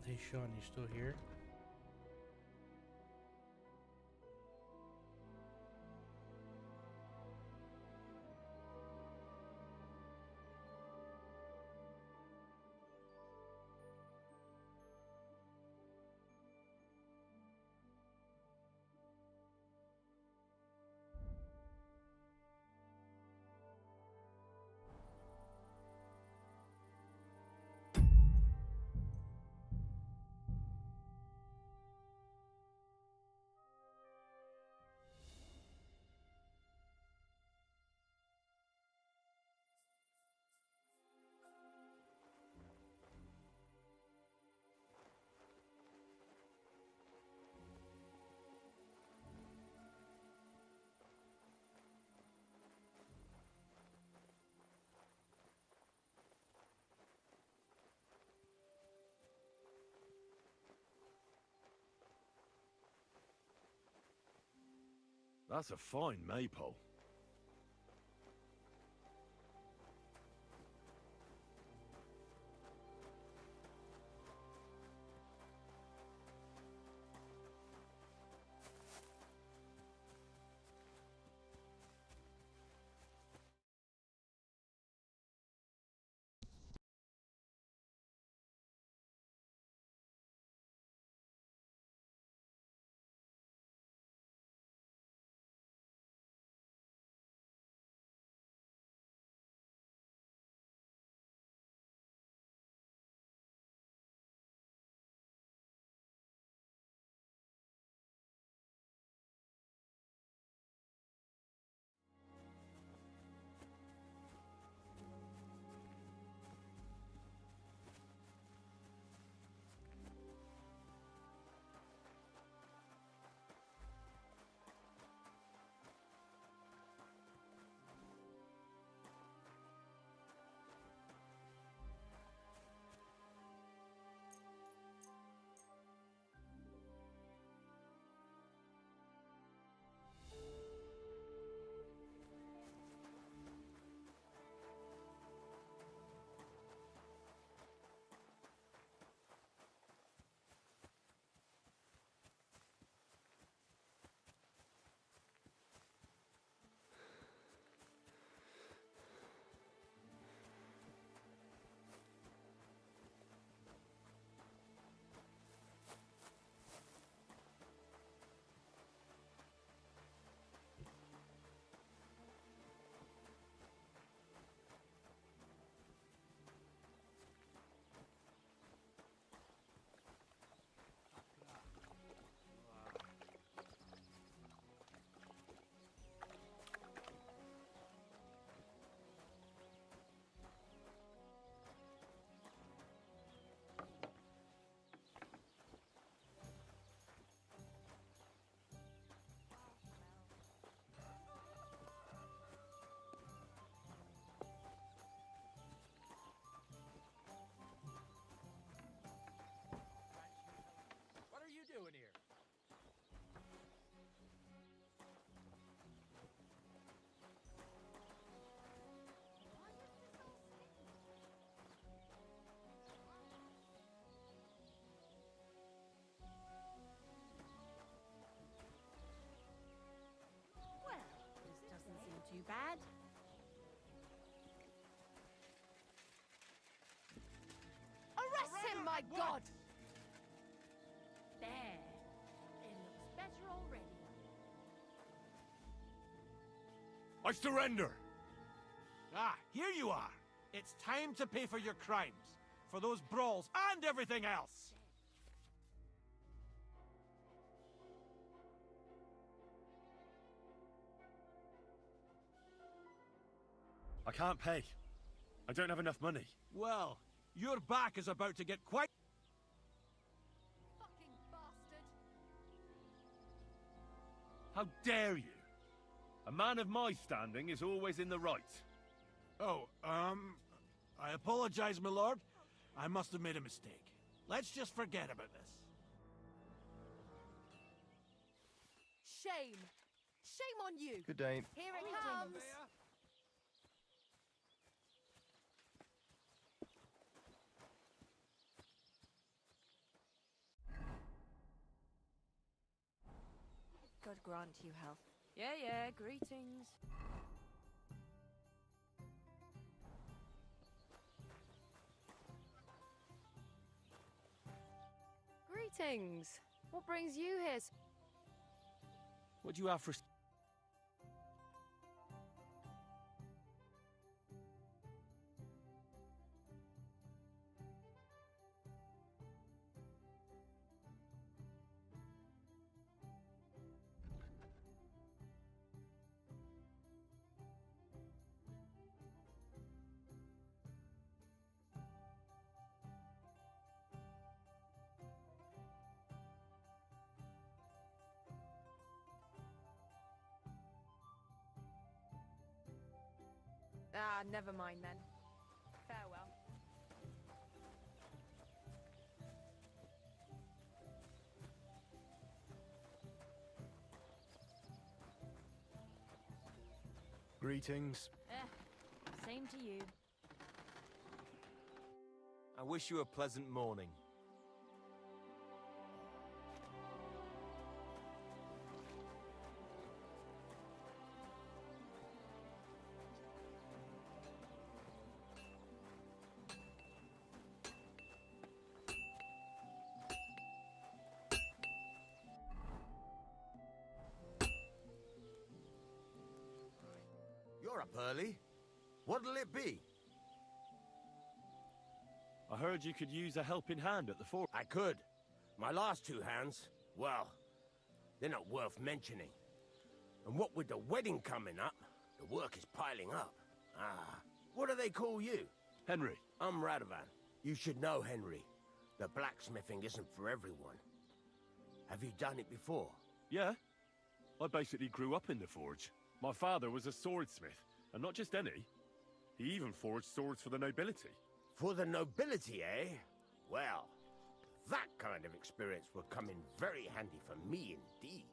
Hey Sean, you still here? That's a fine maypole. What are you doing here? Well, this doesn't seem too bad. Arrest him, my God! There. It looks better already. I surrender! Ah, here you are. It's time to pay for your crimes. For those brawls and everything else. I can't pay. I don't have enough money. Well, your back is about to get quite... Fucking bastard! How dare you? A man of my standing is always in the right. Oh, I apologize, my lord. I must have made a mistake. Let's just forget about this. Shame. Shame on you. Good day. Here it comes. God grant you health. Yeah, greetings. Greetings. What brings you here? What do you have for... Ah, never mind then. Farewell. Greetings. Same to you. I wish you a pleasant morning. You're up early. What'll it be? I heard you could use a helping hand at the fort. I could. My last two hands, well, they're not worth mentioning. And what with the wedding coming up, the work is piling up. Ah, what do they call you? Henry. I'm Radovan. You should know, Henry. The blacksmithing isn't for everyone. Have you done it before? Yeah. I basically grew up in the forge. My father was a swordsmith, and not just any. He even forged swords for the nobility. For the nobility, eh? Well, that kind of experience will come in very handy for me indeed.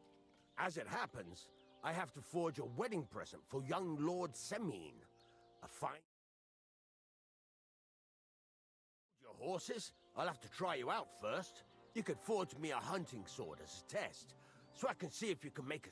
As it happens, I have to forge a wedding present for young Lord Semine. A fine... Your horses? I'll have to try you out first. You could forge me a hunting sword as a test, so I can see if you can make a...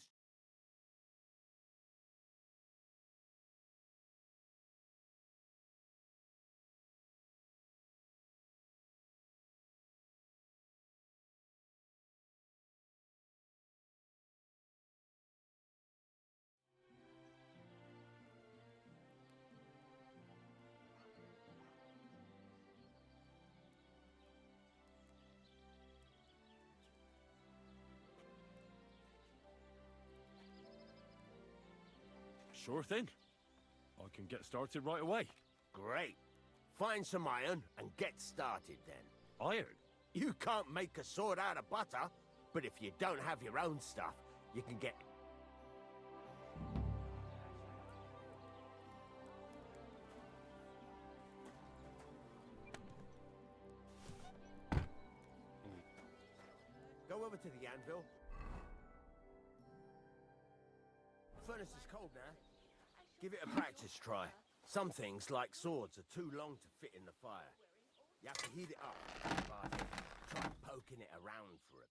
Sure thing. I can get started right away. Great. Find some iron and get started then. Iron? You can't make a sword out of butter, but if you don't have your own stuff, you can get... Go over to the anvil. Furnace is cold now. Give it a practice try. Some things, like swords, are too long to fit in the fire. You have to heat it up. But try poking it around for a bit.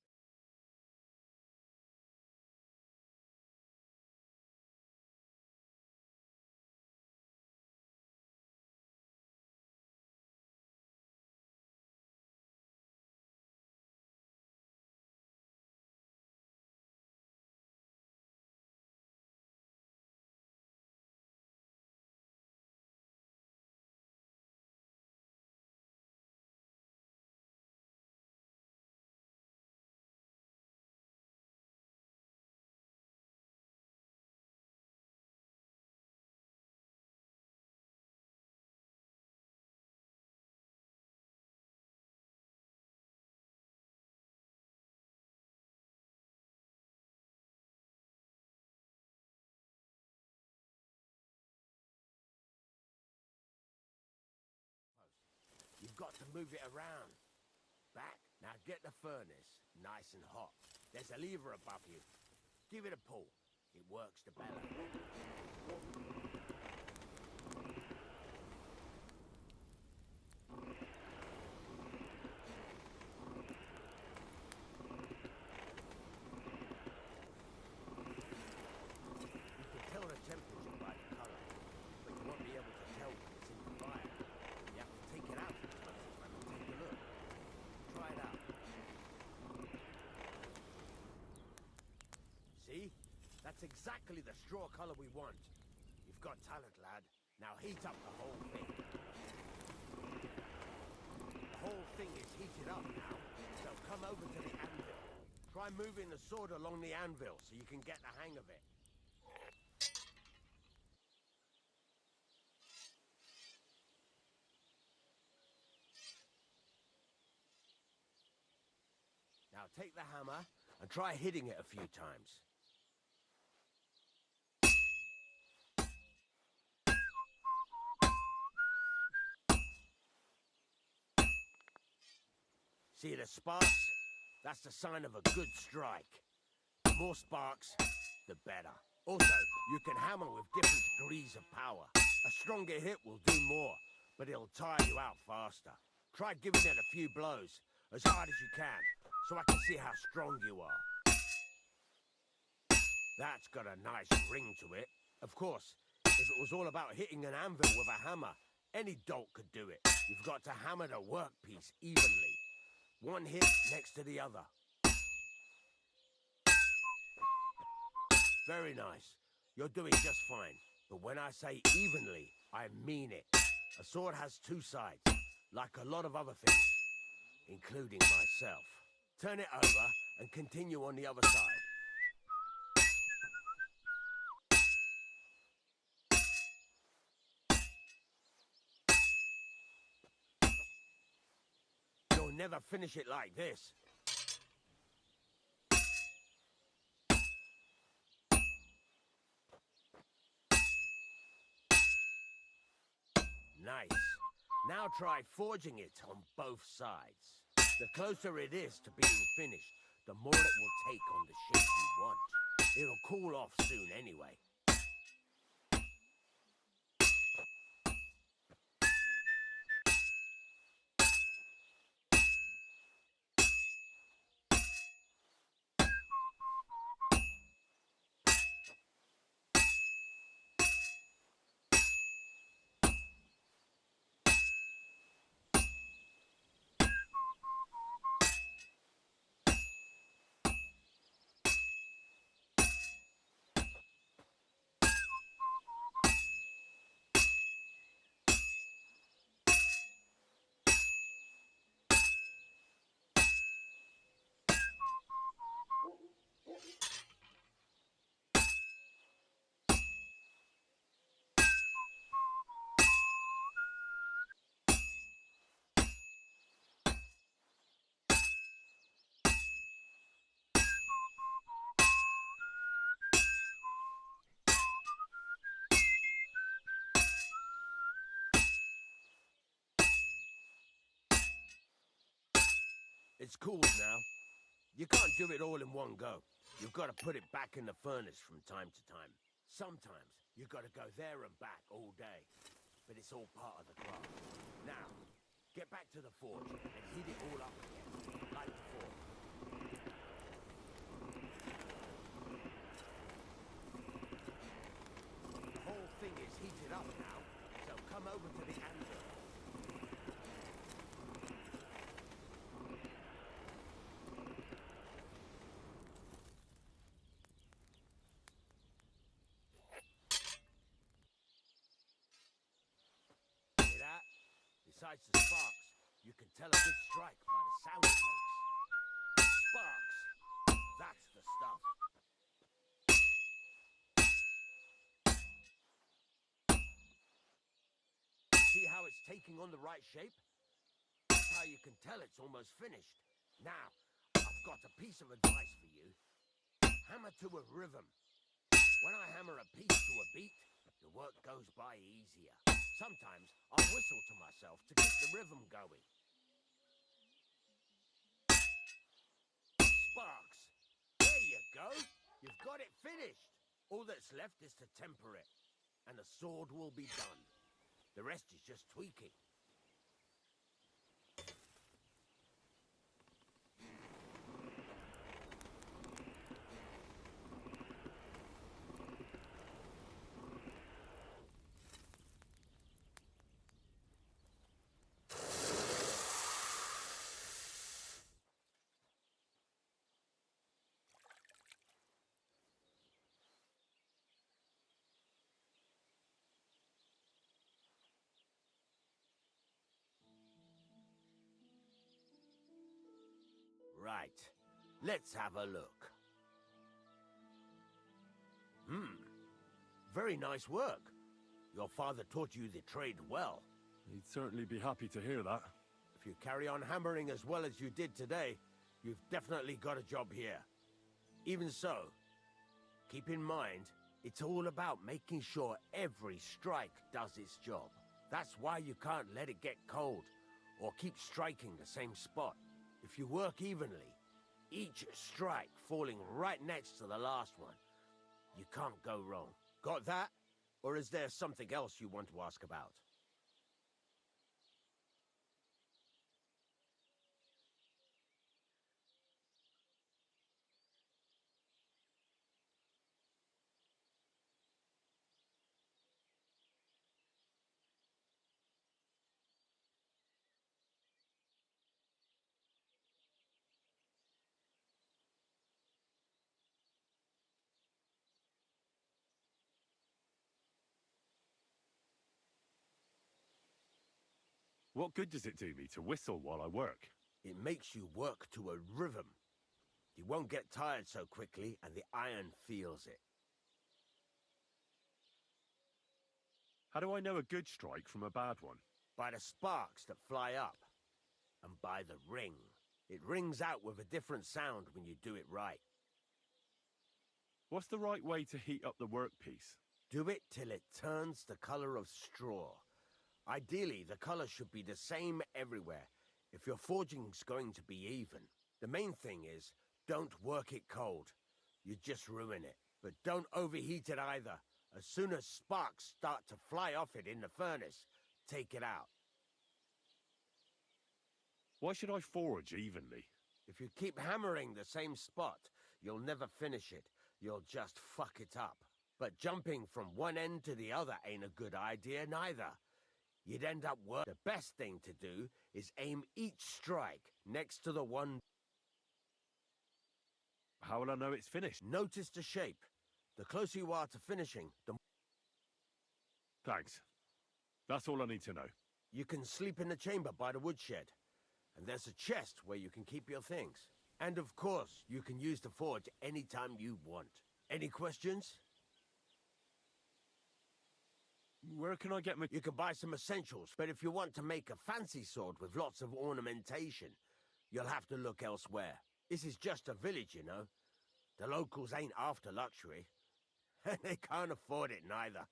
You've got to move it around. Back. Now get the furnace nice and hot. There's a lever above you. Give it a pull. It works the bellow. That's exactly the straw color we want. You've got talent, lad. Now heat up the whole thing. The whole thing is heated up now, so come over to the anvil. Try moving the sword along the anvil so you can get the hang of it. Now take the hammer and try hitting it a few times. See the sparks? That's the sign of a good strike. The more sparks, the better. Also, you can hammer with different degrees of power. A stronger hit will do more, but it'll tire you out faster. Try giving it a few blows, as hard as you can, so I can see how strong you are. That's got a nice ring to it. Of course, if it was all about hitting an anvil with a hammer, any dolt could do it. You've got to hammer the workpiece evenly. One hit next to the other. Very nice. You're doing just fine. But when I say evenly, I mean it. A sword has two sides, like a lot of other things, including myself. Turn it over and continue on the other side. You'll never finish it like this. Nice. Now try forging it on both sides. The closer it is to being finished, the more it will take on the shape you want. It'll cool off soon anyway. It's cooled now. You can't do it all in one go. You've got to put it back in the furnace from time to time. Sometimes you've got to go there and back all day. But it's all part of the craft. Now, get back to the forge and heat it all up again, like before. The whole thing is heated up now, so come over to the anvil. Besides the sparks, you can tell a good strike by the sound it makes. Sparks! That's the stuff. See how it's taking on the right shape? That's how you can tell it's almost finished. Now, I've got a piece of advice for you. Hammer to a rhythm. When I hammer a piece to a beat, the work goes by easier. Sometimes I'll whistle to myself to keep the rhythm going. Sparks! There you go! You've got it finished! All that's left is to temper it, and the sword will be done. The rest is just tweaking. Right. Let's have a look. Very nice work. Your father taught you the trade well. He'd certainly be happy to hear that. If you carry on hammering as well as you did today, you've definitely got a job here. Even so, keep in mind, it's all about making sure every strike does its job. That's why you can't let it get cold, or keep striking the same spot. If you work evenly, each strike falling right next to the last one, you can't go wrong. Got that? Or is there something else you want to ask about? What good does it do me to whistle while I work? It makes you work to a rhythm. You won't get tired so quickly, and the iron feels it. How do I know a good strike from a bad one? By the sparks that fly up, and by the ring. It rings out with a different sound when you do it right. What's the right way to heat up the workpiece? Do it till it turns the color of straw. Ideally, the color should be the same everywhere, if your forging's going to be even. The main thing is, don't work it cold. You just ruin it. But don't overheat it either. As soon as sparks start to fly off it in the furnace, take it out. Why should I forge evenly? If you keep hammering the same spot, you'll never finish it. You'll just fuck it up. But jumping from one end to the other ain't a good idea neither. You'd end up worse. The best thing to do is aim each strike next to the one. How will I know it's finished? Notice the shape. The closer you are to finishing, the... Thanks. That's all I need to know. You can sleep in the chamber by the woodshed. And there's a chest where you can keep your things. And of course, you can use the forge anytime you want. Any questions? Where can I get my... You can buy some essentials, but if you want to make a fancy sword with lots of ornamentation, you'll have to look elsewhere. This is just a village, you know. The locals ain't after luxury. And they can't afford it neither.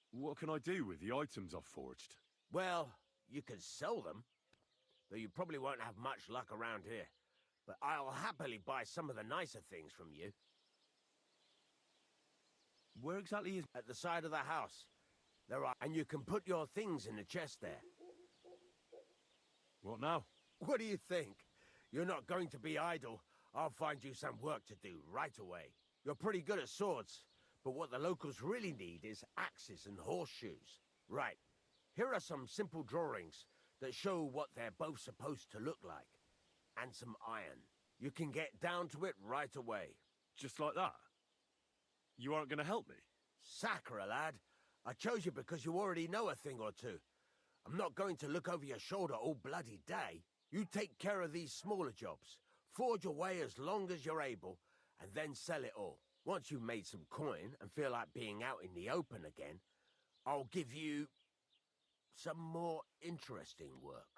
What can I do with the items I've forged? Well, you can sell them, though you probably won't have much luck around here. But I'll happily buy some of the nicer things from you. Where exactly is... At the side of the house. There are... And you can put your things in the chest there. What now? What do you think? You're not going to be idle. I'll find you some work to do right away. You're pretty good at swords, but what the locals really need is axes and horseshoes. Right. Here are some simple drawings that show what they're both supposed to look like. And some iron. You can get down to it right away. Just like that? You aren't going to help me? Sacre, lad. I chose you because you already know a thing or two. I'm not going to look over your shoulder all bloody day. You take care of these smaller jobs. Forge away as long as you're able, and then sell it all. Once you've made some coin and feel like being out in the open again, I'll give you some more interesting work.